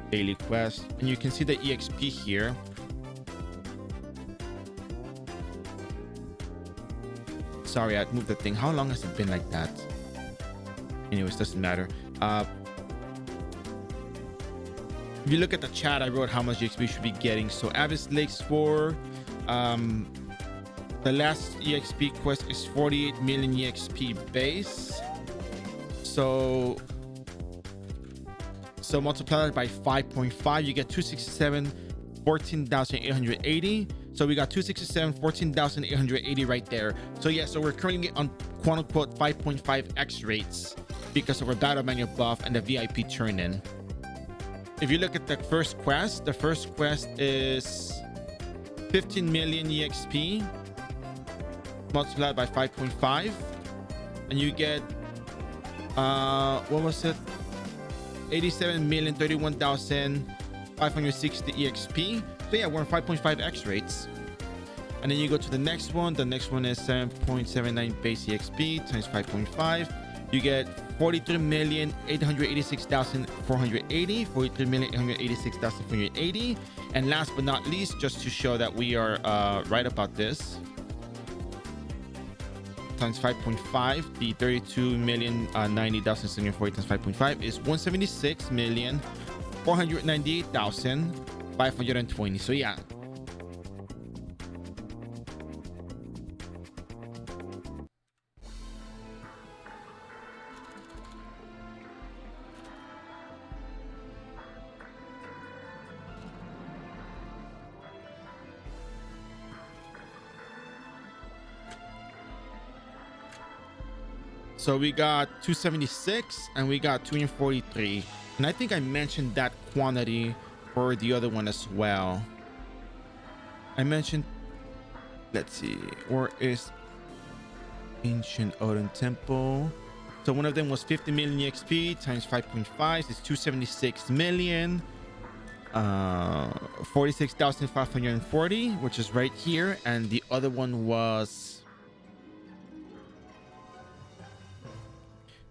Daily quest, and you can see the EXP here. Sorry, I moved the thing. How long has it been like that? Anyways, doesn't matter. If you look at the chat, I wrote how much EXP you should be getting. So Abyss Lakes for the last EXP quest is 48 million EXP base. So multiply that by 5.5, you get 267, 14,880. So we got 267, 14,880 right there. So yeah, so we're currently on quote unquote 5.5 X rates because of our battle menu buff and the VIP turn-in. If you look at the first quest is 15 million EXP multiplied by 5.5, and you get what was it, 87,031,560 EXP. So yeah, we're on 5.5 X rates. And then you go to the next one. The next one is 7.79 base EXP times 5.5. You get 43,886,480, 43,886,480. And last but not least, just to show that we are right about this, times 5.5, the 32,090,740 times 5.5 is 176,498,520. So yeah. So we got 276 and we got 243. And I think I mentioned that quantity for the other one as well. I mentioned, let's see, where is Ancient Odin Temple? So one of them was 50 million EXP times 5.5 is 276 million. 46,540, which is right here. And the other one was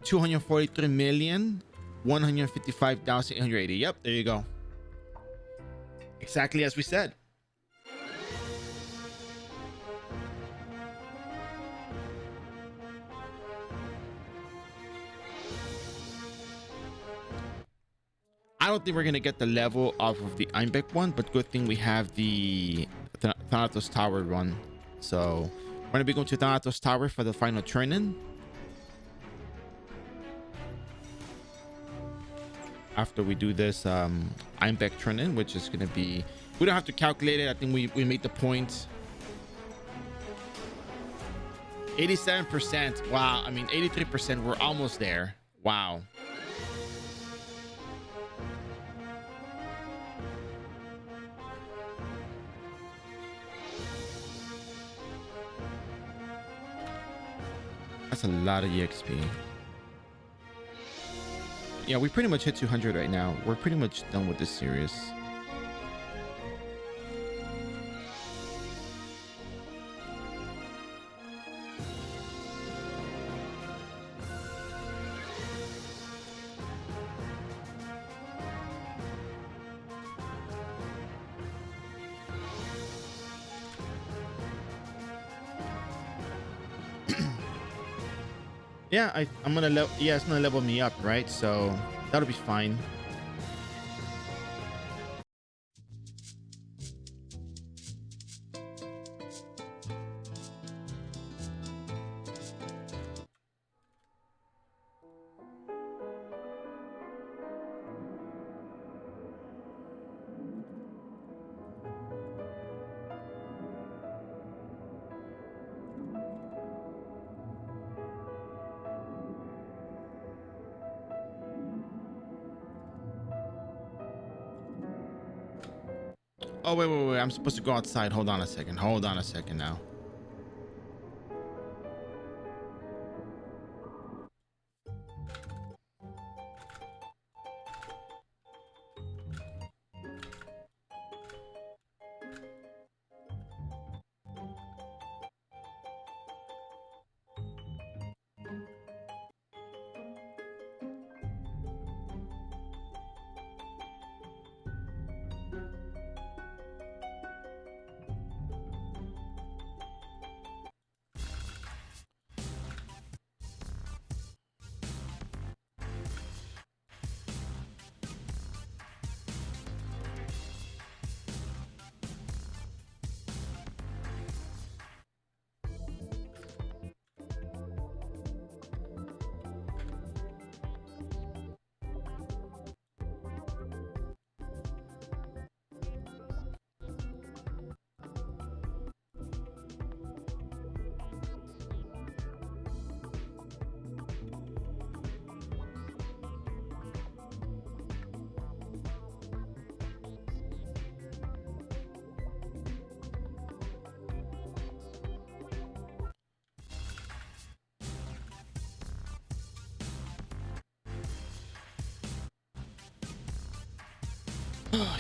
243,155,880. Yep, there you go. Exactly as we said. I don't think we're gonna get the level off of the Einbeck one, but good thing we have the Thanatos Tower run. So we're gonna be going to Thanatos Tower for the final turn-in. After we do this Einbeck turn-in, which is gonna be, we don't have to calculate it. I think we made the point. 87%. Wow. I mean, 83%. We're almost there. Wow. That's a lot of EXP. Yeah, we pretty much hit 200 right now. We're pretty much done with this series. Yeah, I'm gonna yeah, it's gonna level me up, right? So that'll be fine. Oh, wait. I'm supposed to go outside. Hold on a second. Hold on a second now.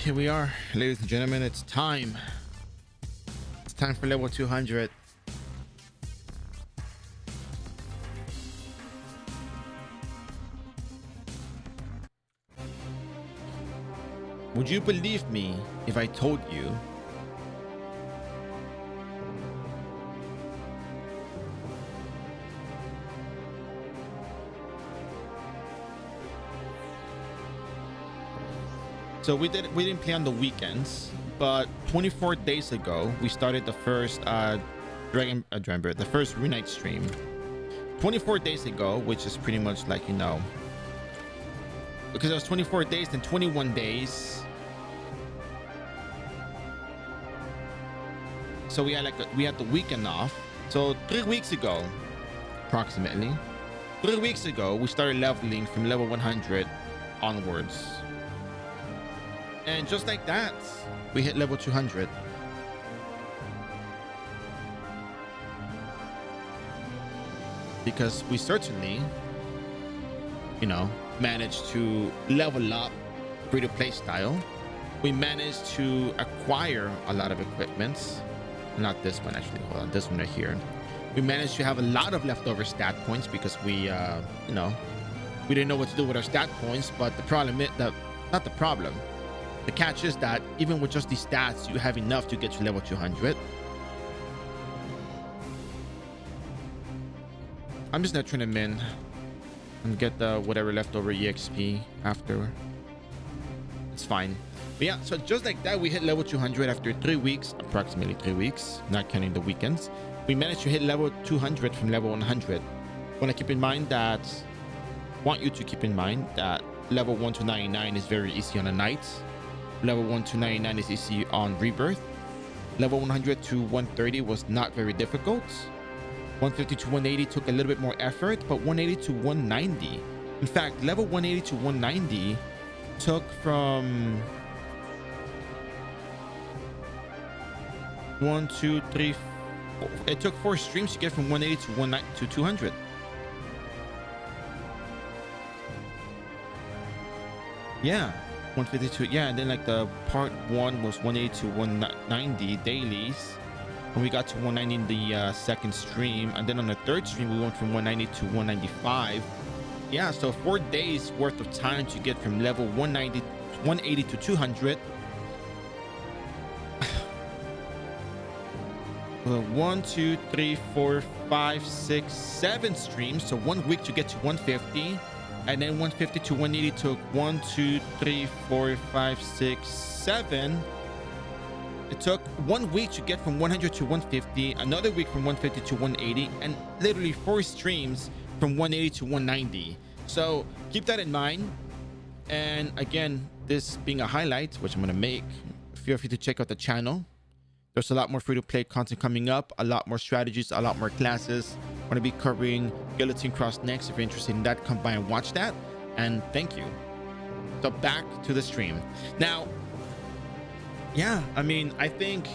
Here we are, ladies and gentlemen. It's time. It's time for level 200. Would you believe me if I told you so we didn't play on the weekends, but 24 days ago we started the first the first Rune stream 24 days ago, which is pretty much like, you know, because it was 24 days then 21 days, so we had the weekend off. So 3 weeks ago, approximately 3 weeks ago, we started leveling from level 100 onwards, and just like that we hit level 200. Because we certainly, you know, managed to level up free-to-play style. We managed to acquire a lot of equipments. Not this one, actually. Hold on, this one right here. We managed to have a lot of leftover stat points because we, you know, we didn't know what to do with our stat points. But the problem is that, not the problem, the catch is that even with just these stats, you have enough to get to level 200. I'm just gonna turn them in and get the whatever leftover EXP after. It's fine. But yeah, so just like that, we hit level 200 after 3 weeks, approximately 3 weeks, not counting the weekends. We managed to hit level 200 from level 100. Want you to keep in mind that level 1 to 99 is very easy on a night. Level 1 to 99 is easy on rebirth. Level 100 to 130 was not very difficult. 150 to 180 took a little bit more effort, but 180 to 190, in fact, level 180 to 190 took from 1, 2, 3, 4. It took 4 streams to get from 180 to 190 to 200. Yeah, 152. Yeah, and then like the part 1 was 180 to 190 dailies. And we got to 190 in the second stream, and then on the third stream we went from 190 to 195. Yeah, so 4 days worth of time to get from level 180 to 200. One, two, three, four, five, six, 7 streams. So 1 week to get to 150, and then 150 to 180 took 1, 2, 3, 4, 5, 6, 7. It took 1 week to get from 100 to 150, another week from 150 to 180, and literally 4 streams from 180 to 190. So keep that in mind. And again, this being a highlight, which I'm going to make, feel free to check out the channel. There's a lot more free-to-play content coming up, a lot more strategies, a lot more classes. I'm going to be covering Guillotine Cross next. If you're interested in that, come by and watch that. And thank you. So back to the stream. Now, yeah, I mean, I think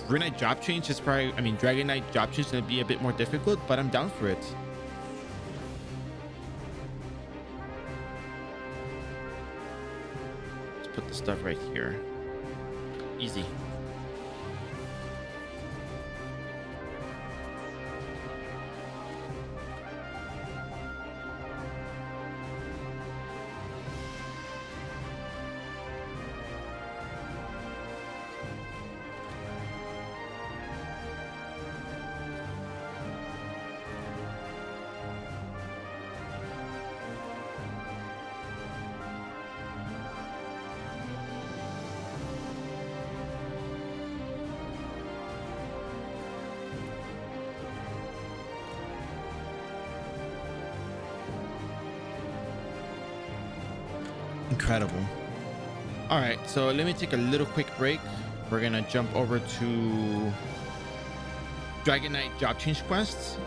Rune Knight job change is probably, I mean, Dragon Knight job change is going to be a bit more difficult, but I'm down for it. Let's put the stuff right here. Easy. Incredible. All right, so let me take a little quick break. We're gonna jump over to Dragon Knight job change quests.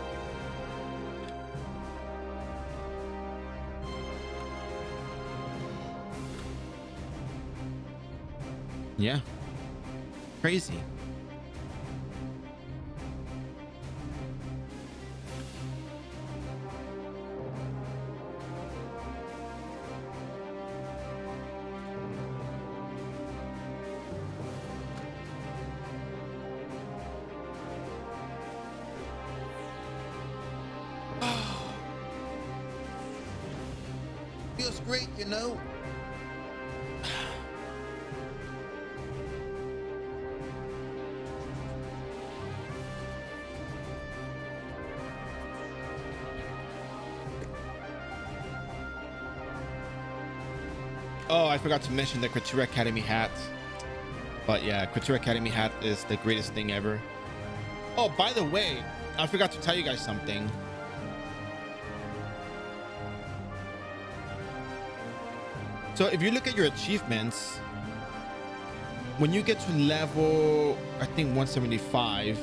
Yeah, crazy. Feels great, you know. Oh, I forgot to mention the Couture Academy hat. But yeah, Couture Academy hat is the greatest thing ever. Oh, by the way, I forgot to tell you guys something. So if you look at your achievements, when you get to level, I think 175,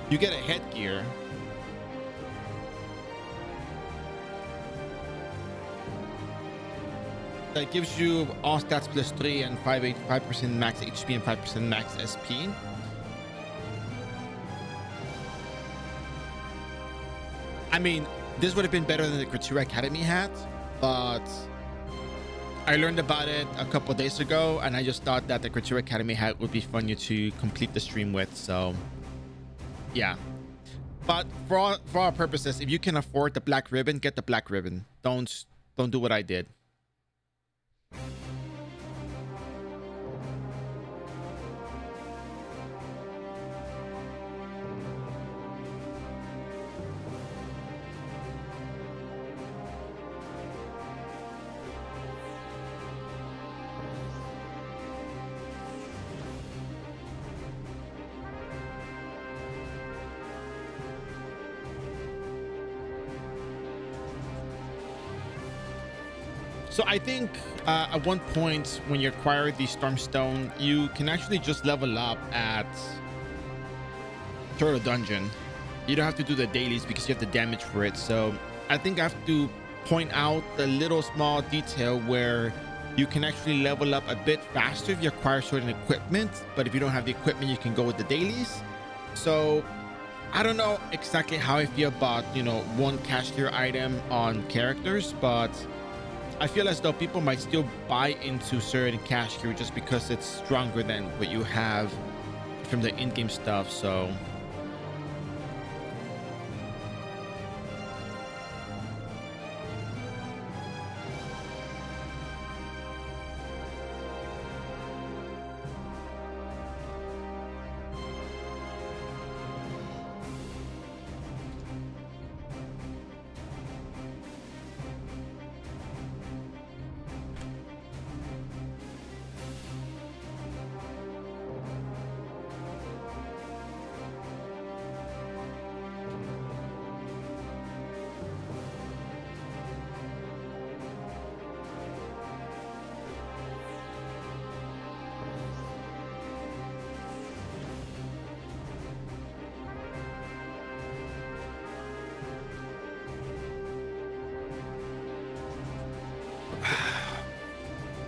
you get a headgear. That gives you all stats plus 3 and 5% max HP and 5% max SP. I mean, this would have been better than the Couture Academy hat, but I learned about it a couple days ago, and I just thought that the Couture Academy hat would be fun to complete the stream with. So, yeah. But for all purposes, if you can afford the black ribbon, get the black ribbon. Don't do what I did. So I think at one point when you acquire the Stormstone, you can actually just level up at Turtle Dungeon. You don't have to do the dailies because you have the damage for it. So I think I have to point out the little small detail where you can actually level up a bit faster if you acquire certain equipment. But if you don't have the equipment, you can go with the dailies. So I don't know exactly how I feel about, one cash gear item on characters, but I feel as though people might still buy into certain cash gear just because it's stronger than what you have from the in-game stuff. So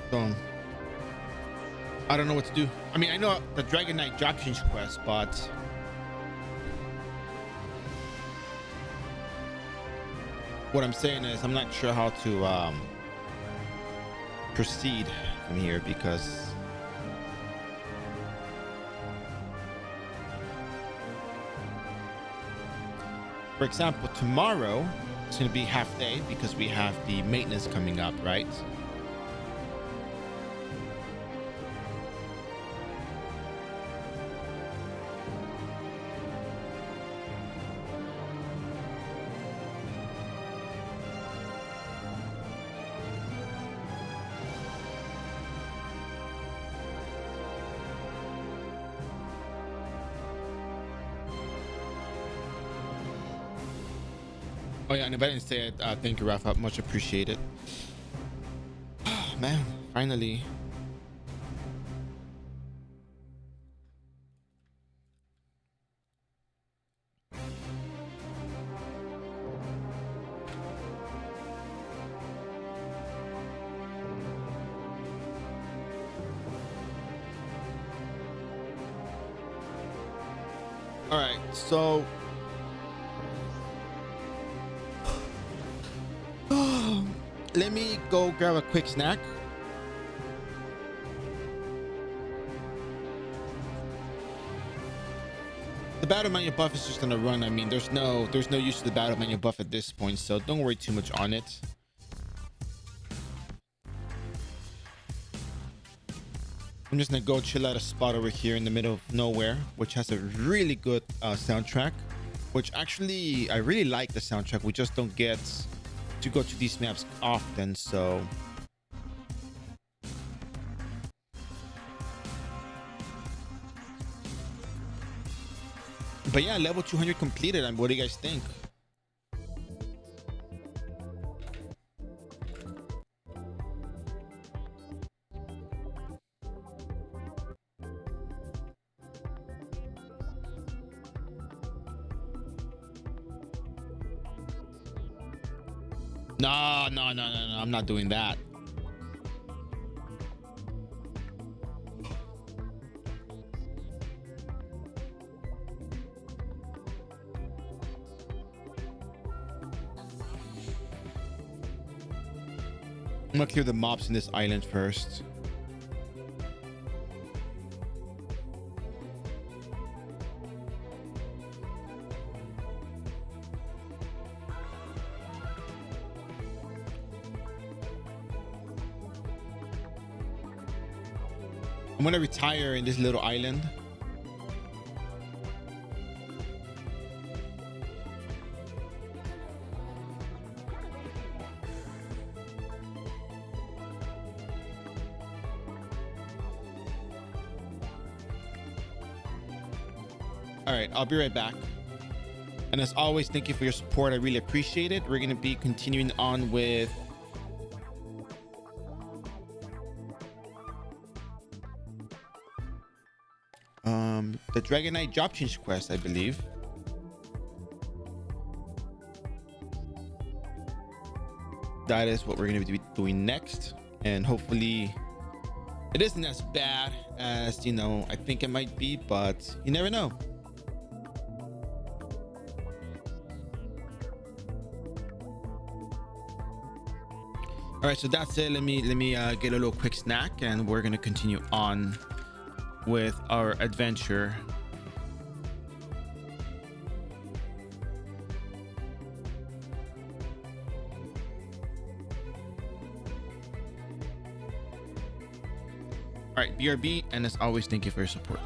So I don't know what to do. I mean, I know the Dragon Knight job change quest, but what I'm saying is I'm not sure how to proceed from here, because for example, tomorrow it's going to be half day because we have the maintenance coming up, right? Oh yeah, and if I didn't say it, thank you, Rafa. Much appreciated. Oh, man, finally. All right, so let me go grab a quick snack. The battle manual buff is just gonna run. I mean, there's no use to the battle manual buff at this point, so don't worry too much on it. I'm just gonna go chill at a spot over here in the middle of nowhere, which has a really good soundtrack. Which actually, I really like the soundtrack. We just don't get to go to these maps often, so but yeah, level 200 completed. And what do you guys think? No, I'm not doing that. I'm gonna clear the mobs in this island first. I'm gonna retire in this little island. All right, I'll be right back. And as always, thank you for your support. I really appreciate it. We're going to be continuing on with the Dragon Knight job change quest, I believe. That is what we're going to be doing next. And hopefully it isn't as bad as, you know, I think it might be, but you never know. All right, so that's it. Let me get a little quick snack, and we're gonna continue on with our adventure. All right, BRB, and as always, thank you for your support.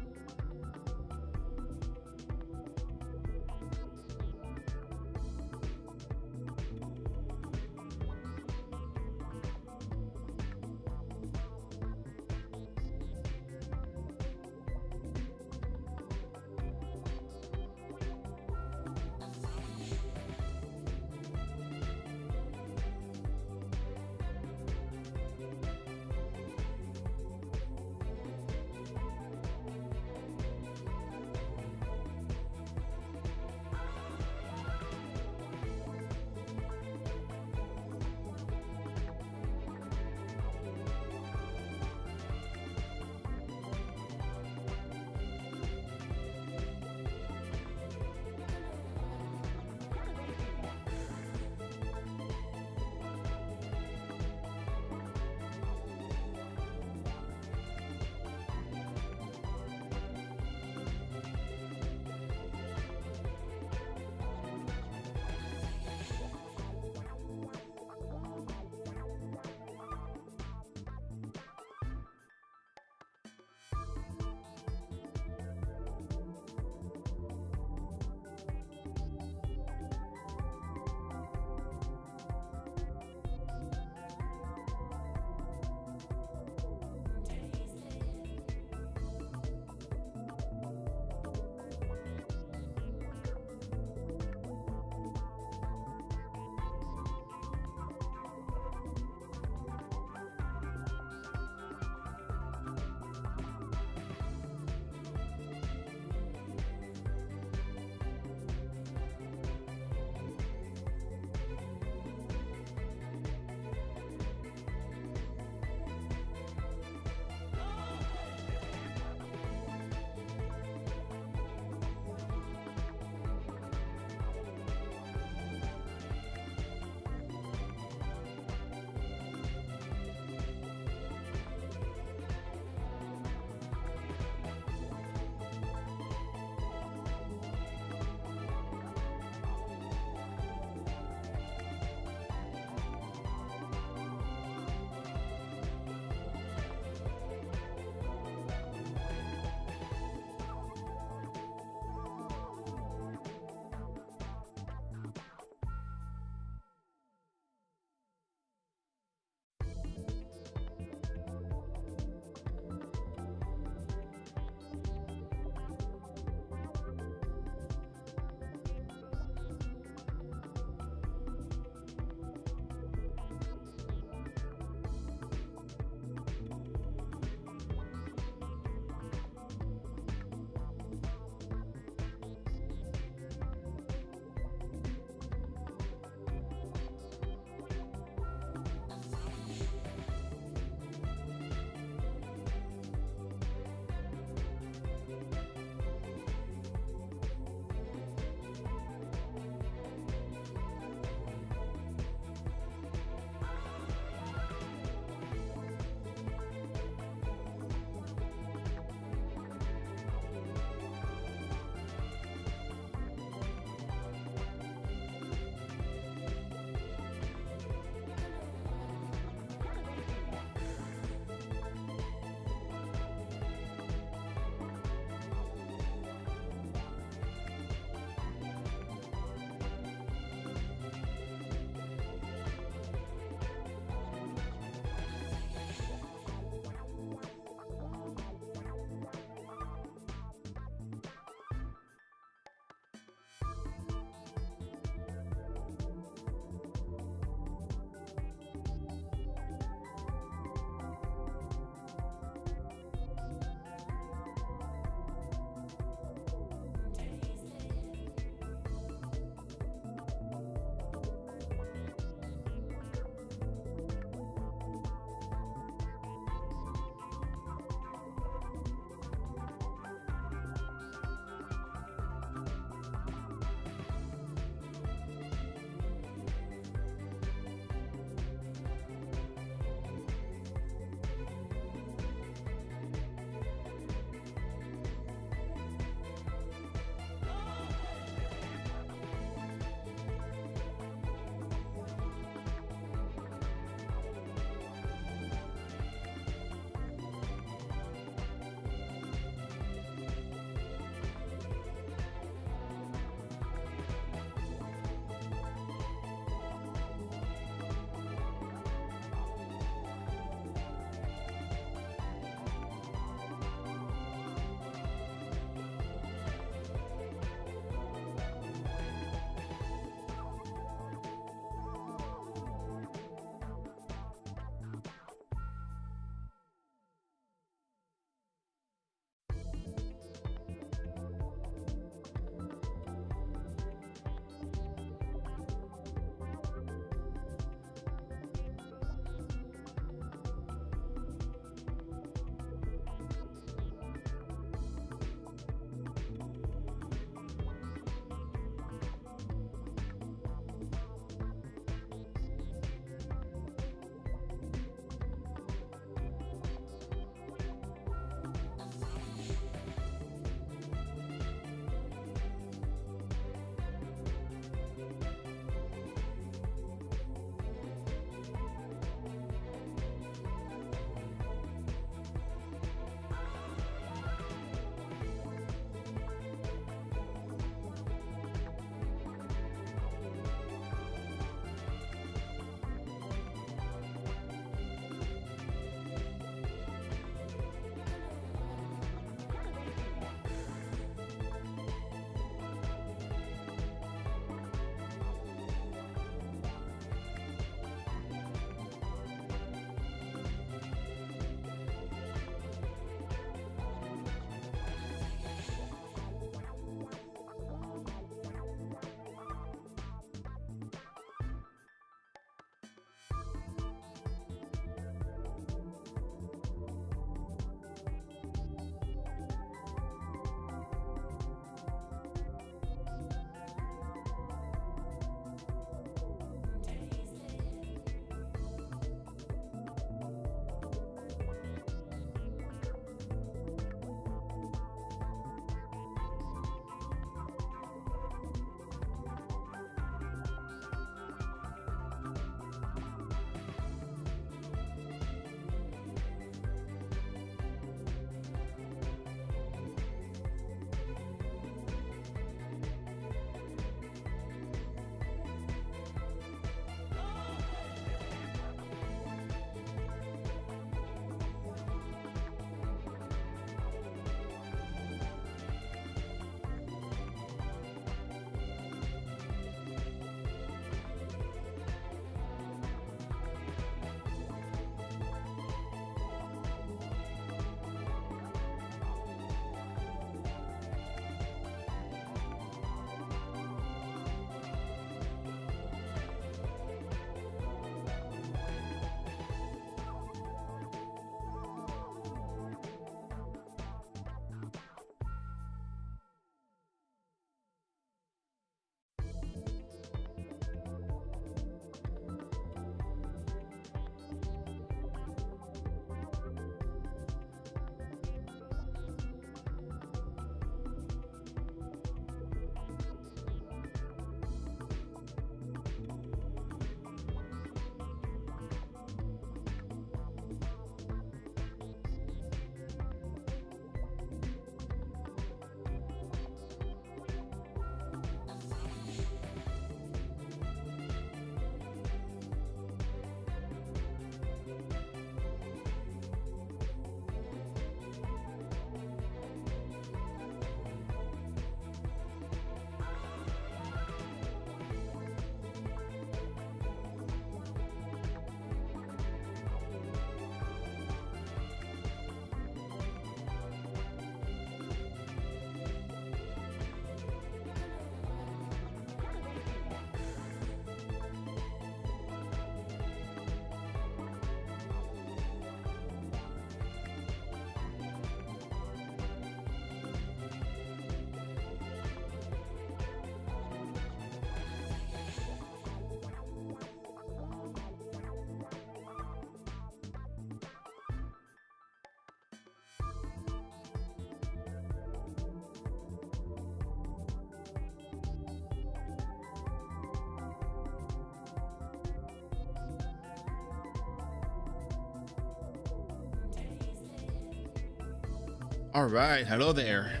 All right, hello there.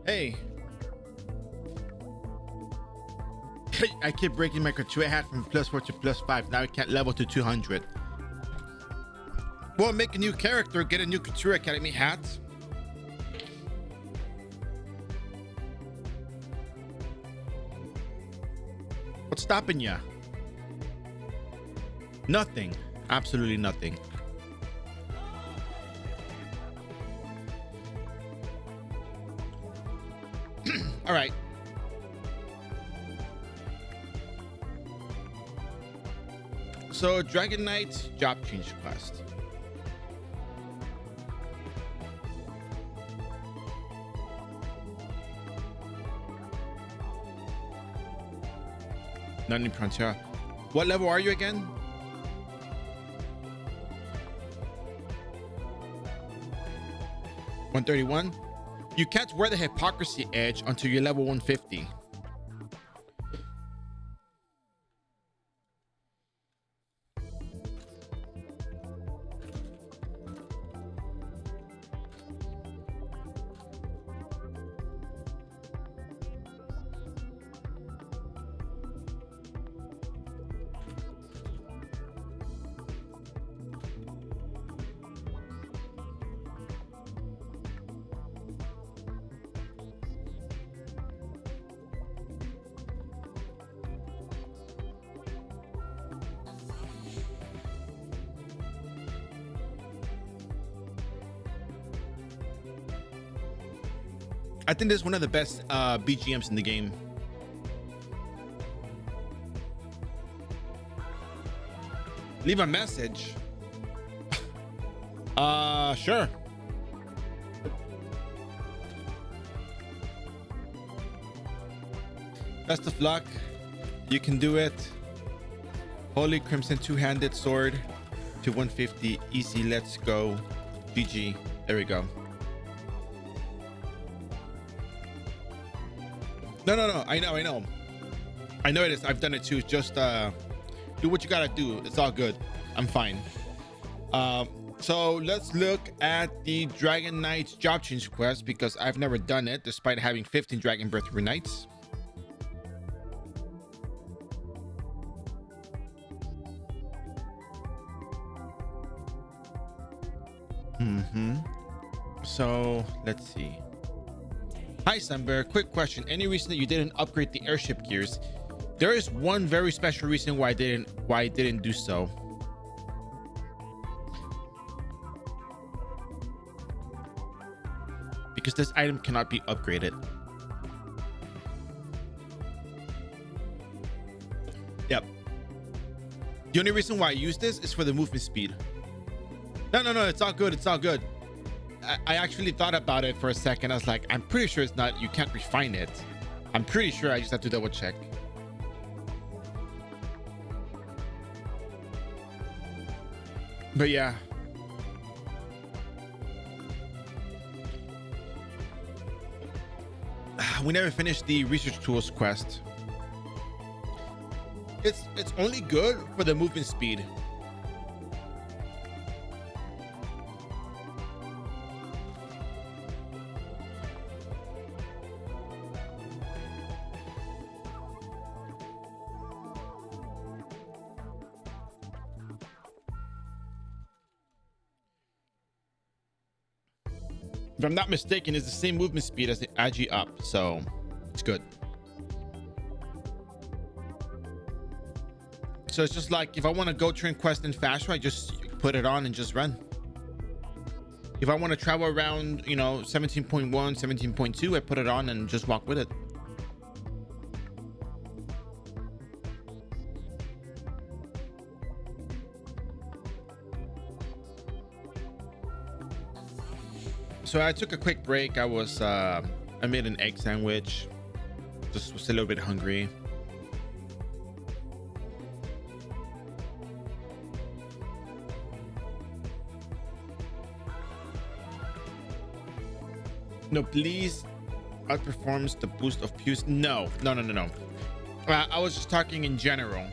Hey. I keep breaking my couture hat from +4 to +5. Now I can't level to 200. Well, make a new character, get a new Couture Academy hat. What's stopping ya? Nothing. Absolutely nothing. All right. So, Dragon Knight job change quest. None in Frontier. What level are you again? 131. You can't wear the hypocrisy edge until you're level 150. I think this is one of the best BGMs in the game. Leave a message. Sure. Best of luck. You can do it. Holy Crimson two-handed sword to 150. Easy. Let's go. GG. There we go. No. I know it is. I've done it too. Just do what you gotta do. It's all good. I'm fine. So let's look at the Dragon Knight job change quest because I've never done it despite having 15 Dragon Breath Rune Knights. So let's see. Hi Samber, quick question. Any reason that you didn't upgrade the airship gears? There is one very special reason why I didn't do so. Because this item cannot be upgraded. Yep. The only reason why I use this is for the movement speed. No, it's all good. It's all good. I actually thought about it for a second. I was like, I'm pretty sure it's not, you can't refine it. I'm pretty sure I just have to double check. But yeah. We never finished the research tools quest. It's only good for the movement speed. If I'm not mistaken, it's the same movement speed as the Agi up, so it's good. So it's just like if I want to go train quest in faster, I just put it on and just run. If I want to travel around, 17.1, 17.2, I put it on and just walk with it. So I took a quick break. I made an egg sandwich. Just was a little bit hungry. No, please outperforms the boost of Pews. No. I was just talking in general.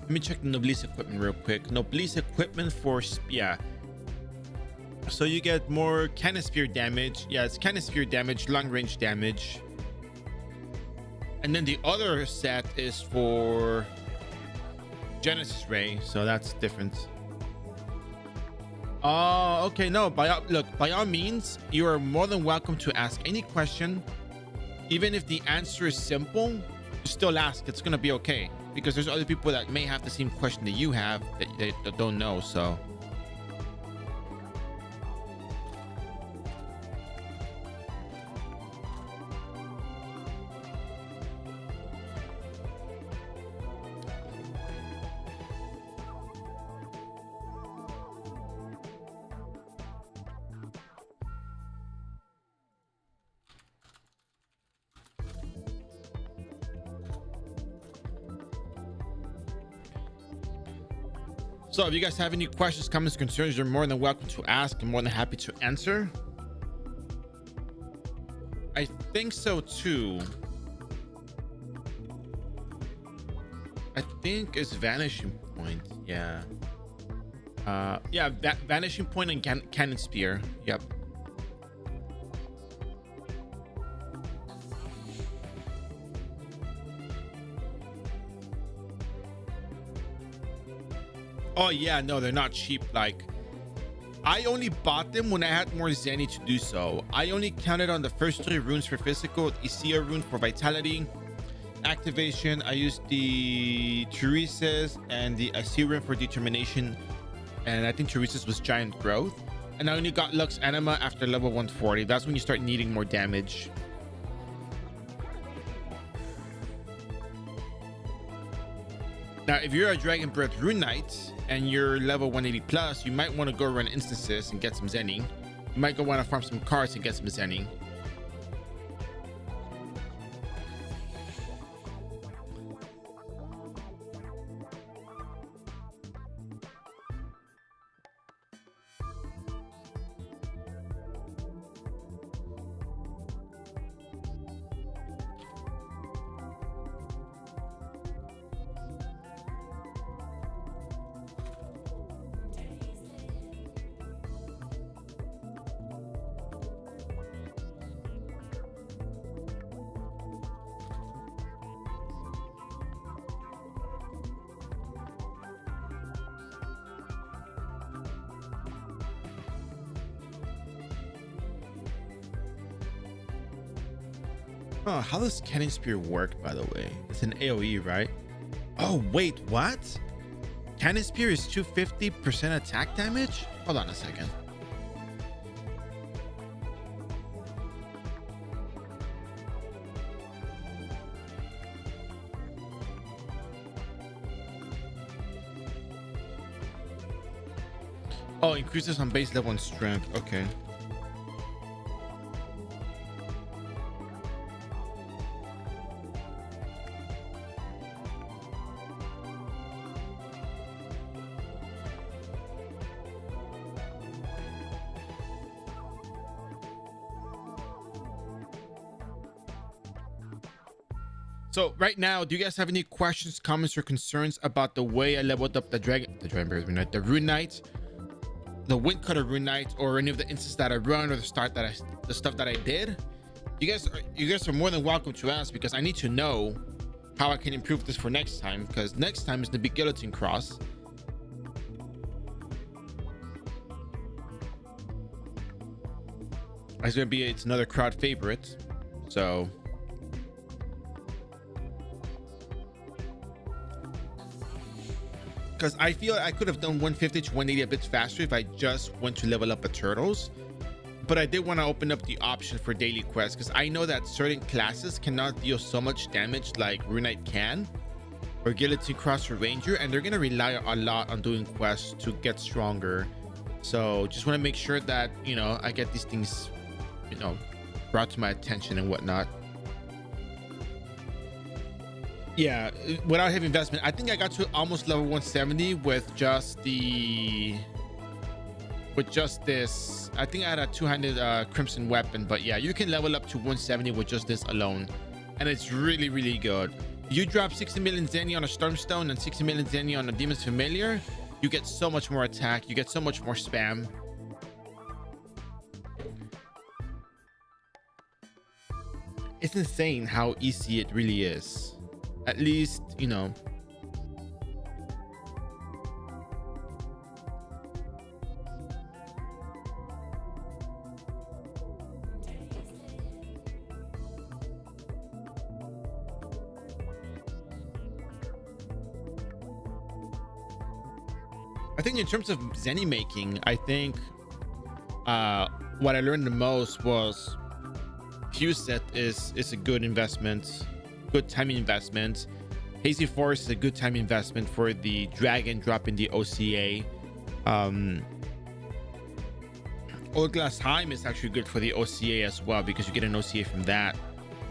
Let me check the Noblesse equipment real quick. Noblesse equipment for yeah. So you get more cannon spear damage. Yeah, it's cannon spear damage, long range damage. And then the other set is for Genesis Ray, so that's different. Oh, okay. No, look, by all means, you are more than welcome to ask any question. Even if the answer is simple, you still ask. It's gonna be okay, because there's other people that may have the same question that you have that don't know. So if you guys have any questions, comments, concerns, you're more than welcome to ask. I'm more than happy to answer. I think so too. I think it's Vanishing Point. Yeah. Yeah, Vanishing Point and Cannon Spear. Yep. Oh yeah, no, they're not cheap. Like, I only bought them when I had more Zenny to do so. I only counted on the first 3 runes for physical, the Isia rune for vitality, activation. I used the Teresa's and the Isia rune for determination, and I think Teresa's was giant growth. And I only got Lux Anima after level 140. That's when you start needing more damage. Now, if you're a Dragon Breath Rune Knight and you're level 180 plus, you might want to go run instances and get some Zenny. You might go want to farm some cards and get some Zenny. Oh, how does Cannon Spear work, by the way? It's an AoE, right? Oh, wait, what? Cannon Spear is 250% attack damage? Hold on a second. Oh, increases on base level and strength. Okay. So right now, do you guys have any questions, comments, or concerns about the way I leveled up the Rune Knight, the Rune Knight, the Windcutter Rune Knight, or any of the instances that I run, or the stuff that I did? You guys are more than welcome to ask, because I need to know how I can improve this for next time, because next time is the big guillotine cross. It's another crowd favorite, so. Because I feel I could have done 150 to 180 a bit faster if I just went to level up a turtles, but I did want to open up the option for daily quests, because I know that certain classes cannot deal so much damage like Rune Knight can, or Guillotine Cross or Ranger, and they're going to rely a lot on doing quests to get stronger. So just want to make sure that, you know, I get these things, you know, brought to my attention and whatnot. Yeah, without heavy investment, I think I got to almost level 170 with just this. I think I had a two-handed crimson weapon, but yeah, you can level up to 170 with just this alone, and it's really, really good. You drop 60 million Zenny on a Stormstone and 60 million Zenny on a Demon's Familiar, you get so much more attack, you get so much more spam. It's insane how easy it really is. At least, you know. I think in terms of Zenny making, I think what I learned the most was Fuse Set is a good investment, good timing investment. Hazy Forest is a good time investment for the dragon drop in the OCA. Old Glass Heim is actually good for the OCA as well because you get an OCA from that.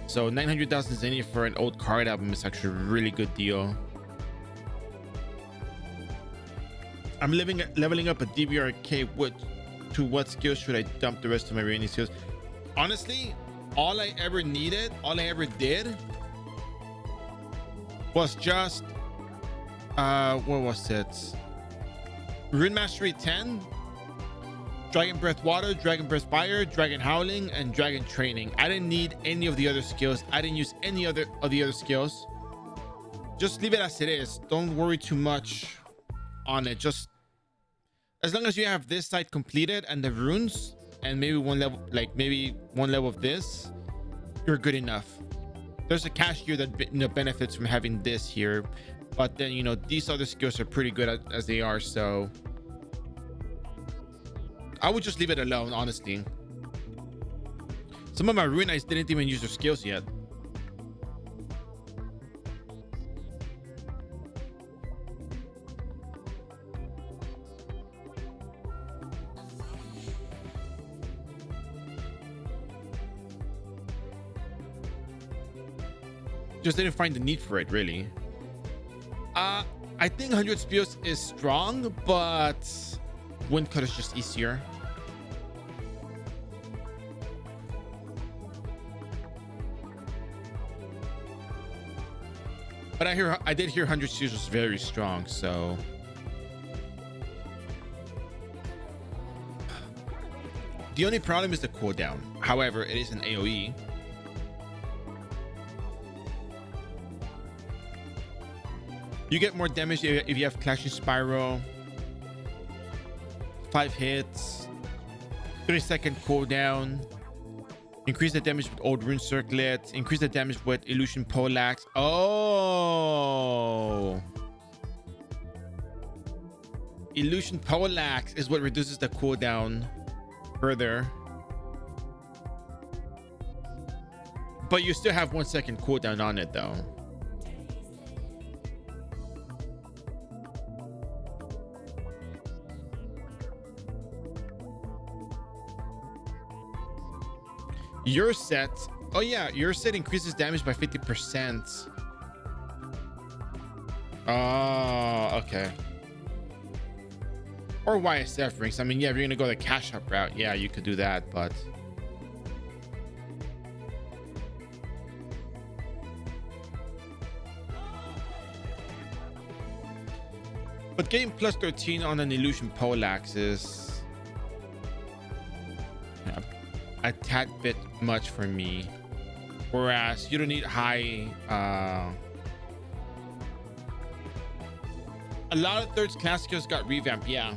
So 900,000 Zenny for an old card album is actually a really good deal. I'm leveling up a DBRK. To what skills should I dump the rest of my remaining skills? Honestly, all I ever did was just what was it? Rune Mastery 10, Dragon Breath Water, Dragon Breath Fire, Dragon Howling, and Dragon Training. I didn't need any of the other skills. I didn't use any other of the other skills. Just leave it as it is. Don't worry too much on it. Just as long as you have this side completed and the runes and maybe one level, like maybe one level of this, you're good enough. There's a cashier that benefits from having this here, but then these other skills are pretty good as they are, so I would just leave it alone, honestly. Some of my Rune Knights didn't even use their skills yet. Just didn't find the need for it, really. I think 100 spears is strong, but Windcut is just easier. But I did hear 100 spears was very strong, so the only problem is the cooldown. However, it is an AoE. You get more damage if you have Clashing Spiral. 5 hits, 3-second cooldown. Increase the damage with Old Rune Circlet. Increase the damage with Illusion Poleaxe. Oh, Illusion Poleaxe is what reduces the cooldown further. But you still have 1-second cooldown on it, though. Your set, oh yeah, your set increases damage by 50%. Oh, okay. Or YSF rings. I mean, yeah, if you're gonna go the cash up route, yeah, you could do that, but getting plus 13 on an Illusion Poleaxe is a tad bit much for me, whereas you don't need high a lot of third class skills got revamped. Yeah,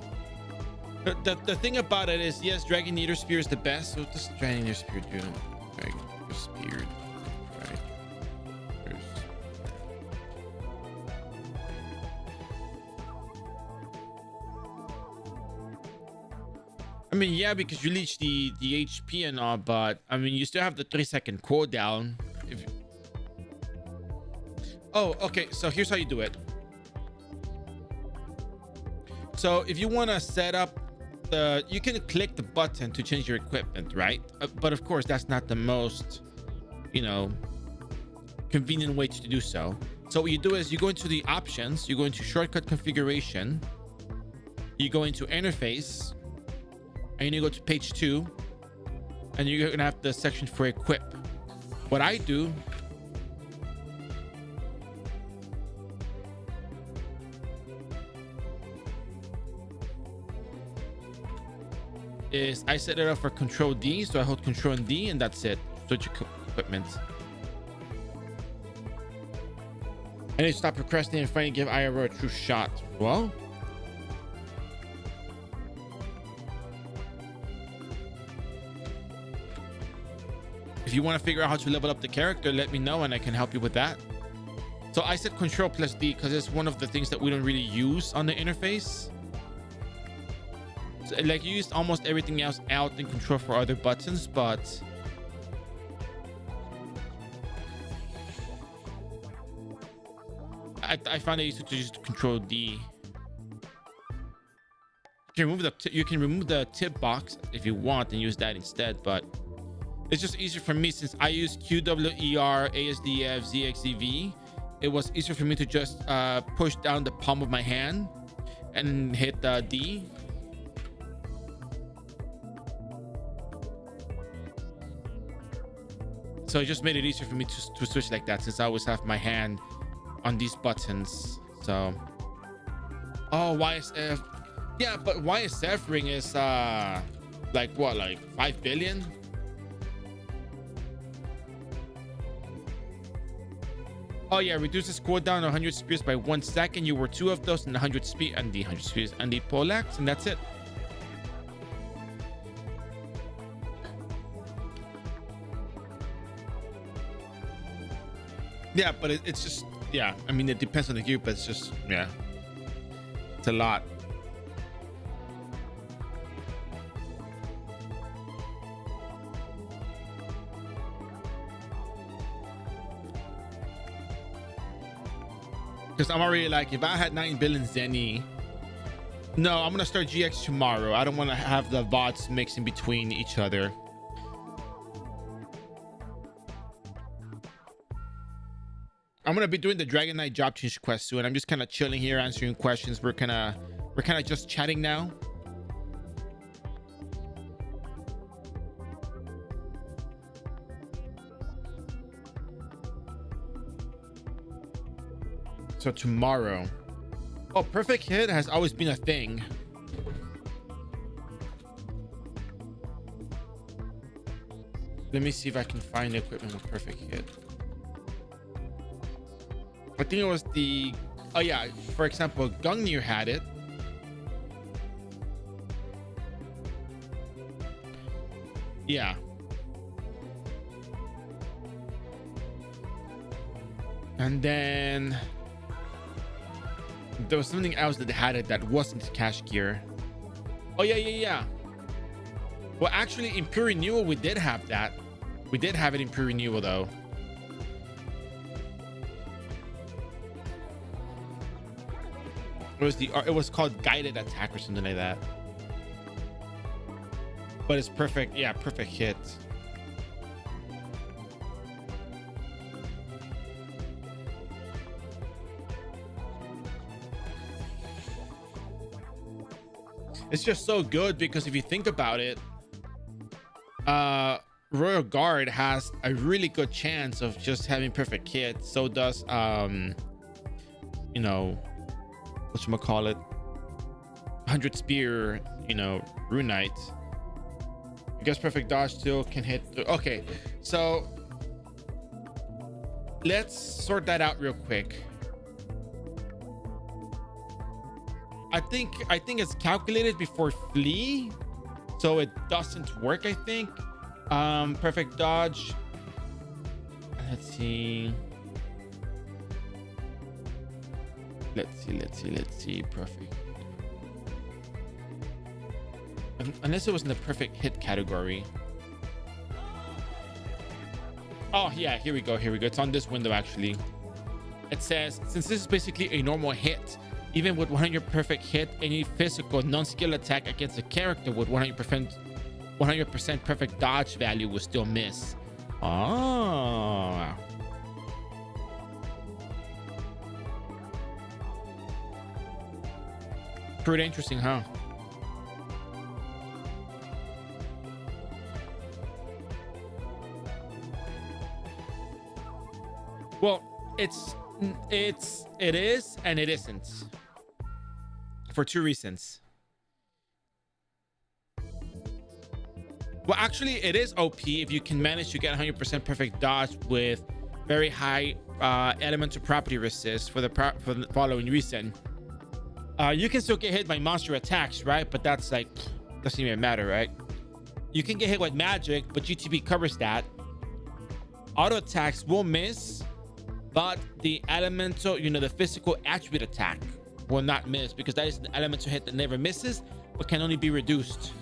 the thing about it is, yes, Dragon Eater Spear is the best. So just Dragon Eater Spear, dude. Dragon Eater Spear, right? I mean, yeah, because you leech the HP and all, but I mean, you still have the 3-second cooldown. Oh, okay. So here's how you do it. So if you want to set up you can click the button to change your equipment, right? But of course, that's not the most, convenient way to do so. So what you do is you go into the options, you go into shortcut configuration, you go into interface, and you go to page 2, and you're gonna have the section for equip. What I do is I set it up for Control D, so I hold Control and D, and that's it. Switch equipment. I need to stop procrastinating and finally give iRO a true shot. Well, if you want to figure out how to level up the character, let me know and I can help you with that. So I said Control plus D because it's one of the things that we don't really use on the interface. So, like, you used almost everything else out in Control for other buttons, but I found it easier to just Control D. You can remove the tip box if you want and use that instead, but it's just easier for me since I use QWER, ASDF, ZXEV. It was easier for me to just push down the palm of my hand and hit D. So it just made it easier for me to switch like that since I always have my hand on these buttons. So, oh, YSF. Yeah, but YSF ring is like what, like 5 billion? Oh yeah, reduces cooldown 100 spears by 1 second. You were 2 of those and 100 speed and the 100 spears and the poleaxe, and that's it. Yeah, but it's just, yeah, I mean, it depends on the gear, but it's just, yeah, it's a lot. Because I'm already like, if I had 9 billion Zenny, no, I'm gonna start GX tomorrow. I don't want to have the bots mixing between each other. I'm gonna be doing the Dragon Knight job change quest soon. I'm just kind of chilling here, answering questions. We're kind of just chatting now. So tomorrow. Oh, perfect hit has always been a thing. Let me see if I can find equipment with perfect hit. I think it was the, oh yeah, for example, Gungnir had it. Yeah. And then there was something else that had it that wasn't cash gear. Oh yeah. Well, actually in Pure Renewal we did have that. We did have it in Pure Renewal though. It was called Guided Attack or something like that. But it's perfect. Yeah, perfect hit. It's just so good because if you think about it, Royal Guard has a really good chance of just having perfect hit. So does you know, whatchamacallit, 100 spear, you know, Rune Knight. I guess perfect dodge still can hit. Okay, so let's sort that out real quick. I think it's calculated before flee, so it doesn't work. I think perfect dodge, let's see, perfect, unless it was in the perfect hit category. Oh yeah, here we go, it's on this window. Actually, it says, since this is basically a normal hit, even with 100 perfect hit, any physical non-skill attack against a character with 100% perfect dodge value will still miss. Oh, pretty interesting, huh? Well, it is and it isn't, for two reasons. Well, actually, it is OP if you can manage to get 100% perfect dodge with very high elemental property resist for the following reason. You can still get hit by monster attacks, right? But that's like, doesn't even matter, right? You can get hit with magic, but GTP covers that. Auto attacks will miss, but the elemental, the physical attribute attack will not miss, because that is an elemental hit that never misses, but can only be reduced.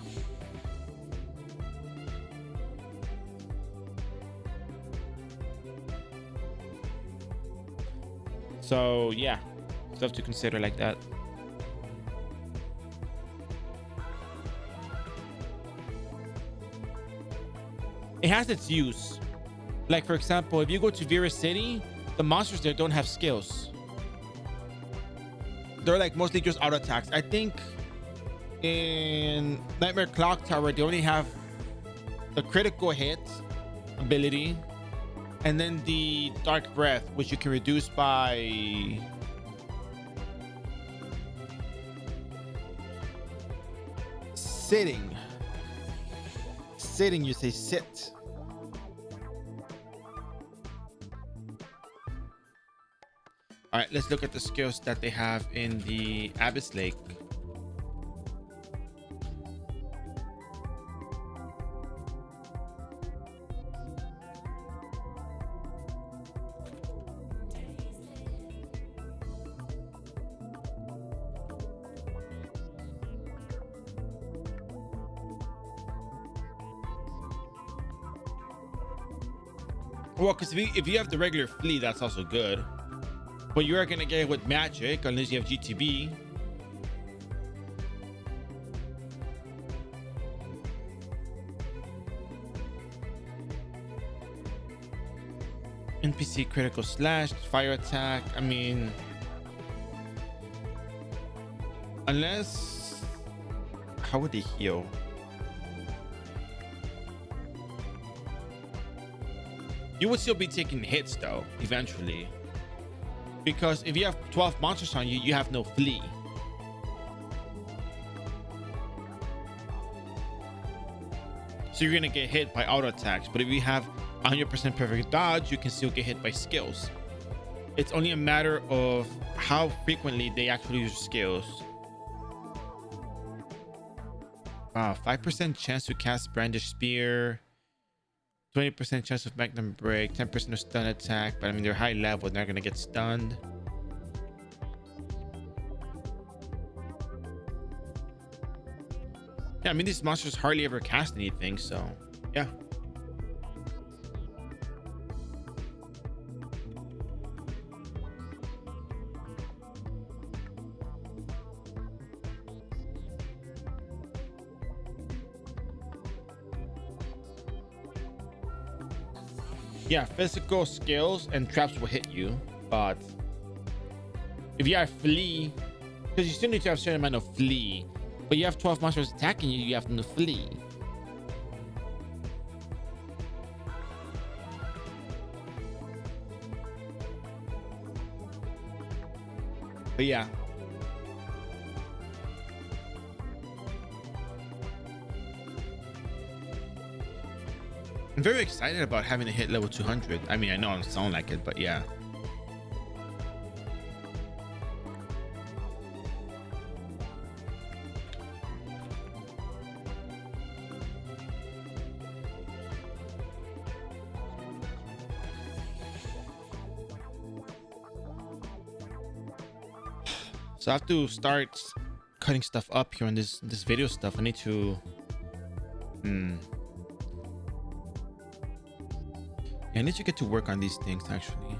So yeah, stuff to consider like that. It has its use. Like, for example, if you go to Vera City, the monsters there don't have skills. They're like mostly just auto attacks. I think in Nightmare Clock Tower, they only have the critical hit ability, and then the Dark Breath, which you can reduce by sitting. Sitting, you say sit. All right, let's look at the skills that they have in the Abyss Lake. Well, because if you have the regular flee, that's also good. But you are going to get it with magic unless you have GTB. NPC critical slash, fire attack. I mean, unless, how would they heal? You would still be taking hits though, eventually. Because if you have 12 monsters on you, you have no flee. So you're gonna get hit by auto attacks. But if you have 100% perfect dodge, you can still get hit by skills. It's only a matter of how frequently they actually use skills. Wow, 5% chance to cast Brandish Spear. 20% chance of Magnum Break, 10% of stun attack, but I mean, they're high level, they're not gonna get stunned. Yeah, I mean, these monsters hardly ever cast anything, so yeah. Yeah, physical skills and traps will hit you, but if you have flee, because you still need to have a certain amount of flee, but you have 12 monsters attacking you, you have no flee. But yeah. I'm very excited about having to hit level 200. I mean, I know I don't sound like it, but yeah. So I have to start cutting stuff up here on this video stuff. I need to I need to get to work on these things actually.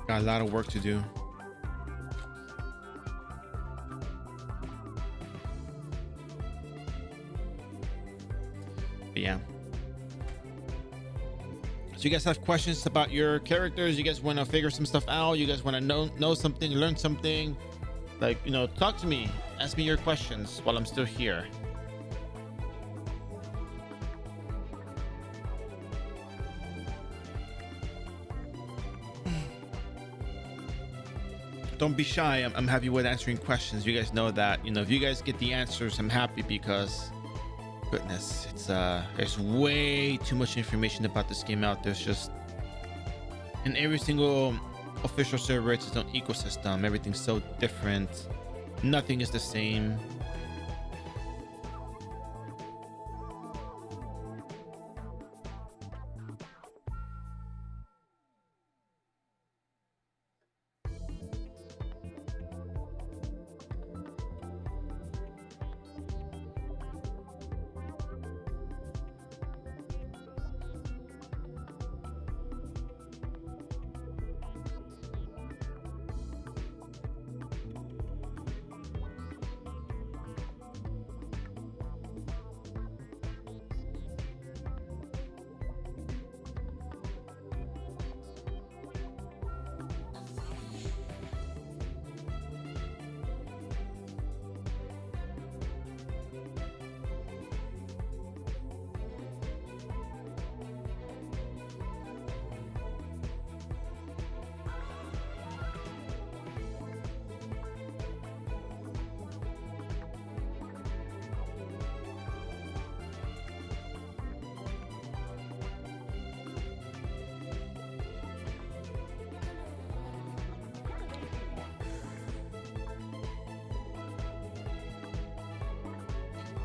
Got a lot of work to do. But yeah. So you guys have questions about your characters, you guys want to figure some stuff out, you guys want to know something, learn something, like, talk to me, ask me your questions while I'm still here. don't be shy. I'm happy with answering questions. You guys know that, you know, if you guys get the answers, I'm happy, because goodness, it's there's way too much information about this game out there. It's just, in every single official server, it's its own ecosystem. Everything's so different. Nothing is the same.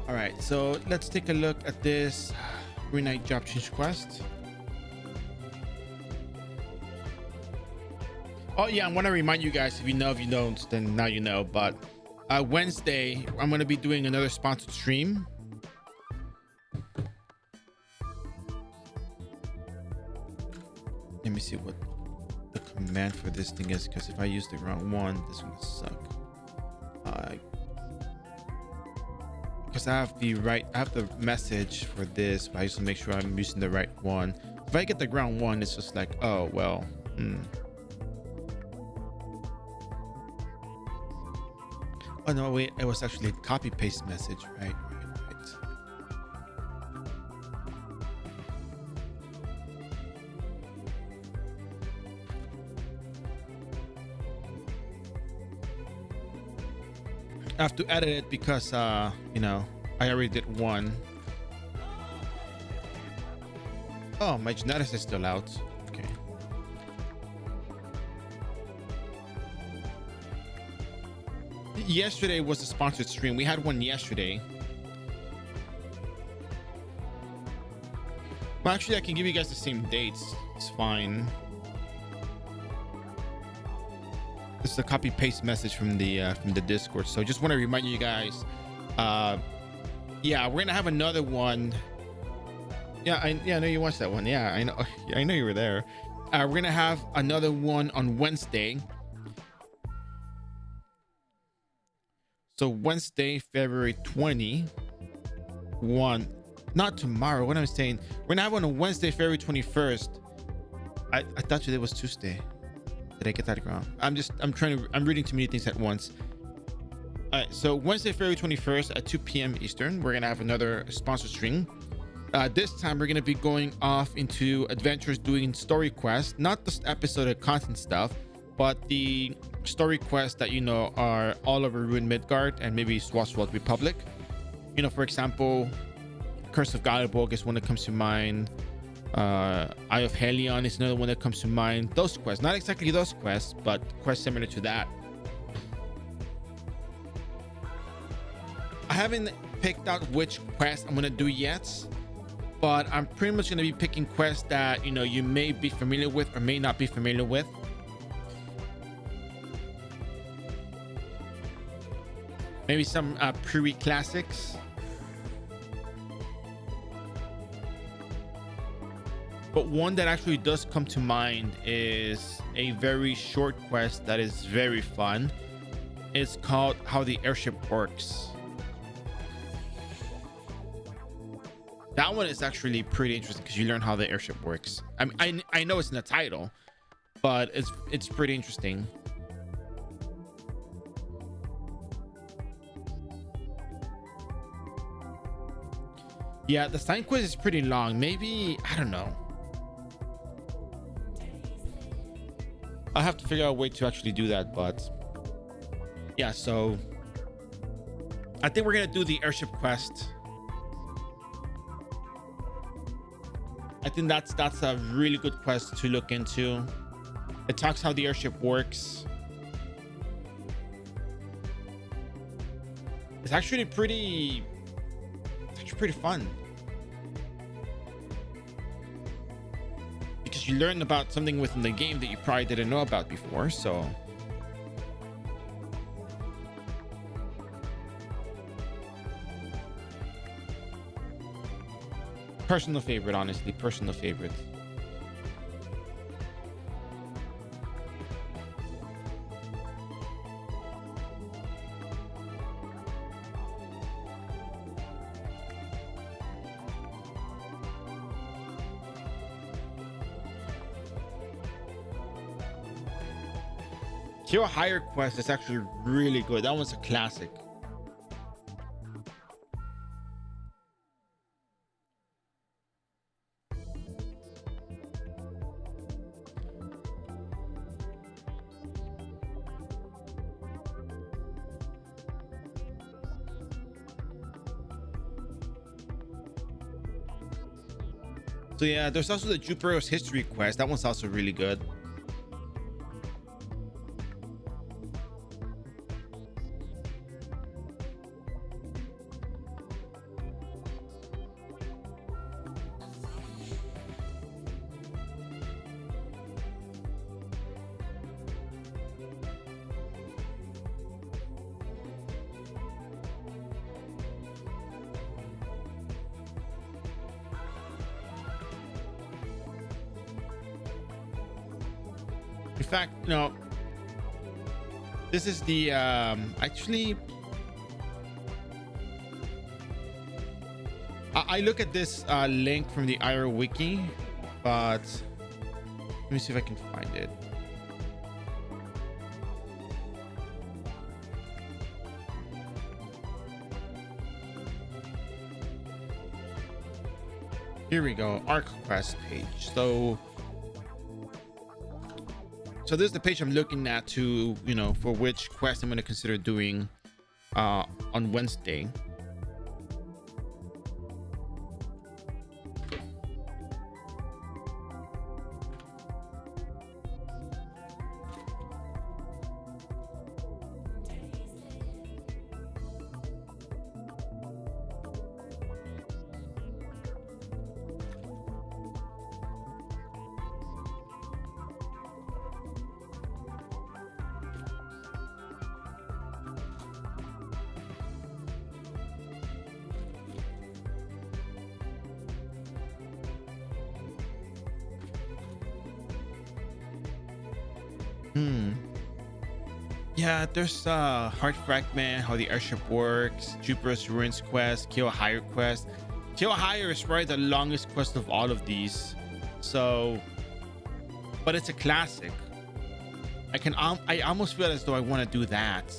All right, so let's take a look at this Rune job change quest. Oh yeah, I want to remind you guys, if you know, if you don't, then now you know, but Wednesday I'm going to be doing another sponsored stream. Let me see what the command for this thing is, because if I use the wrong one, this is going to suck. Because I have the message for this, but I just make sure I'm using the right one. If I get the ground one, it's just like, oh well. Oh no, wait, it was actually a copy paste message, right? I have to edit it because you know, I already did one. Oh, my genetics is still out. Okay. Yesterday was a sponsored stream. We had one yesterday. Well, actually, I can give you guys the same dates. It's fine. This is a copy paste message from the Discord. So just want to remind you guys, yeah, we're gonna have another one. Yeah, I know you watched that one. Yeah, I know you were there. We're gonna have another one on Wednesday. So Wednesday, February 21. Not tomorrow. What I'm saying, we're gonna have one on Wednesday, February 21st. I thought today was Tuesday. Did I get that wrong? I'm reading too many things at once. All right, so Wednesday, February 21st at 2 p.m. Eastern, we're gonna have another sponsor stream. This time we're gonna be going off into adventures, doing story quests, not just episodic content stuff, but the story quests that, you know, are all over Rune Midgard and maybe Swashwald Republic. You know, for example, Curse of Galborg is one that comes to mind. Eye of Helion is another one that comes to mind. Those quests, not exactly those quests, but quests similar to that. I haven't picked out which quest I'm gonna do yet, but I'm pretty much gonna be picking quests that, you know, you may be familiar with or may not be familiar with. Maybe some pre classics. But one that actually does come to mind is a very short quest that is very fun. It's called How the Airship Works. That one is actually pretty interesting because you learn how the airship works. I know it's in the title, but it's pretty interesting. Yeah, the sign quiz is pretty long. Maybe, I don't know. I'll have to figure out a way to actually do that, but Yeah, so I think we're gonna do the airship quest. I think that's a really good quest to look into. It talks how the airship works. It's actually pretty fun, because you learn about something within the game that you probably didn't know about before. So personal favorite, honestly, personal favorite. Kill Higher Quest is actually really good. That one's a classic. So yeah, there's also the Jupiter's History quest. That one's also really good. In fact, this is the actually I look at this link from the iRO wiki, but let me see if I can find it. Here we go, Arc Quest page. So this is the page I'm looking at to, for which quest I'm going to consider doing on Wednesday. Yeah, there's Heart Fragment, how the airship works, Jupiter's Ruins quest, Kill Higher quest. Kill Higher is probably the longest quest of all of these. So, but it's a classic. I almost feel as though I want to do that.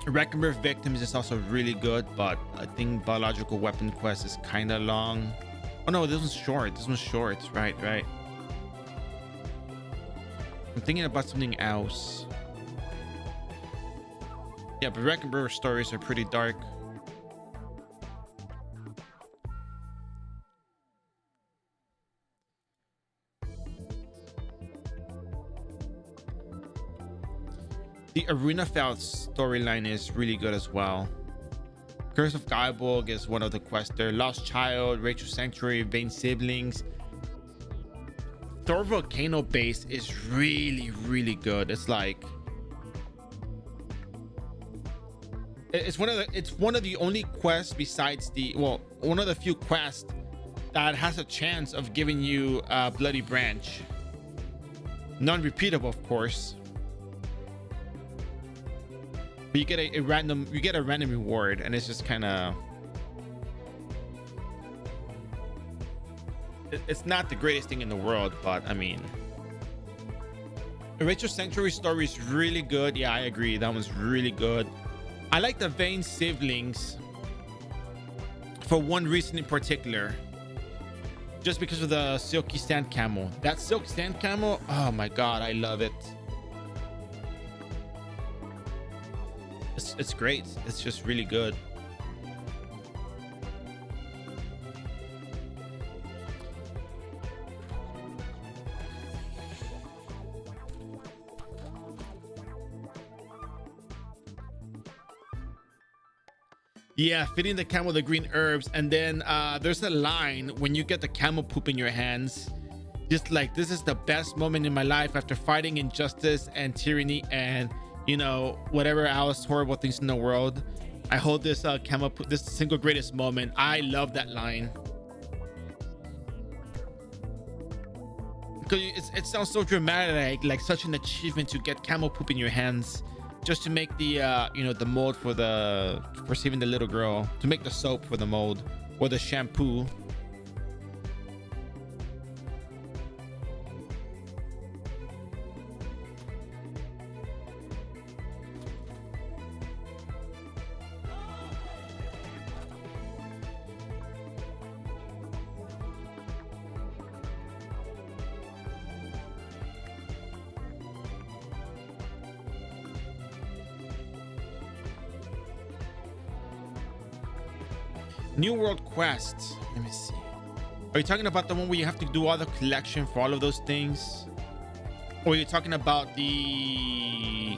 Reckoner Victims is also really good, but I think Biological Weapon quest is kind of long. Oh no, this one's short. This one's short. Right. I'm thinking about something else. Yeah, but Reckenberg stories are pretty dark. The Arena Felt storyline is really good as well. Curse of Gaiborg is one of the quests there. Lost Child, Rachel Sanctuary, Vain Siblings. Thor Volcano Base is really good. It's like it's one of the only quests besides one of the few quests that has a chance of giving you a Bloody Branch. Non-repeatable, of course. But you get a random reward, and it's just kind of, it's not the greatest thing in the world, but I mean, the Rachel Sanctuary story is really good. Yeah, I agree, that one's really good. I like the Vain Siblings for one reason in particular, just because of the Silky Sand Camel. That Silk Sand Camel, oh my god, I love it. it's great. It's just really good. Yeah, feeding the camel the green herbs, and then there's a line when you get the camel poop in your hands, just like, this is the best moment in my life after fighting injustice and tyranny and, you know, whatever else horrible things in the world. I hold this camel poop, this single greatest moment. I love that line because it sounds so dramatic, like such an achievement to get camel poop in your hands, just to make the you know, the mold for saving the little girl, to make the soap for the mold or the shampoo. New World Quest. Let me see. Are you talking about the one where you have to do all the collection for all of those things? Or are you talking about the...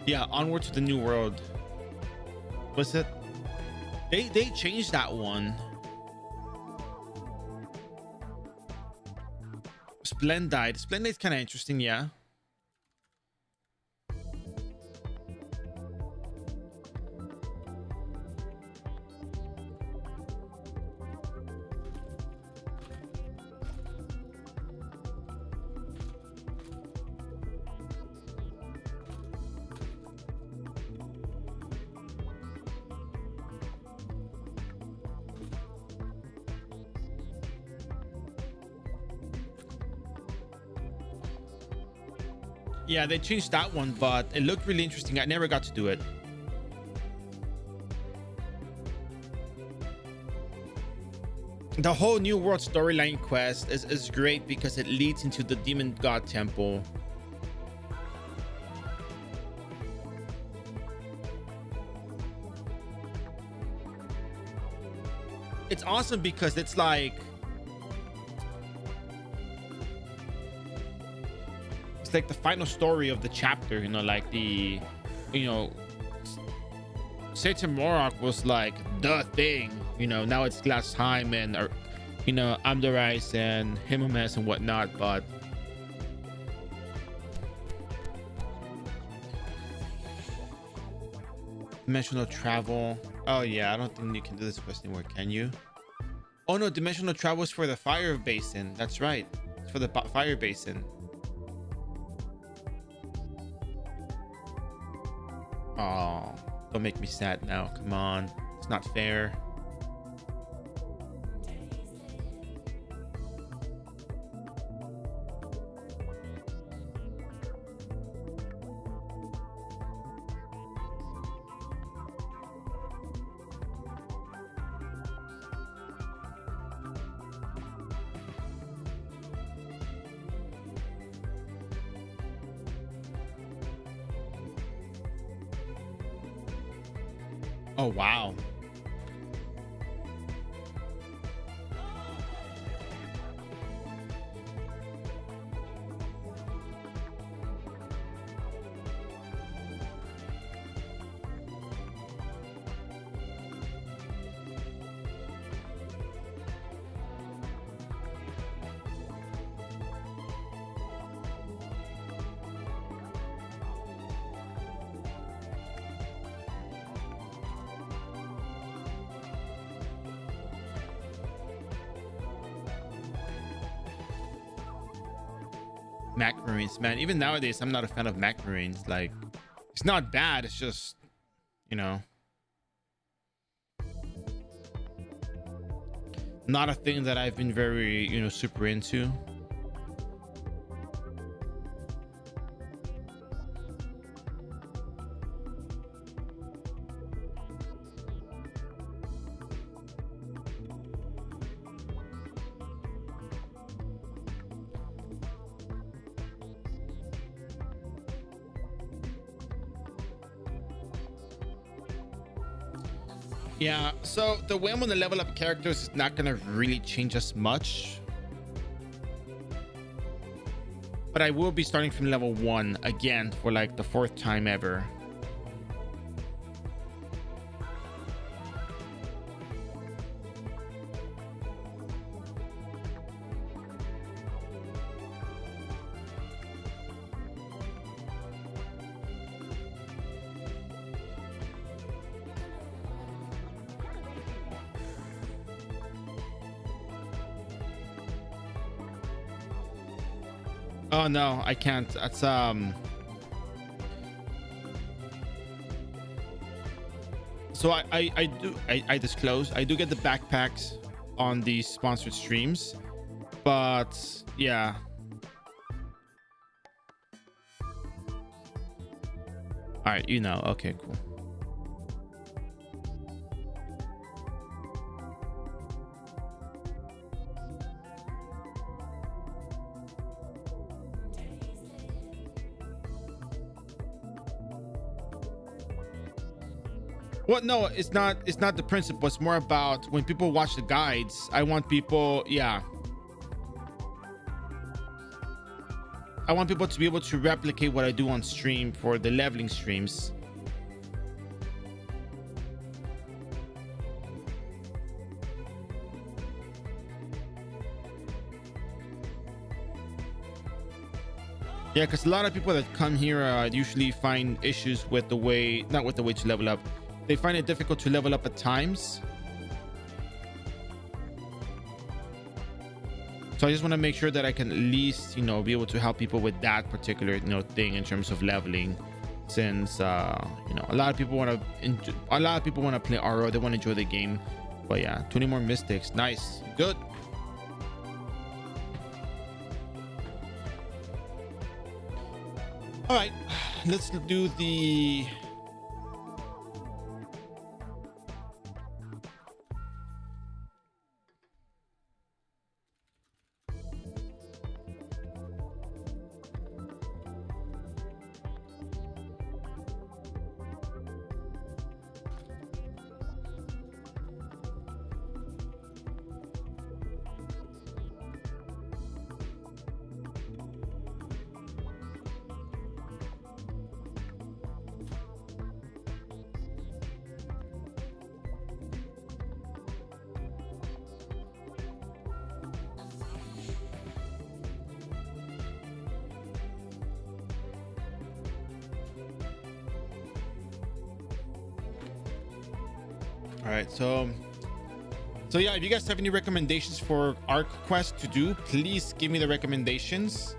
Yeah, Onward to the New World. Was it? They changed that one. Splendide. Splendide's kind of interesting, yeah. Yeah, they changed that one, but it looked really interesting. I never got to do it. The whole New World storyline quest is great because it leads into the Demon God Temple. It's awesome because it's like... like the final story of the chapter, you know, like the, you know, Satan Morok was like the thing, you know, now it's Glassheim and, or, you know, Amdarice and Himomes and whatnot, but dimensional travel. Oh yeah, I don't think you can do this quest anymore, can you? Oh no, dimensional travel is for the fire basin. That's right, it's for the fire basin. Oh, don't make me sad now. Come on. It's not fair. Oh, wow. Mac Marines, man. Even nowadays, I'm not a fan of Mac Marines. Like, it's not bad. It's just, you know, not a thing that I've been very, you know, super into. Yeah, so the way I'm gonna level up characters is not gonna really change as much, but I will be starting from level 1 again for like the 4th time ever. Oh no, I can't. That's so I disclose I do get the backpacks on the sponsored streams, but yeah. All right, you know. Okay, cool. Well, no, it's not. It's not the principle. It's more about when people watch the guides. I want people, yeah. I want people to be able to replicate what I do on stream for the leveling streams. Yeah, because a lot of people that come here usually find issues with the way, not with the way to level up. They find it difficult to level up at times. So I just want to make sure that I can at least, you know, be able to help people with that particular, you know, thing in terms of leveling, since you know, a lot of people want to play iRO. They want to enjoy the game. But yeah, 20 more mystics. Nice. Good. All right, let's do the all right, so yeah, if you guys have any recommendations for arc quest to do, please give me the recommendations.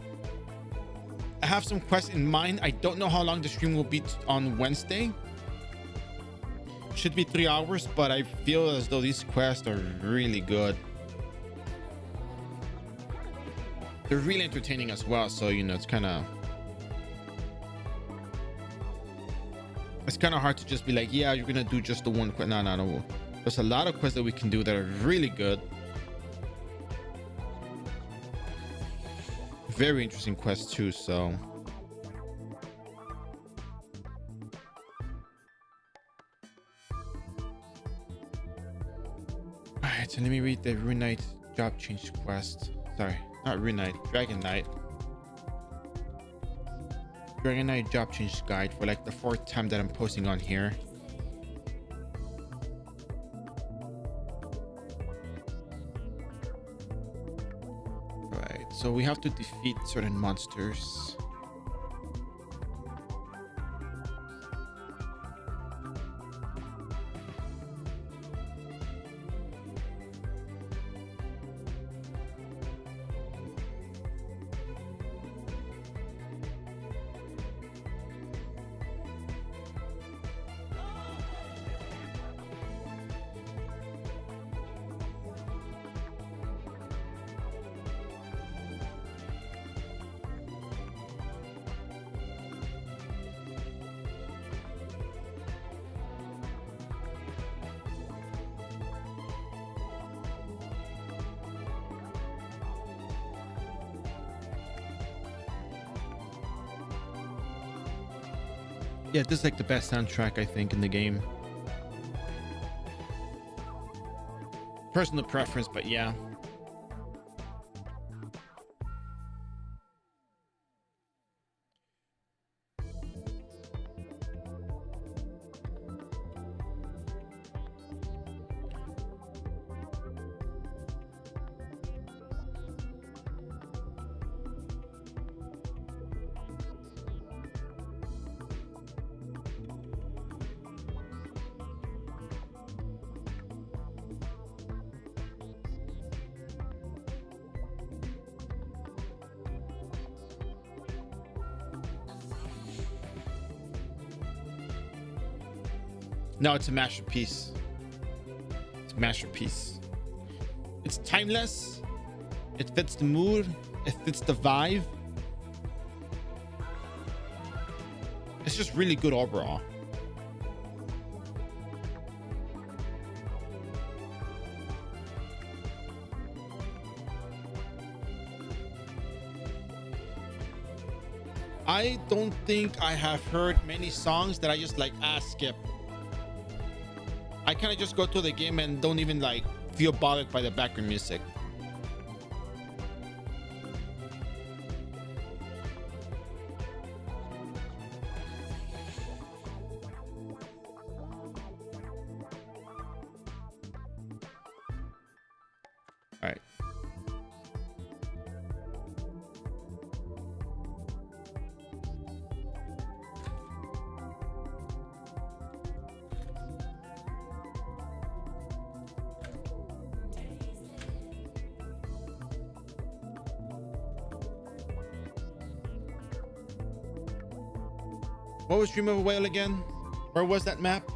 I have some quests in mind. I don't know how long the stream will be on Wednesday. Should be 3 hours, but I feel as though these quests are really good. They're really entertaining as well, so you know, it's kind of hard to just be like, yeah, you're gonna do just the one quest. No. There's a lot of quests that we can do that are really good. Very interesting quests too, so. All right, so let me read the Rune Knight job change quest. Sorry, not Rune Knight, Dragon Knight. Dragon Knight job change guide for like the 4th time that I'm posting on here. Right, so we have to defeat certain monsters. Yeah, this is like the best soundtrack I think in the game. Personal preference, but yeah. No, it's a masterpiece. It's a masterpiece. It's timeless. It fits the mood. It fits the vibe. It's just really good overall. I don't think I have heard many songs that I just like skip. I kind of just go to the game and don't even like feel bothered by the background music. All right. What was Dream of a Whale again? Where was that map?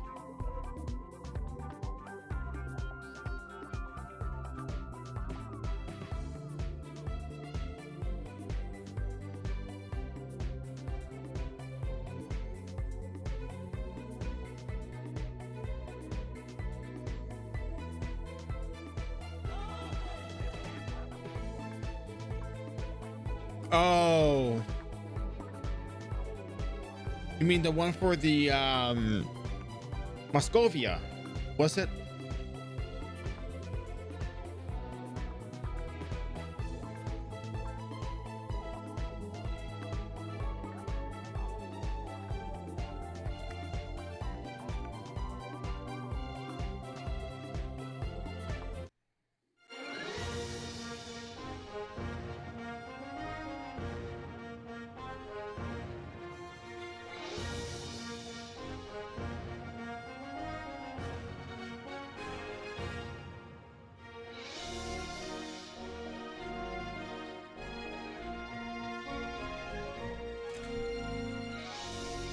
Oh. You mean the one for the Moscovia, was it?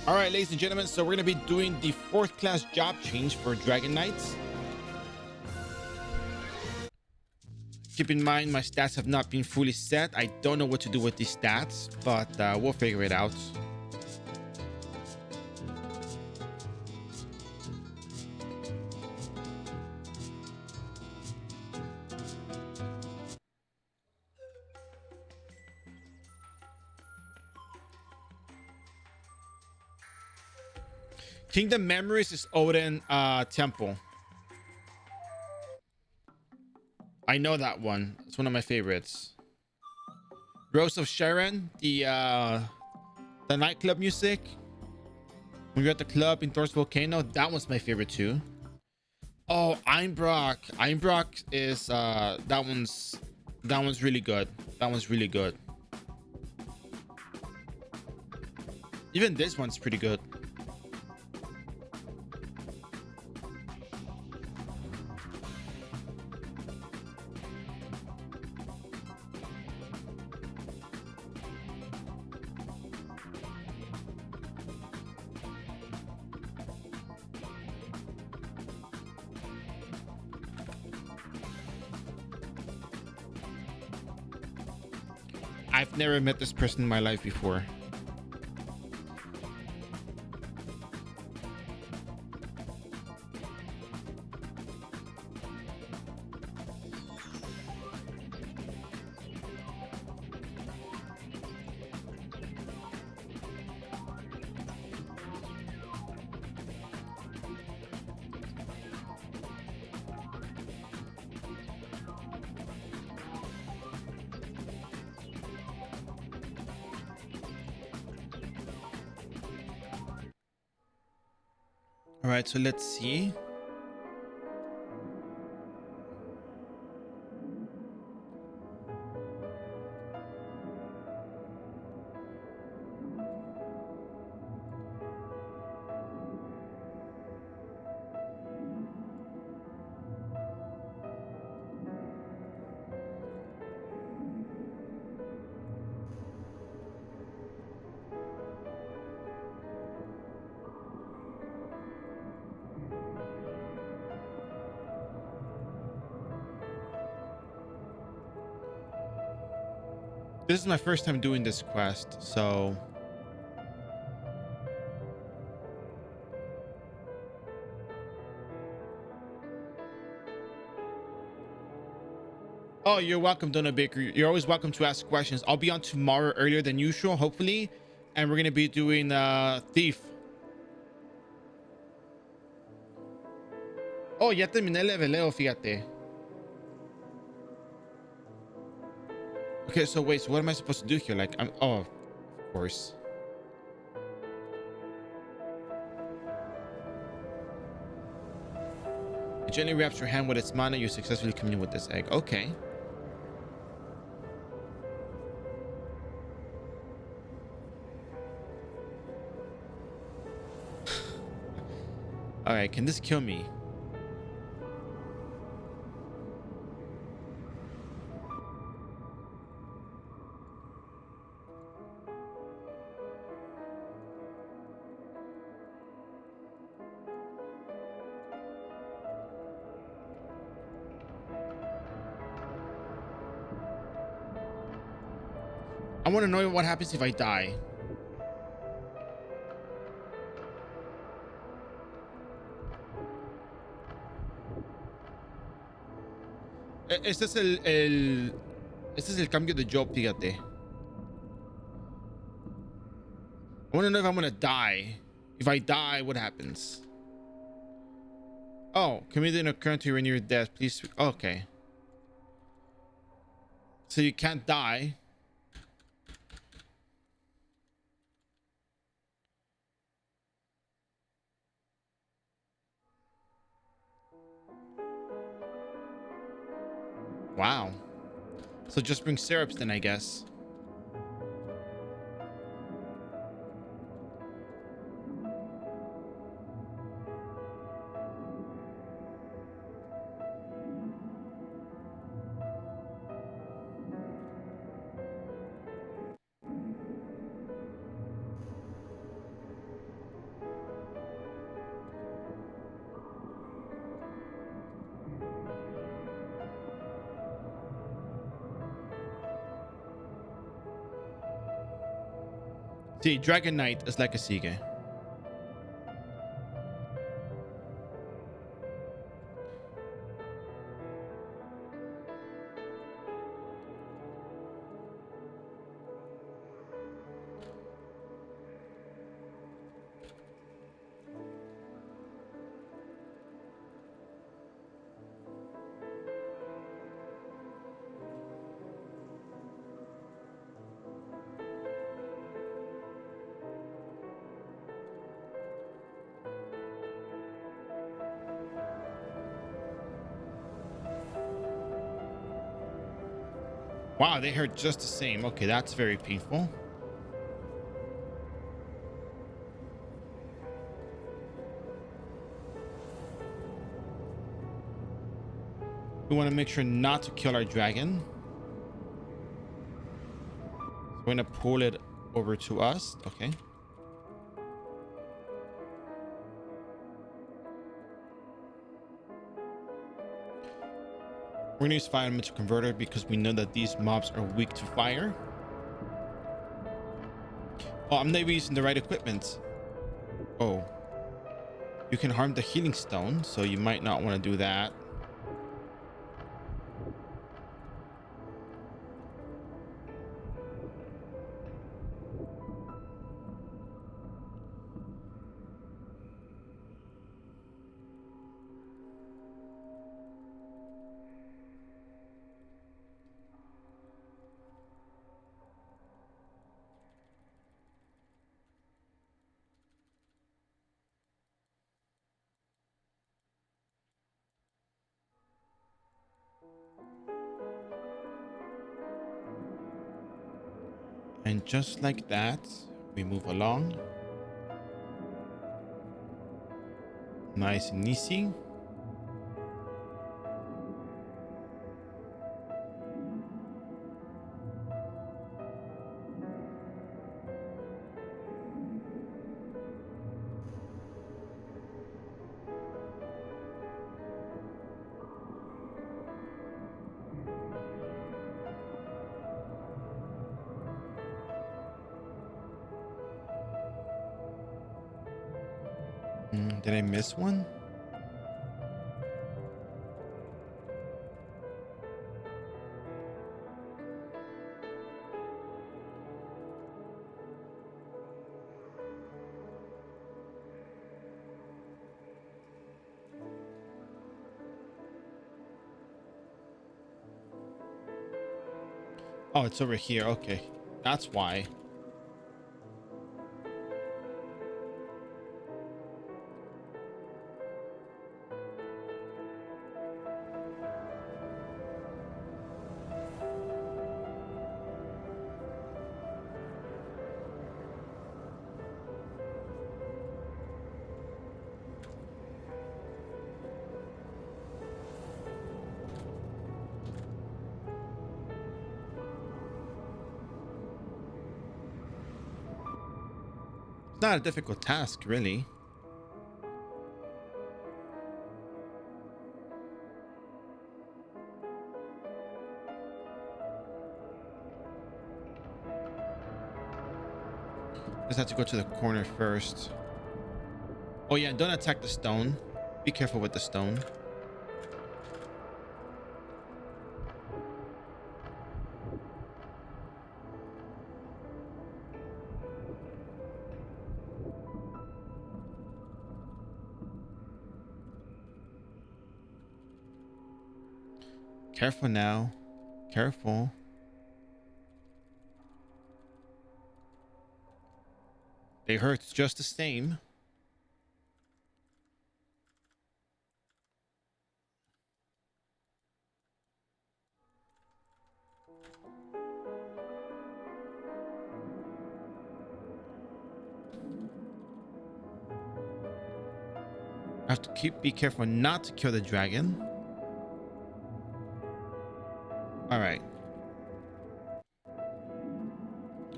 All right, ladies and gentlemen, so we're going to be doing the 4th class job change for Dragon Knights. Keep in mind, my stats have not been fully set. I don't know what to do with these stats, but we'll figure it out. Kingdom Memories is Odin Temple. I know that one. It's one of my favorites. Rose of Sharon, the nightclub music. When you're at the club in Thor's Volcano, that one's my favorite too. Oh, Einbrock. Einbrock is that one's really good. That one's really good. Even this one's pretty good. I've never met this person in my life before. All right, so let's see. This is my first time doing this quest, so oh, you're welcome, Donna Baker. You're always welcome to ask questions. I'll be on tomorrow earlier than usual, hopefully, and we're gonna be doing Thief. Oh, ya terminé el leveleo, fíjate. Okay, so wait, so what am I supposed to do here? Like, oh, of course. It gently wraps your hand with its mana. You successfully commune with this egg. Okay. All right, can this kill me? I want to know what happens if I die. Este es este es el cambio de job, fíjate. I want to know if I'm gonna die. If I die, what happens? Oh, committed an occurrence to your death. Please. Okay. So you can't die. Wow. So just bring syrups then, I guess. See, Dragon Knight is like a Sige. Wow, they hurt just the same. Okay, that's very painful. We want to make sure not to kill our dragon. So we're going to pull it over to us. Okay. We're going to use fire elemental converter because we know that these mobs are weak to fire. Oh, I'm not even using the right equipment. Oh. You can harm the healing stone, so you might not want to do that. And just like that, we move along. Nice and easy. Did I miss one? Oh, it's over here. Okay. That's why. It's not a difficult task, really. Just have to go to the corner first. Oh yeah, don't attack the stone. Be careful with the stone. Careful now. Careful. They hurt just the same. I have to be careful not to kill the dragon. All right.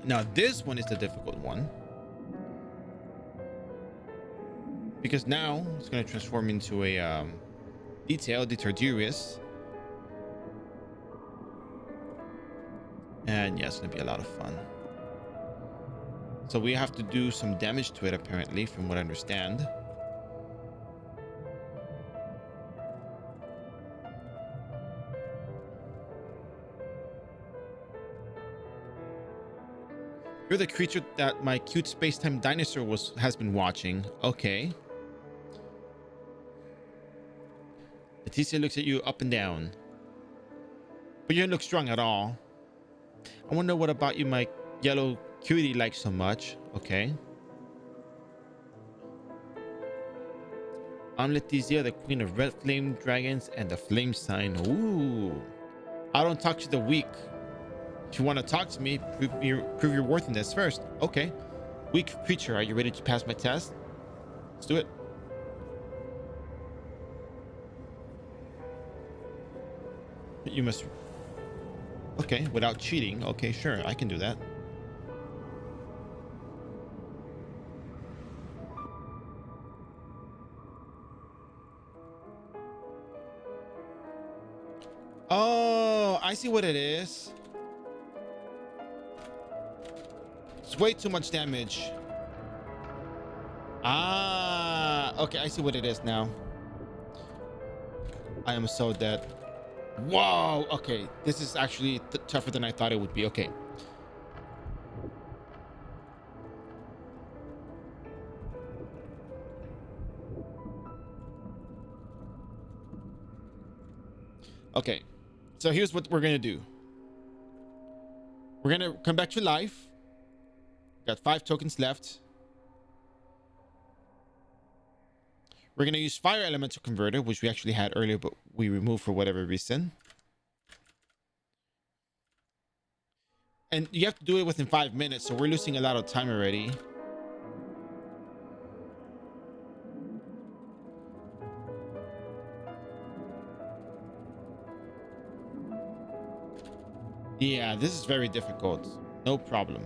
Now this one is the difficult one. Because now it's going to transform into a detail, the Tardurius. And yeah, it's going to be a lot of fun. So we have to do some damage to it, apparently, from what I understand. You're the creature that my cute space-time dinosaur has been watching. Okay. Leticia looks at you up and down. But you don't look strong at all. I wonder what about you my yellow cutie likes so much. Okay. I'm Leticia, the queen of red flame dragons and the flame sign. Ooh. I don't talk to the weak. If you want to talk to me, prove your worthiness first. Okay. Weak creature, are you ready to pass my test? Let's do it. You must... Okay, without cheating. Okay, sure, I can do that. Oh, I see what it is. It's way too much damage. Ah, okay, I see what it is now. I am so dead. Whoa, okay, this is actually tougher than I thought it would be. Okay. Okay, so here's what we're gonna do. We're gonna come back to life. Got 5 tokens left. We're gonna use fire elemental converter, which we actually had earlier, but we removed for whatever reason. And you have to do it within 5 minutes, so we're losing a lot of time already. Yeah, this is very difficult. No problem.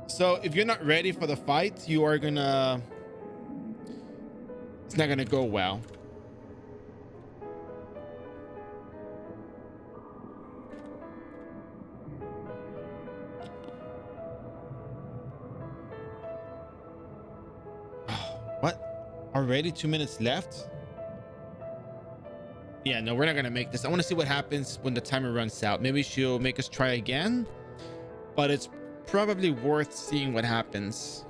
So if you're not ready for the fight, you are gonna... It's not gonna go well. What? Already 2 minutes left? Yeah, no, we're not gonna make this. I want to see what happens when the timer runs out. Maybe she'll make us try again, but it's probably worth seeing what happens.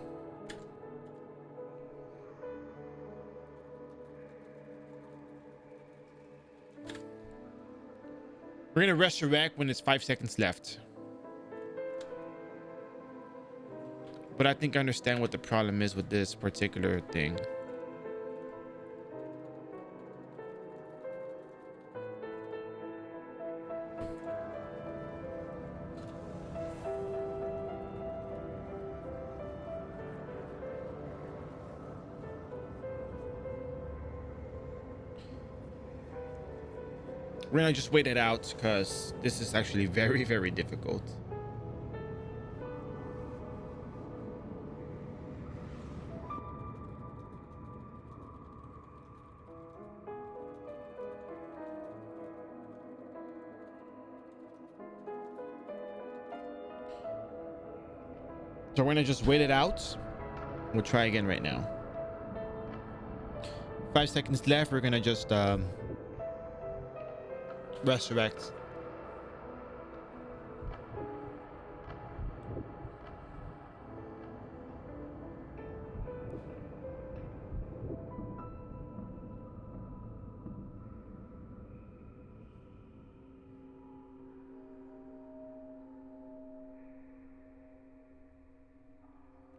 We're gonna resurrect when it's 5 seconds left. But I think I understand what the problem is with this particular thing. We're gonna just wait it out because this is actually very, very difficult. So we're gonna just wait it out. We'll try again right now. 5 seconds left. We're gonna just resurrect.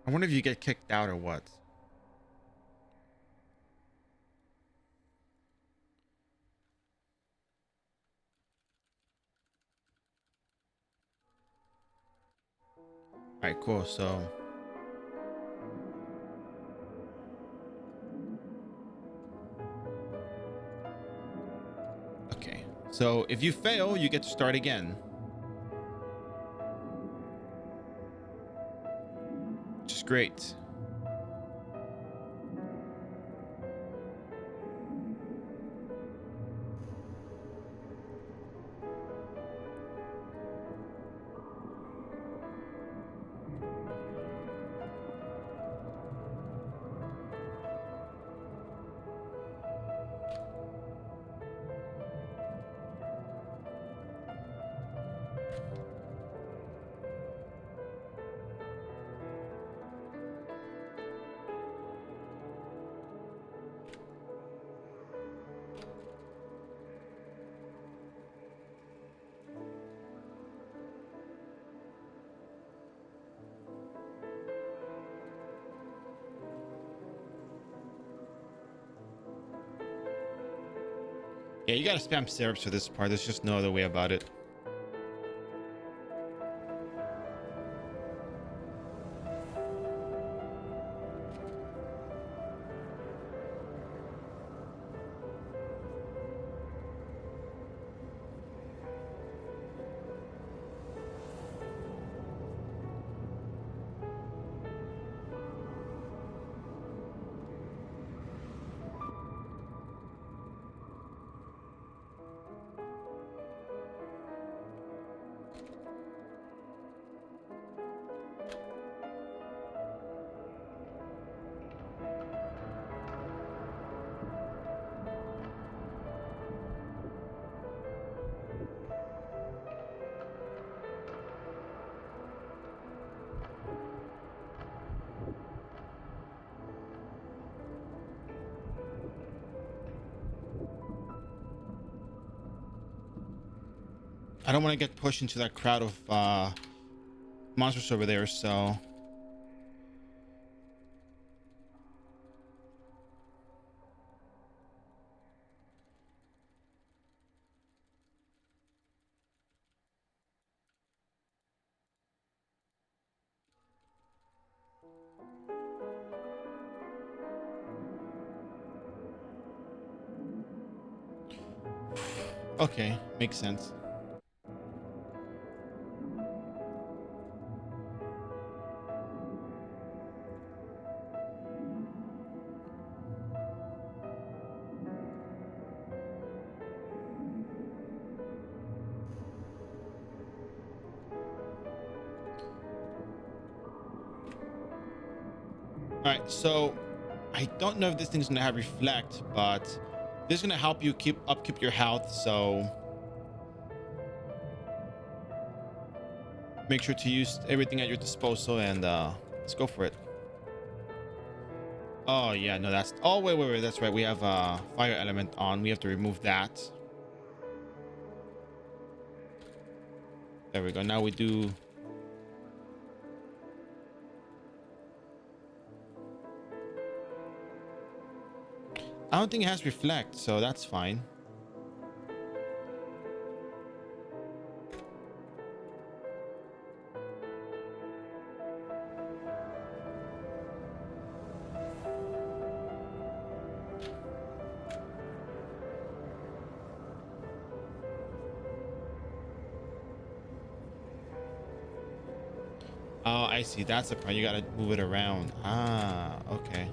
I wonder if you get kicked out or what. All right, cool. So okay. So if you fail, you get to start again. Which is great. Yeah, you gotta spam syrups for this part. There's just no other way about it. I don't want to get pushed into that crowd of monsters over there, so Okay, makes sense. All right, so I don't know if this thing's gonna have reflect, but this is gonna help you keep your health. So make sure to use everything at your disposal, and let's go for it. Oh yeah, no, that's oh wait, that's right. We have fire element on. We have to remove that. There we go. Now we do. I don't think it has reflect, so that's fine. Oh, I see. That's the part. You gotta move it around. Ah, okay.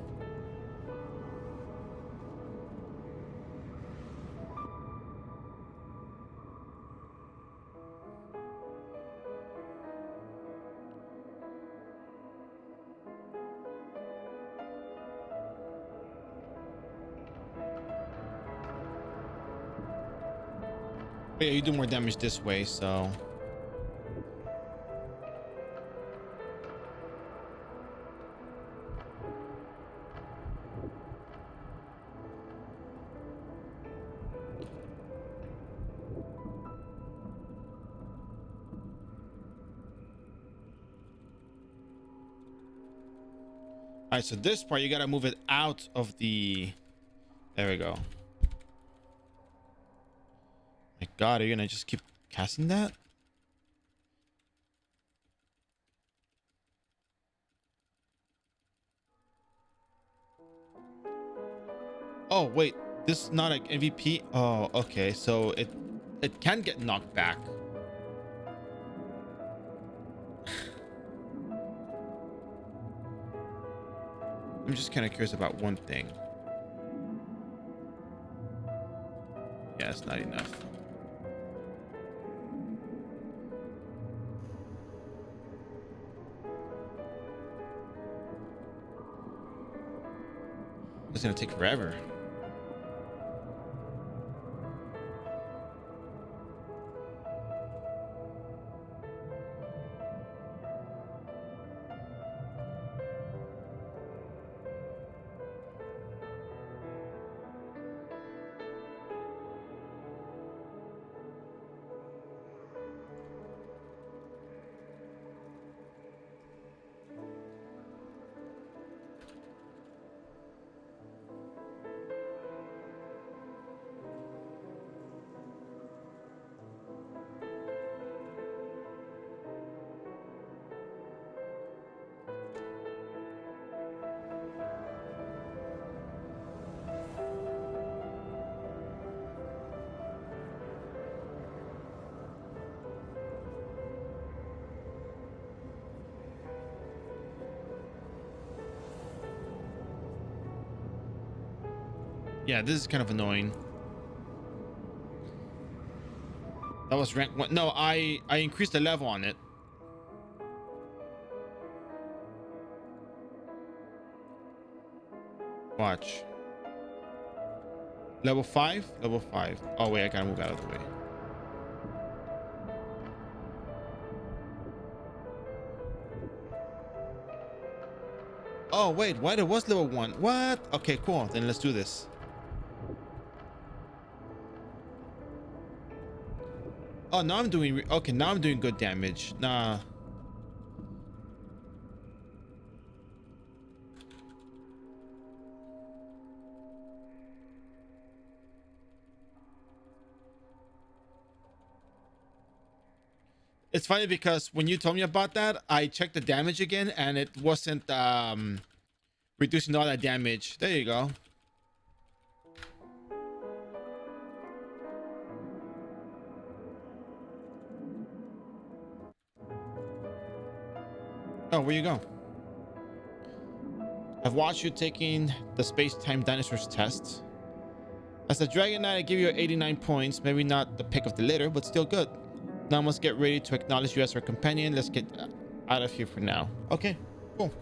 But yeah, you do more damage this way, so. All right, so this part you gotta move it out of the. There we go. My God, are you gonna just keep casting that? Oh wait, this is not an MVP. Oh, okay, so it can get knocked back. I'm just kind of curious about one thing. Yeah, it's not enough. It's gonna take forever. Yeah, this is kind of annoying. That was rank 1. No, I increased the level on it. Watch. Level 5? Level 5. Oh wait, I gotta move out of the way. Oh wait, what? It was level 1. What? Okay, cool. Then let's do this. Oh, now I'm doing okay, now I'm doing good damage. Nah. It's funny because when you told me about that, I checked the damage again and it wasn't reducing all that damage. There you go. Oh, where you go? I've watched you taking the space-time dinosaurs test. As a Dragon Knight, I give you 89 points. Maybe not the pick of the litter, but still good. Now must get ready to acknowledge you as our companion. Let's get out of here for now. Okay, cool.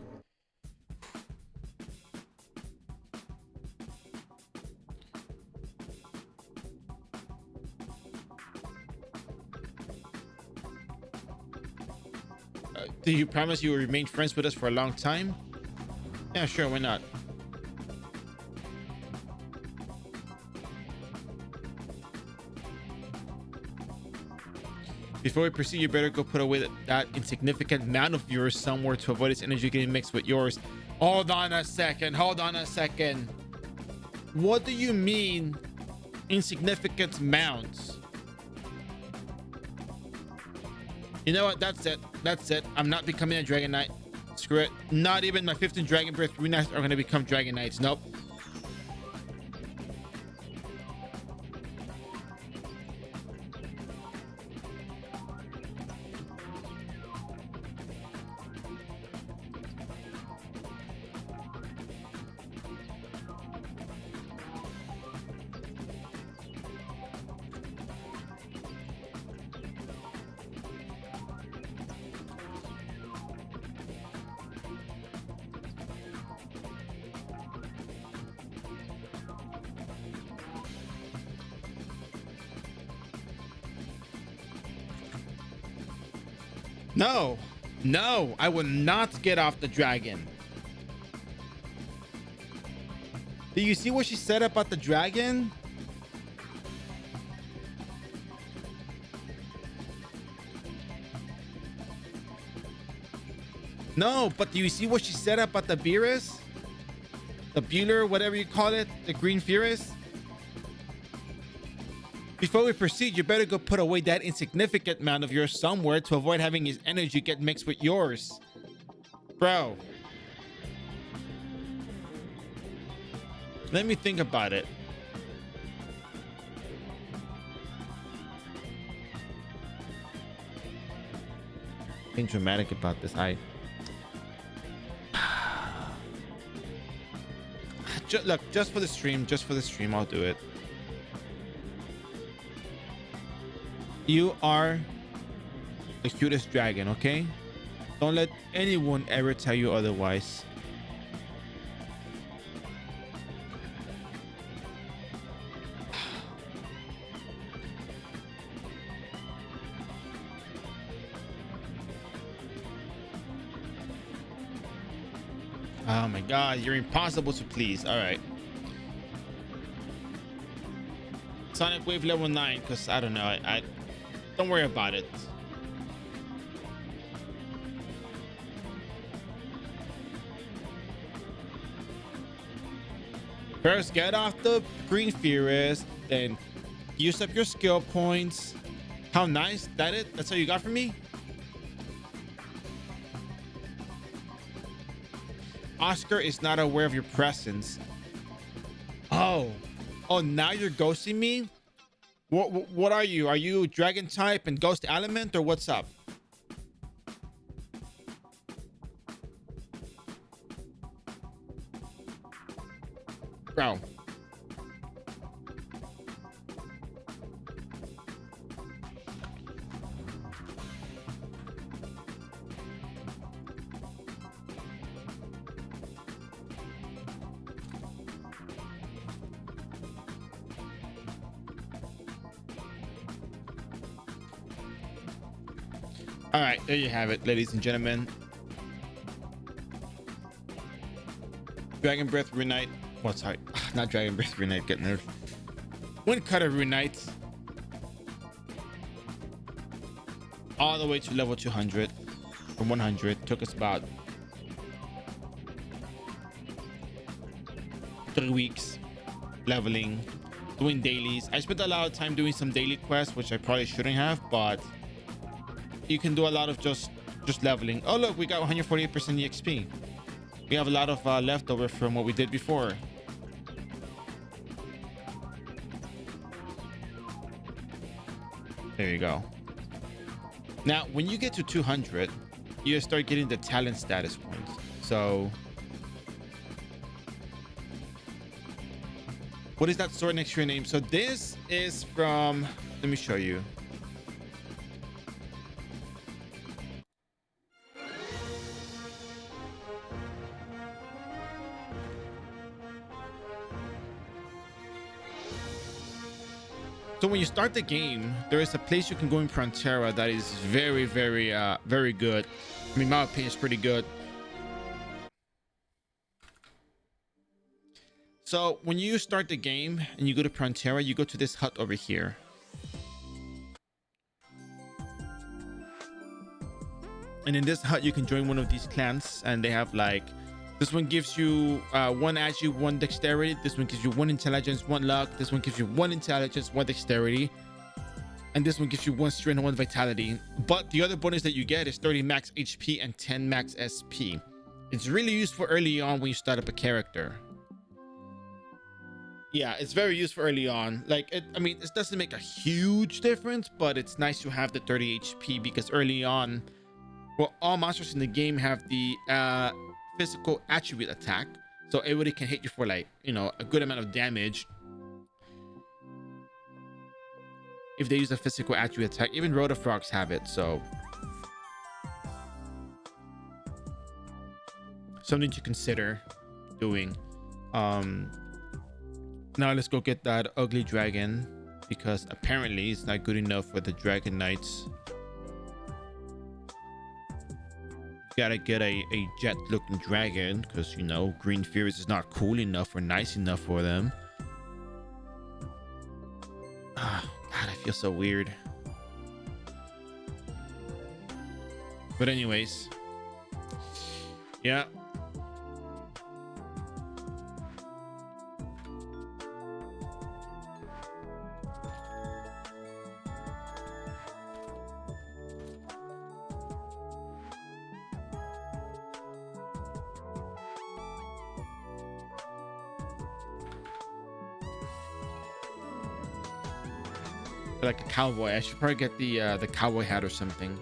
Do you promise you will remain friends with us for a long time? Yeah, sure, why not? Before we proceed, you better go put away that insignificant mound of yours somewhere to avoid its energy getting mixed with yours. Hold on a second. Hold on a second. What do you mean, insignificant mounds? You know what? That's it. That's it. I'm not becoming a Dragon Knight. Screw it. Not even my 15 Dragon Breath Rune Knights are going to become Dragon Knights. Nope. No, no, I will not get off the dragon. Do you see what she said about the dragon? No, but do you see what she said about the Beerus? The Bueller, whatever you call it, the Green Furus? Before we proceed, you better go put away that insignificant mound of yours somewhere to avoid having his energy get mixed with yours. Bro. Let me think about it. Being dramatic about this, look, just for the stream, I'll do it. You are the cutest dragon, okay? Don't let anyone ever tell you otherwise. Oh my god, you're impossible to please. All right. Sonic Wave level 9, because I don't know. I don't worry about it. First, get off the Green Furus, then use up your skill points. How nice. That it? That's all you got from me? Oscar is not aware of your presence. Oh, now you're ghosting me? What are you? Are you dragon type and ghost element, or what's up? Bro. All right, there you have it, ladies and gentlemen. Dragon Breath Rune Knight. Well, sorry, not Dragon Breath Rune Knight. Get nerfed. Wind-Cutter Rune Knight. All the way to level 200 from 100. Took us about 3 weeks leveling, doing dailies. I spent a lot of time doing some daily quests, which I probably shouldn't have, but you can do a lot of just leveling. Oh look, we got 148% EXP. We have a lot of leftover from what we did before. There you go. Now when you get to 200, you start getting the talent status points. So what is that sword next to your name? So this is from, let me show you. So when you start the game, there is a place you can go in Frontera that is very, very good. I mean, my opinion is pretty good. So when you start the game and you go to Frontera, you go to this hut over here. And in this hut, you can join one of these clans, and they have like, this one gives you one agility, one dexterity. This one gives you one intelligence, one luck. This one gives you one intelligence, one dexterity. And this one gives you one strength and one vitality. But the other bonus that you get is 30 max HP and 10 max SP. It's really useful early on when you start up a character. Yeah, it's very useful early on. Like, I mean, it doesn't make a huge difference, but it's nice to have the 30 HP because early on, well, all monsters in the game have the physical attribute attack, so everybody can hit you for, like, you know, a good amount of damage if they use a physical attribute attack. Even Rotafrogs have it, so something to consider doing. Now let's go get that ugly dragon, because apparently it's not good enough for the Dragon Knights. Gotta get a jet looking dragon, because, you know, Green Furies is not cool enough or nice enough for them. Ah, God, I feel so weird. But anyways, yeah. Like a cowboy. I should probably get the cowboy hat or something.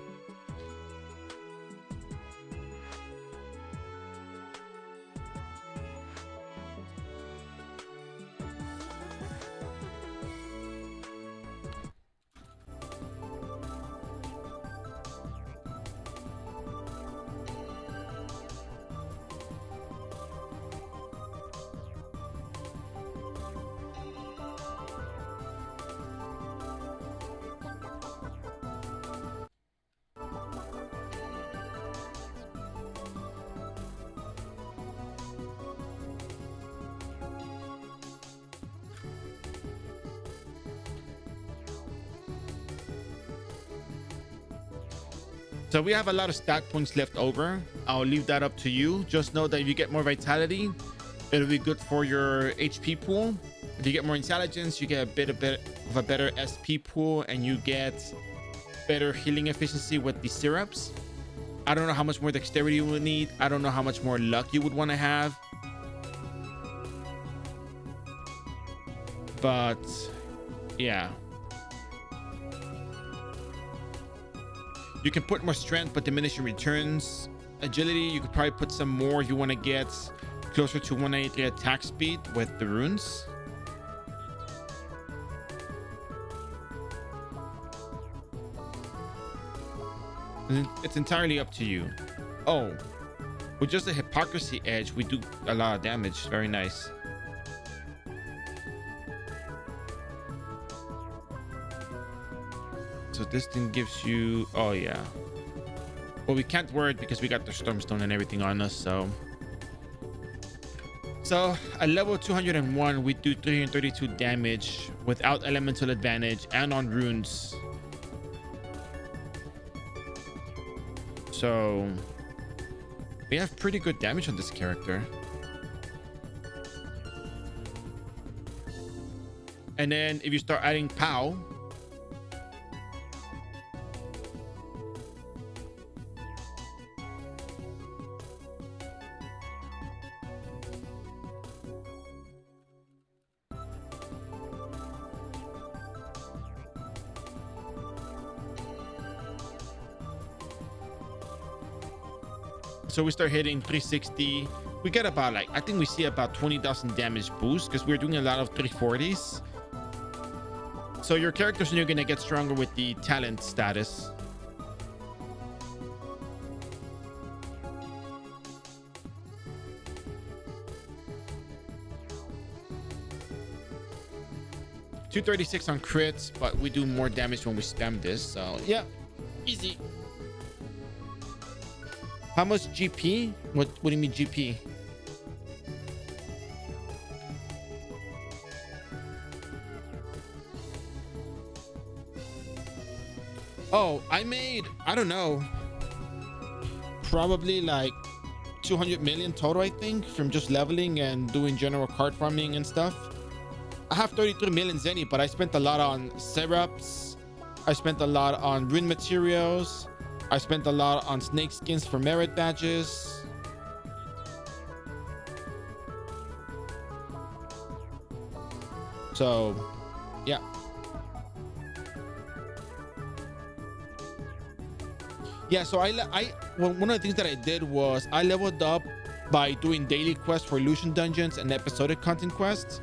So we have a lot of stat points left over. I'll leave that up to you. Just know that if you get more vitality, it'll be good for your HP pool. If you get more intelligence, you get a bit of a better SP pool, and you get better healing efficiency with the syrups. I don't know how much more dexterity you would need. I don't know how much more luck you would want to have. But yeah. You can put more strength but diminish your returns. Agility, you could probably put some more if you want to get closer to 183 attack speed with the runes. It's entirely up to you. Oh, with just a hypocrisy edge, we do a lot of damage. Very nice. So this thing gives you, oh yeah. Well, we can't wear it because we got the Stormstone and everything on us, so. So at level 201, we do 332 damage without elemental advantage and on runes. So we have pretty good damage on this character. And then if you start adding POW, So we start hitting 360. We get about like, I think we see about 20,000 damage boost because we're doing a lot of 340s. So your characters are going to get stronger with the talent status. $236 on crits, but we do more damage when we spam this. So yeah, easy. How much GP? What do you mean GP? Oh, I made, I don't know, probably like 200 million total, I think, from just leveling and doing general card farming and stuff. I have 33 million Zenny, but I spent a lot on syrups. I spent a lot on rune materials. I spent a lot on snake skins for merit badges. So, yeah. Yeah, so well, one of the things that I did was I leveled up by doing daily quests for illusion dungeons and episodic content quests.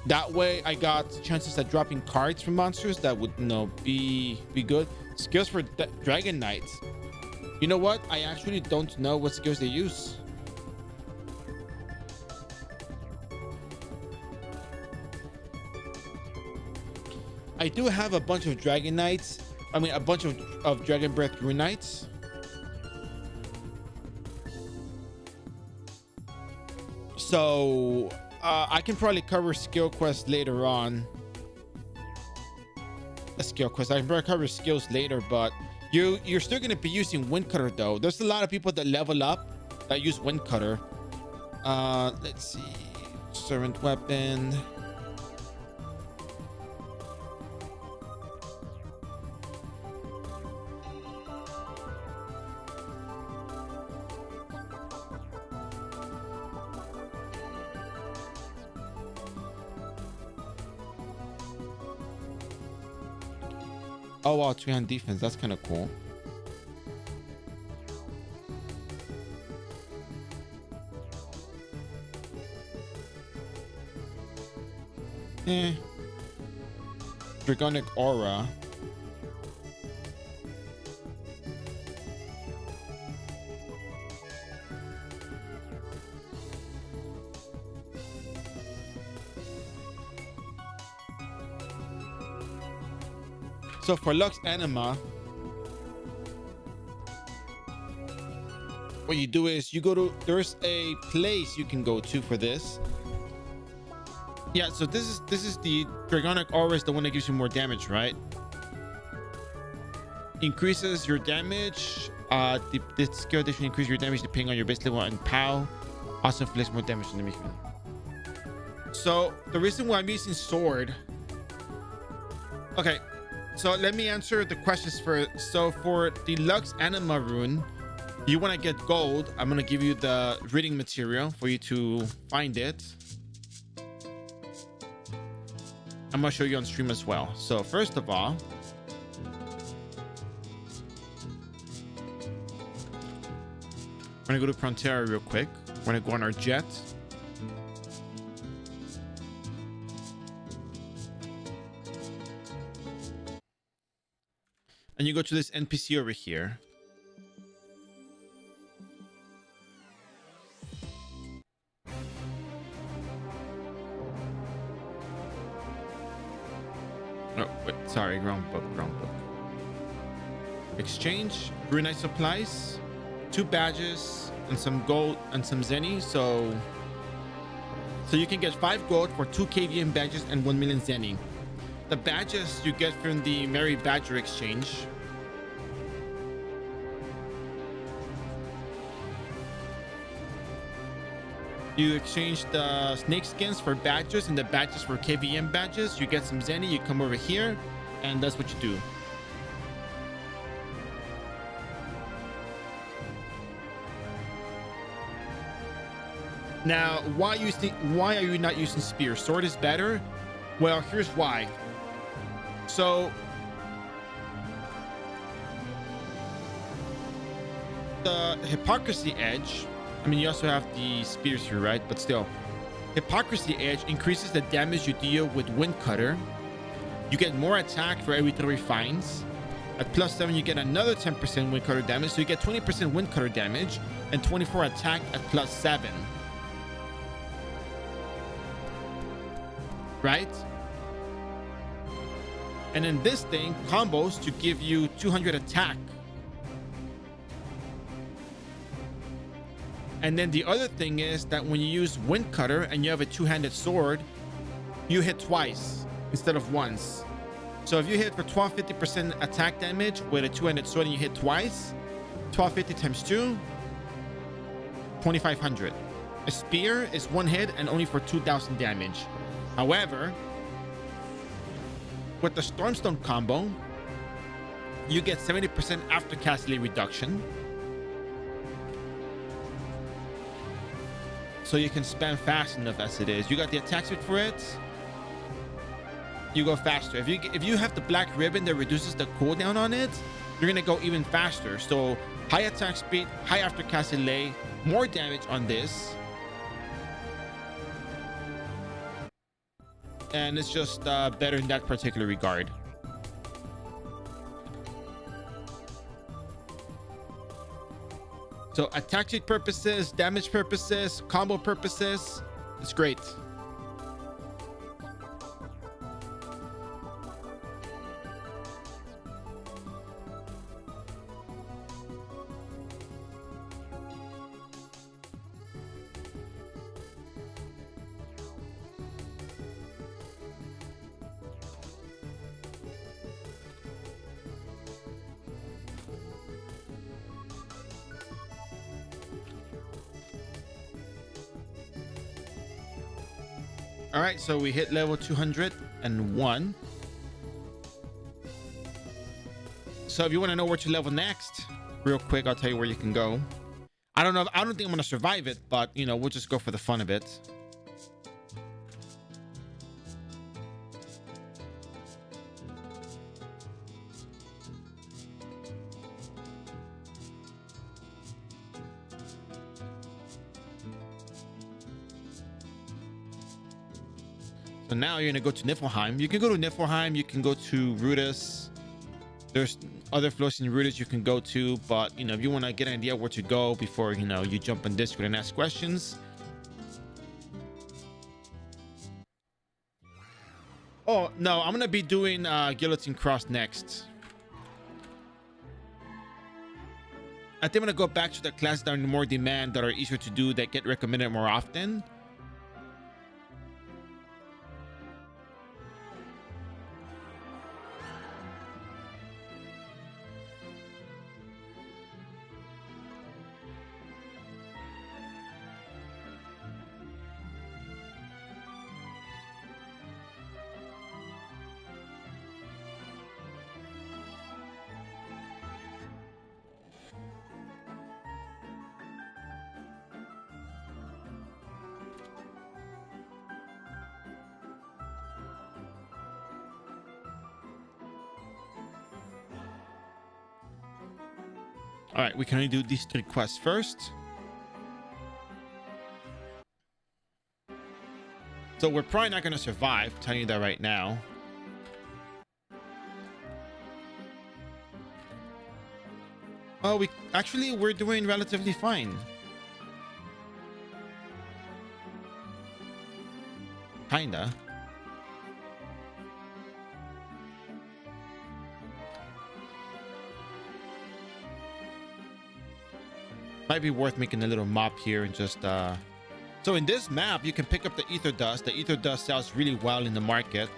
That way I got chances at dropping cards from monsters that would, you know, be good. Skills for Dragon Knights. You know what? I actually don't know what skills they use. I do have a bunch of Dragon Knights. I mean, a bunch of Dragon Breath Rune Knights. So I can probably cover skill quests later on. A skill quest. I can probably cover skills later, but you're still going to be using Windcutter though. There's a lot of people that level up that use Windcutter. Let's see. Servant weapon. Oh wow, 300 defense. That's kind of cool. Dragonic Aura. So for Lux Anima, what you do is you go to, there's a place you can go to for this. Yeah, so this is the Dragonic Aura, is the one that gives you more damage, right? Increases your damage. This skill addition increases your damage depending on your base level and POW. Also inflicts more damage than the enemy. So the reason why I'm using sword. Okay. So let me answer the questions first. So for the Lux Anima rune, you want to get gold. I'm going to give you the reading material for you to find it. I'm going to show you on stream as well. So first of all, we're going to go to Frontera real quick. We're going to go on our jet. And you go to this NPC over here. Oh, wait, sorry, wrong book. Exchange, Rune Knight supplies, 2 badges, and some gold and some Zenny. So you can get 5 gold for 2 KVM badges and 1 million Zenny. The badges you get from the Merry Badger exchange. You exchange the snake skins for badges and the badges for KVM badges. You get some Zenny, you come over here, and that's what you do. Now, why are you not using spear? Sword is better. Well, here's why. So the Hypocrisy Edge, I mean, you also have the Spears here, right? But still, Hypocrisy Edge increases the damage you deal with Wind Cutter. You get more attack for every 3 refines. At +7, you get another 10% Wind Cutter damage. So you get 20% Wind Cutter damage and 24 attack at +7. Right? And then this thing combos to give you 200 attack. And then the other thing is that when you use Wind Cutter and you have a two-handed sword, you hit twice instead of once. So if you hit for 1250% attack damage with a two-handed sword and you hit twice, 1250 times 2, 2500. A spear is one hit and only for 2000 damage. However, with the Stormstone combo, you get 70% after cast delay reduction. So you can spam fast enough as it is. You got the attack speed for it. You go faster. If you have the black ribbon that reduces the cooldown on it, you're gonna go even faster. So high attack speed, high after cast delay, more damage on this. And it's just better in that particular regard. So attack speed purposes, damage purposes, combo purposes, it's great. All right, so we hit level 201. So if you want to know where to level next, real quick, I'll tell you where you can go. I don't know. I don't think I'm going to survive it, but you know, we'll just go for the fun of it. So now you're gonna go to Niflheim. You can go to Niflheim. You can go to Rudis. There's other floors in Rudis you can go to, but you know, if you want to get an idea where to go before you know you jump on Discord and ask questions. Oh no, I'm gonna be doing Guillotine Cross next. I think I'm gonna go back to the classes that are in more demand, that are easier to do, that get recommended more often. All right, we can only do these 3 quests first. So we're probably not going to survive, I'm telling you that right now. Oh, we're doing relatively fine. Kinda. Might be worth making a little mop here and just so in this map you can pick up the ether dust. The ether dust sells really well in the market.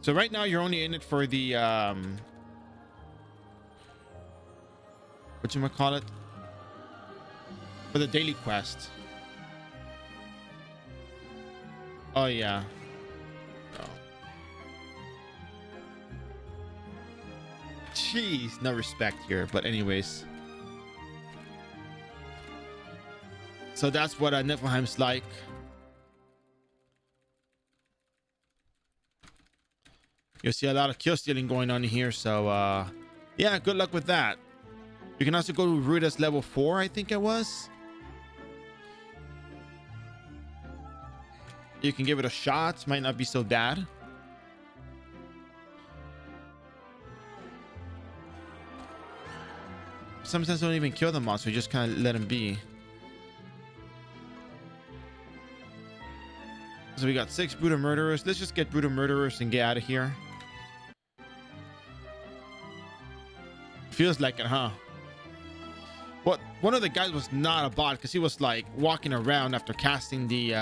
So right now you're only in it for the whatchamacallit? For the daily quest. Oh yeah. Oh. Jeez, no respect here. But anyways. So that's what Niflheim's like. You'll see a lot of kill stealing going on here. So yeah, good luck with that. You can also go to Ruda's level 4, I think it was. You can give it a shot. Might not be so bad. Sometimes don't even kill the monster. You just kind of let him be. So we got 6 brutal murderers. Let's just get brutal murderers and get out of here. Feels like it, huh? Well, one of the guys was not a bot because he was like walking around after casting the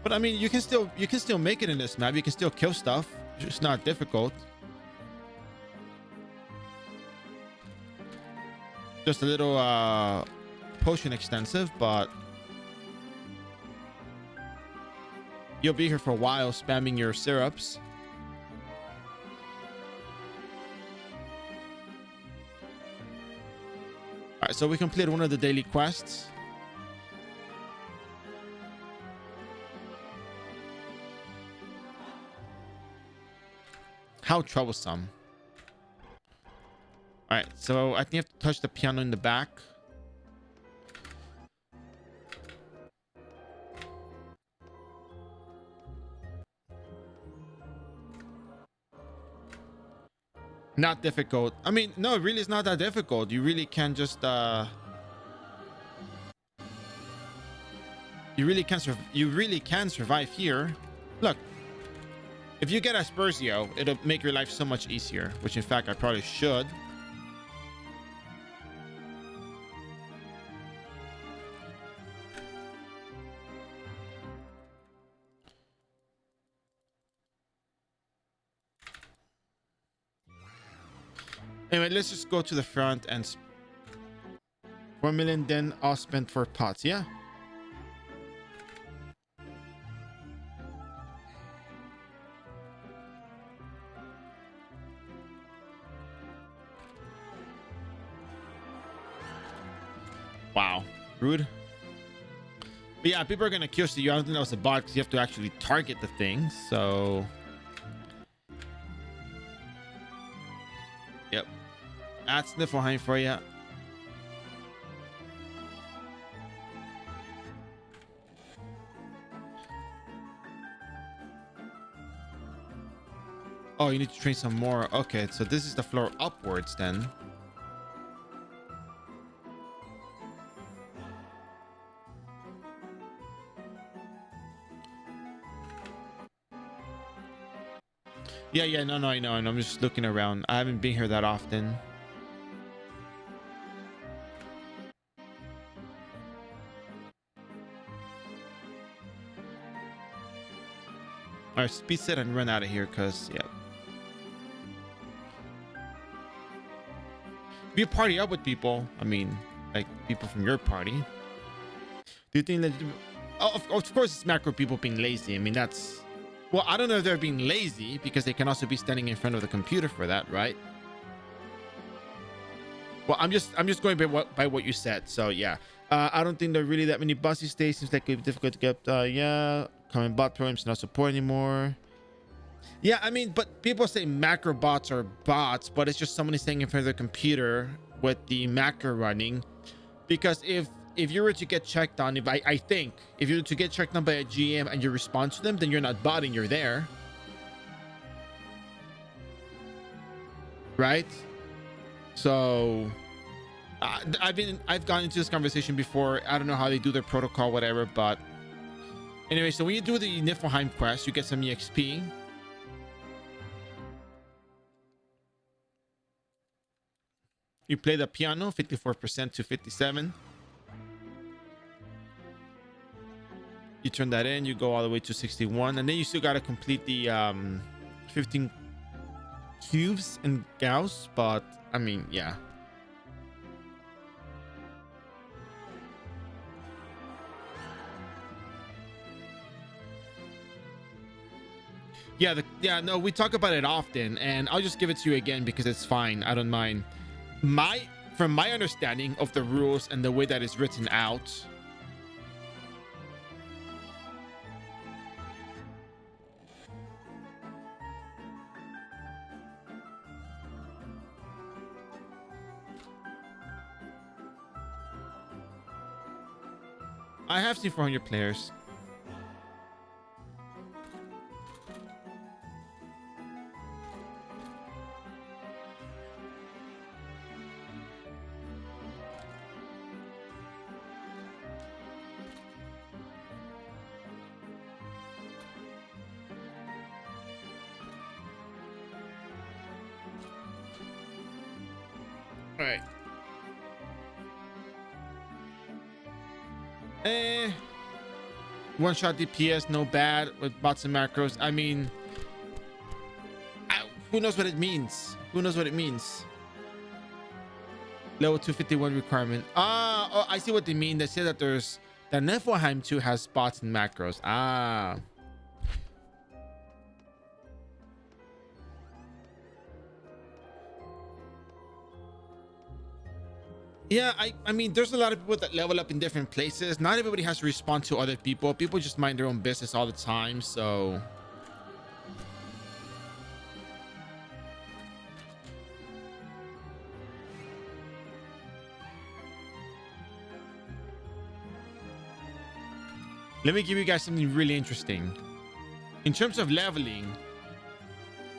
but I mean, you can still make it in this map. You can still kill stuff. It's just not difficult. Just a little potion extensive, but you'll be here for a while spamming your syrups. All right, so we completed one of the daily quests. How troublesome. All right, so I think you have to touch the piano in the back. Not difficult. I mean, no, it really is not that difficult. You really can just you really can survive here. Look, if you get Aspersio, it'll make your life so much easier, which in fact I probably should. Anyway, let's just go to the front and 4 million then all spent for pots. Yeah. Wow, rude. But yeah, people are gonna kill you. I don't think that was a bot because you have to actually target the thing. So yep, that's Niflheim for you. Oh, you need to train some more. Okay, so this is the floor upwards then. Yeah, no, I know. I'm just looking around. I haven't been here that often. All right, speed set and run out of here, cause yeah. Be a party up with people. I mean, like people from your party. Do you think that? Oh, of course, it's macro people being lazy. I mean, that's. Well, I don't know if they're being lazy because they can also be standing in front of the computer for that, right? Well, I'm just going by what you said. So yeah, I don't think there are really that many bossy stays. Seems like it's difficult to get. Yeah, common bot programs not support anymore. Yeah, I mean, but people say macro bots are bots, but it's just somebody staying in front of the computer with the macro running. Because if you were to get checked on, I think if you were to get checked on by a GM and you respond to them, then you're not botting, you're there, right? So I've gone into this conversation before. I don't know how they do their protocol, whatever, but anyway, so when you do the Niflheim quest, you get some EXP. You play the piano 54% to 57. You turn that in, you go all the way to 61, and then you still got to complete the 15 cubes in Gauss. But I mean, yeah, Yeah, no, we talk about it often, and I'll just give it to you again because it's fine. I don't mind. From my understanding of the rules and the way that it's written out, I have seen 400 players. All right. One shot DPS, no bad with bots and macros. I mean, who knows what it means? Who knows what it means? Level 251 requirement. Oh, I see what they mean. They say that there's that Niflheim 2 has bots and macros. Yeah, I mean, there's a lot of people that level up in different places. Not everybody has to respond to other people. People just mind their own business all the time. So let me give you guys something really interesting. In terms of leveling,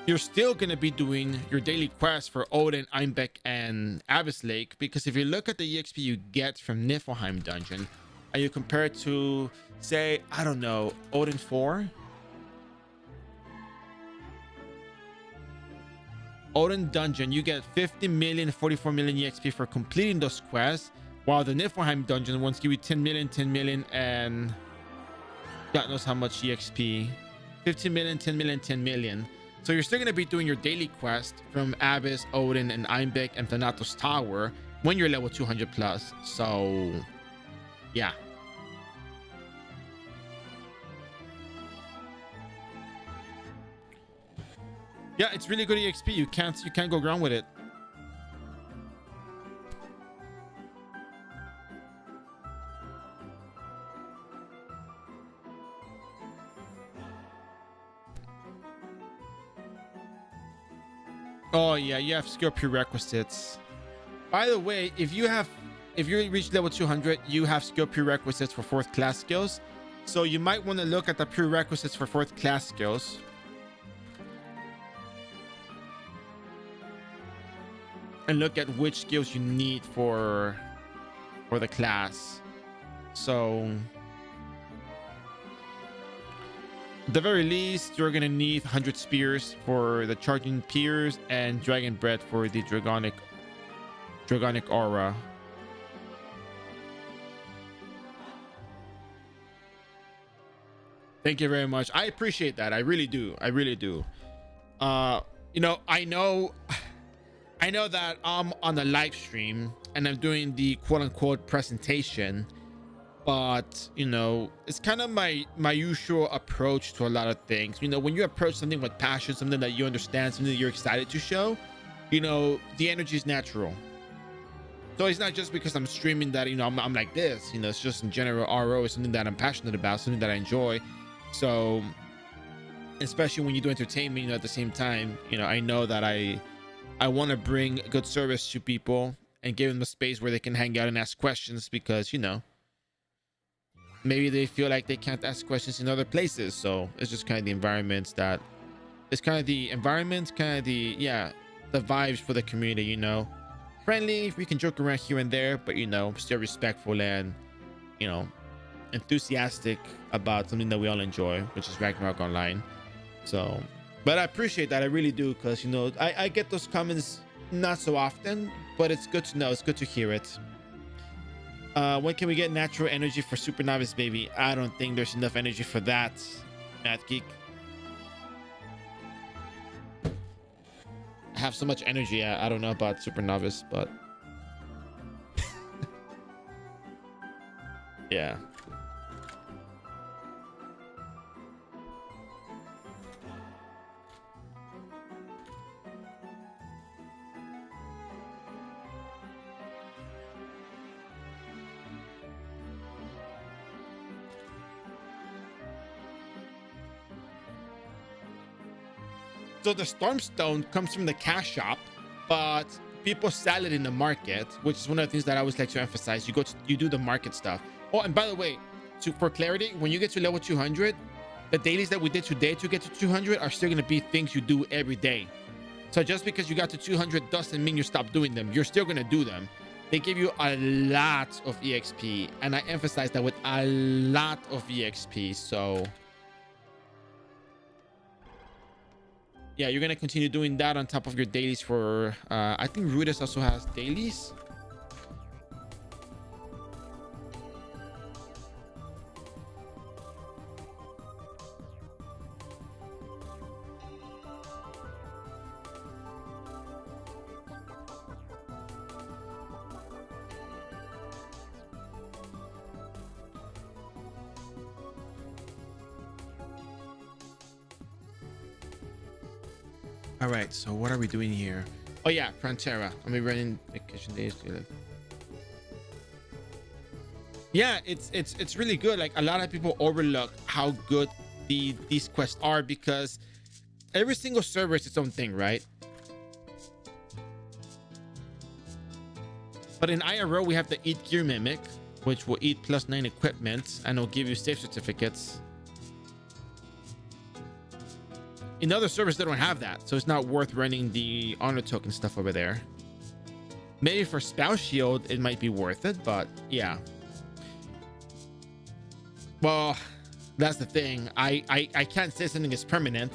you're still going to be doing your daily quests for Odin, Einbeck, and Abyss Lake, because if you look at the EXP you get from Niflheim dungeon and you compare it to, say, I don't know, Odin 4, Odin dungeon, you get 50 million, 44 million EXP for completing those quests, while the Niflheim dungeon ones give you 10 million, 10 million, and God knows how much EXP. 15 million, 10 million, 10 million. So you're still going to be doing your daily quest from Abyss, Odin, and Einbeck, and Thanatos Tower when you're level 200 plus. So, yeah. Yeah, it's really good EXP. You can't go wrong with it. Oh yeah, you have skill prerequisites. By the way, if you reach level 200, you have skill prerequisites for 4th class skills. So you might want to look at the prerequisites for 4th class skills. And look at which skills you need for the class. So at the very least, you're gonna need 100 spears for the charging piers and dragon bread for the dragonic aura. Thank you very much. I appreciate that. I really do. I really do. You know, I know that I'm on a live stream and I'm doing the quote unquote presentation, but you know, it's kind of my usual approach to a lot of things. You know, when you approach something with passion, something that you understand, something that you're excited to show, you know, the energy is natural. So it's not just because I'm streaming that, you know, I'm like this, you know, it's just in general. RO is something that I'm passionate about, something that I enjoy. So especially when you do entertainment, you know, at the same time, you know, I know that I want to bring good service to people and give them a space where they can hang out and ask questions, because, you know, maybe they feel like they can't ask questions in other places. So it's just kind of the environments that it's kind of the environment, kind of the, yeah, the vibes for the community, you know, friendly. We can joke around here and there, but, you know, still respectful and, you know, enthusiastic about something that we all enjoy, which is Ragnarok Online. So, but I appreciate that. I really do. Cause you know, I get those comments not so often, but it's good to know. It's good to hear it. When can we get natural energy for Super Novice Baby? I don't think there's enough energy for that, Math Geek. I have so much energy. I don't know about Super Novice, but yeah. So the Stormstone comes from the cash shop, but people sell it in the market, which is one of the things that I always like to emphasize. You do the market stuff. Oh, and by the way, for clarity, when you get to level 200, the dailies that we did today to get to 200 are still going to be things you do every day. So just because you got to 200 doesn't mean you stop doing them. You're still going to do them. They give you a lot of EXP, and I emphasize that with a lot of EXP. So yeah, you're going to continue doing that on top of your dailies for, I think Rune also has dailies. All right, so what are we doing here? Oh yeah, Frontera. I'm running vacation days. Yeah, it's really good. Like, a lot of people overlook how good these quests are, because every single server is its own thing, right? But in iRO, we have the Eat Gear Mimic, which will eat +9 equipment and will give you save certificates. In other servers, they don't have that, so it's not worth running the honor token stuff over there. Maybe for Spouse Shield, it might be worth it, but yeah. Well, that's the thing. I can't say something is permanent.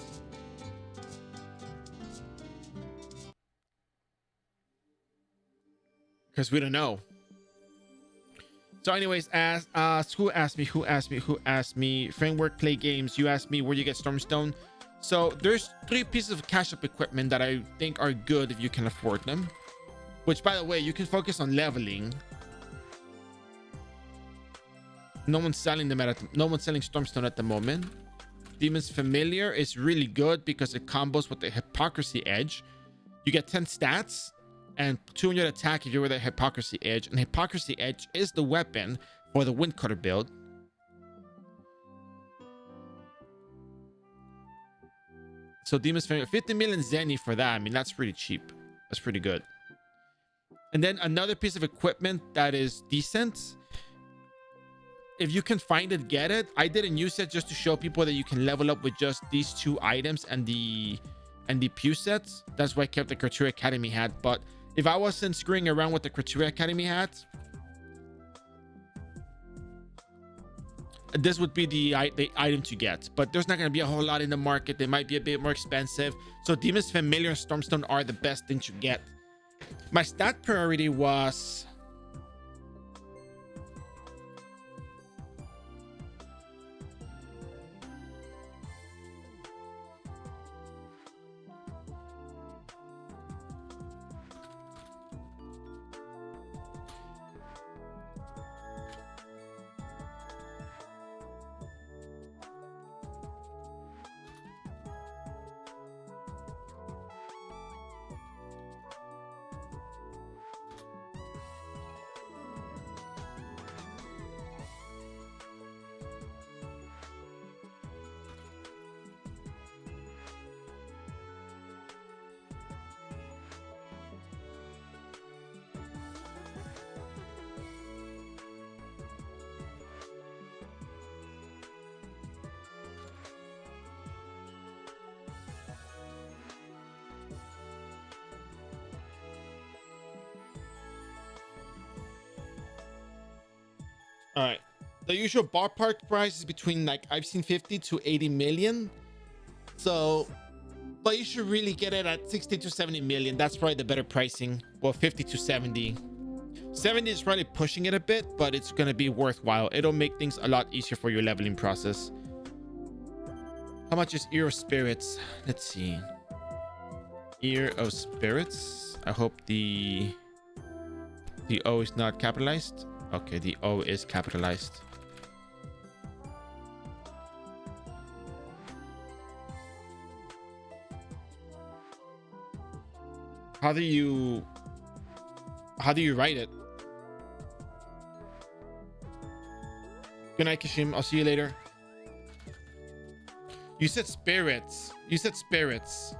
Because we don't know. So anyways, who asked me? Framework, play games. You asked me where you get Stormstone. So there's 3 pieces of cash up equipment that I think are good if you can afford them. Which, by the way, you can focus on leveling. No one's selling them no one's selling Stormstone at the moment. Demon's Familiar is really good because it combos with the Hypocrisy Edge. You get 10 stats and 200 attack if you're with a Hypocrisy Edge. And Hypocrisy Edge is the weapon for the Windcutter build. So Demon's Familiar, 50 million Zenny for that. I mean, that's pretty cheap. That's pretty good. And then another piece of equipment that is decent, if you can find it, get it. I didn't use it just to show people that you can level up with just these 2 items and the Pew sets. That's why I kept the Criteria Academy hat. But if I wasn't screwing around with the Criteria Academy hat, this would be the item to get. But there's not going to be a whole lot in the market. They might be a bit more expensive. So Demon's Familiar and Stormstone are the best thing to get. My stat priority was... All right. The usual ballpark price is between, like, I've seen 50 to 80 million. So, but you should really get it at 60 to 70 million. That's probably the better pricing. Well, 50 to 70. 70 is probably pushing it a bit, but it's going to be worthwhile. It'll make things a lot easier for your leveling process. How much is Ear of Spirits? Let's see. Ear of Spirits. I hope the O is not capitalized. Okay, the O is capitalized. How do you write it? Good night, Kashim. I'll see you later. You said spirits. You said spirits.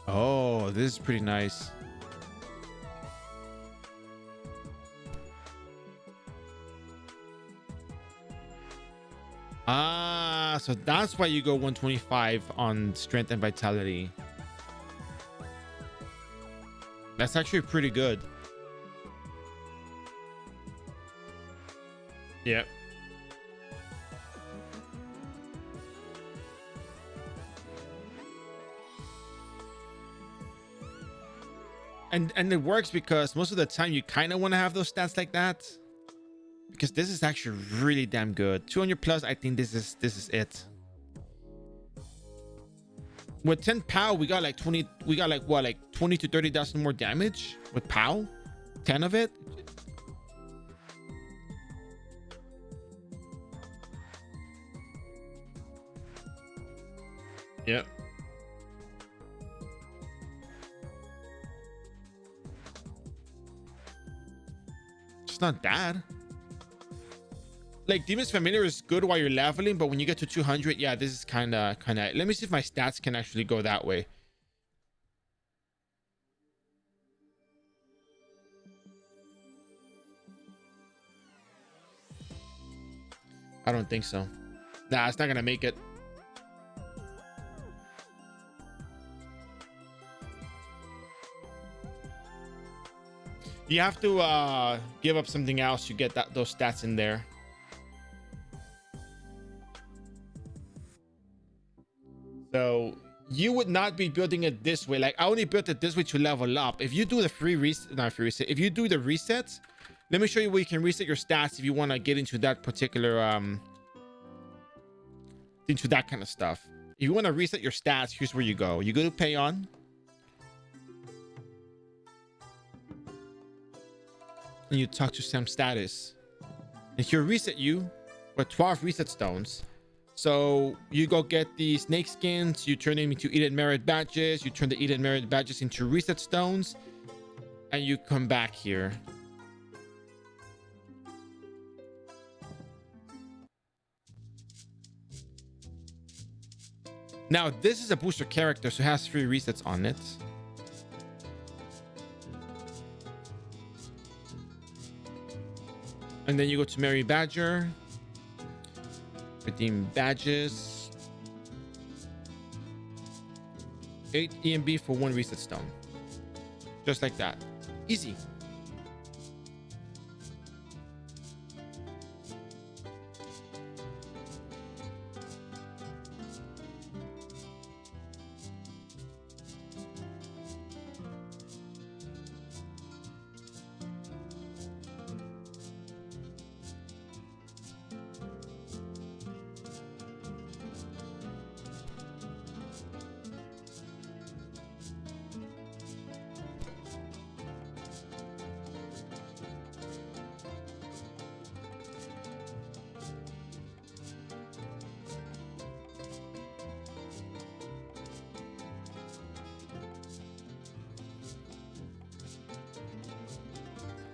Oh, this is pretty nice. Ah, so that's why you go 125 on strength and vitality. That's actually pretty good. Yeah. And it works because most of the time you kind of want to have those stats like that, because this is actually really damn good. 200 plus, I think this is it. With 10 POW, we got like 20, we got like what, like 20 to 30,000 more damage with POW. 10 of it. Yep. It's not bad. Like Demon's Familiar is good while you're leveling, but when you get to 200, yeah, this is kind of. Let me see if my stats can actually go that way. I don't think so. Nah, it's not gonna make it. You have to give up something else to get those stats in there. So you would not be building it this way. Like I only built it this way to level up. If you do the free reset, not free reset, if you do the resets, let me show you where you can reset your stats if you want to get into that particular into that kind of stuff. If you want to reset your stats, here's where you go. You go to pay on. And you talk to Sam Status. And he'll reset you with 12 reset stones. So you go get the snake skins, you turn them into Eden Merit badges, you turn the Eden Merit badges into reset stones, and you come back here. Now, this is a booster character, so it has 3 resets on it. And then you go to Mary Badger. Redeem badges. 8 EMB for 1 reset stone. Just like that. Easy.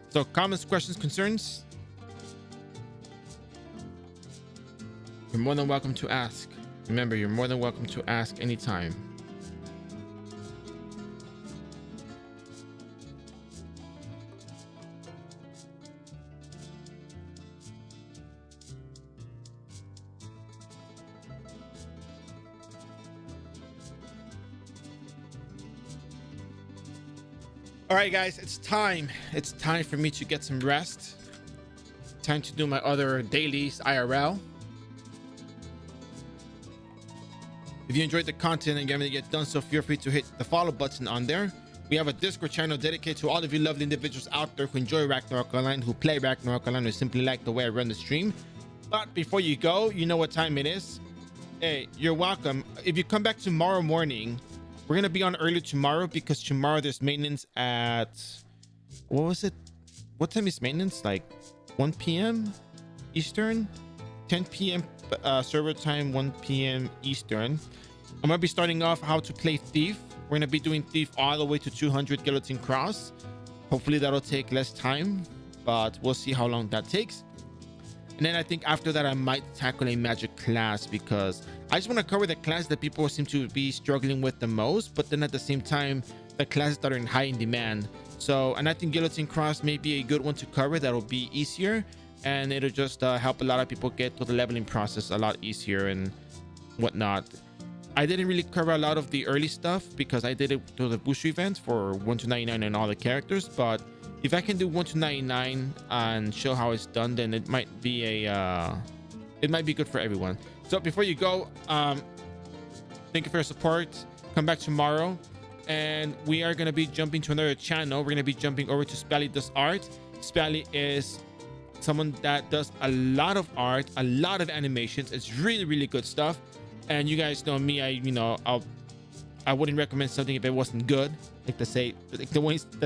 So comments, questions, concerns? You're more than welcome to ask. Remember, you're more than welcome to ask anytime. All right, guys, it's time. It's time for me to get some rest. Time to do my other dailies IRL. If you enjoyed the content and you haven't yet done so, feel free to hit the follow button on there. We have a Discord channel dedicated to all of you lovely individuals out there who enjoy Ragnarok Online, who play Ragnarok Online, who simply like the way I run the stream. But before you go, you know what time it is. Hey, you're welcome. If you come back tomorrow morning, we're going to be on early tomorrow because tomorrow there's maintenance at... What was it? What time is maintenance? Like 1 p.m. Eastern? 10 p.m. Server time, 1 p.m. Eastern. I'm going to be starting off how to play Thief. We're going to be doing Thief all the way to 200 Guillotine Cross. Hopefully that'll take less time, but we'll see how long that takes. And then I think after that I might tackle a magic class, because I just want to cover the class that people seem to be struggling with the most, but then at the same time the classes that are in high in demand. So, and I think Guillotine Cross may be a good one to cover. That'll be easier, and it'll just help a lot of people get to the leveling process a lot easier and whatnot. I didn't really cover a lot of the early stuff because I did it to the booster events for 1 to 99 and all the characters, but if I can do 1 to 99 and show how it's done, then it might be good for everyone. So before you go, thank you for your support. Come back tomorrow, and we are going to be jumping to another channel. We're going to be jumping over to Spally Does Art. Spally is someone that does a lot of art, a lot of animations. It's really, really good stuff. And you guys know me, I wouldn't recommend something if it wasn't good. Like the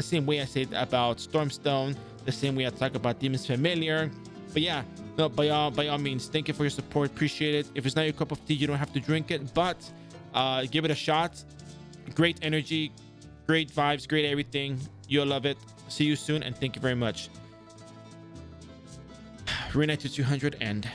same way I said about Stormstone, the same way I talk about Demon's Familiar. But yeah, no, by all means, thank you for your support. Appreciate it. If it's not your cup of tea, you don't have to drink it, but give it a shot. Great energy, great vibes, great everything. You'll love it. See you soon, and thank you very much. Rune to 200 and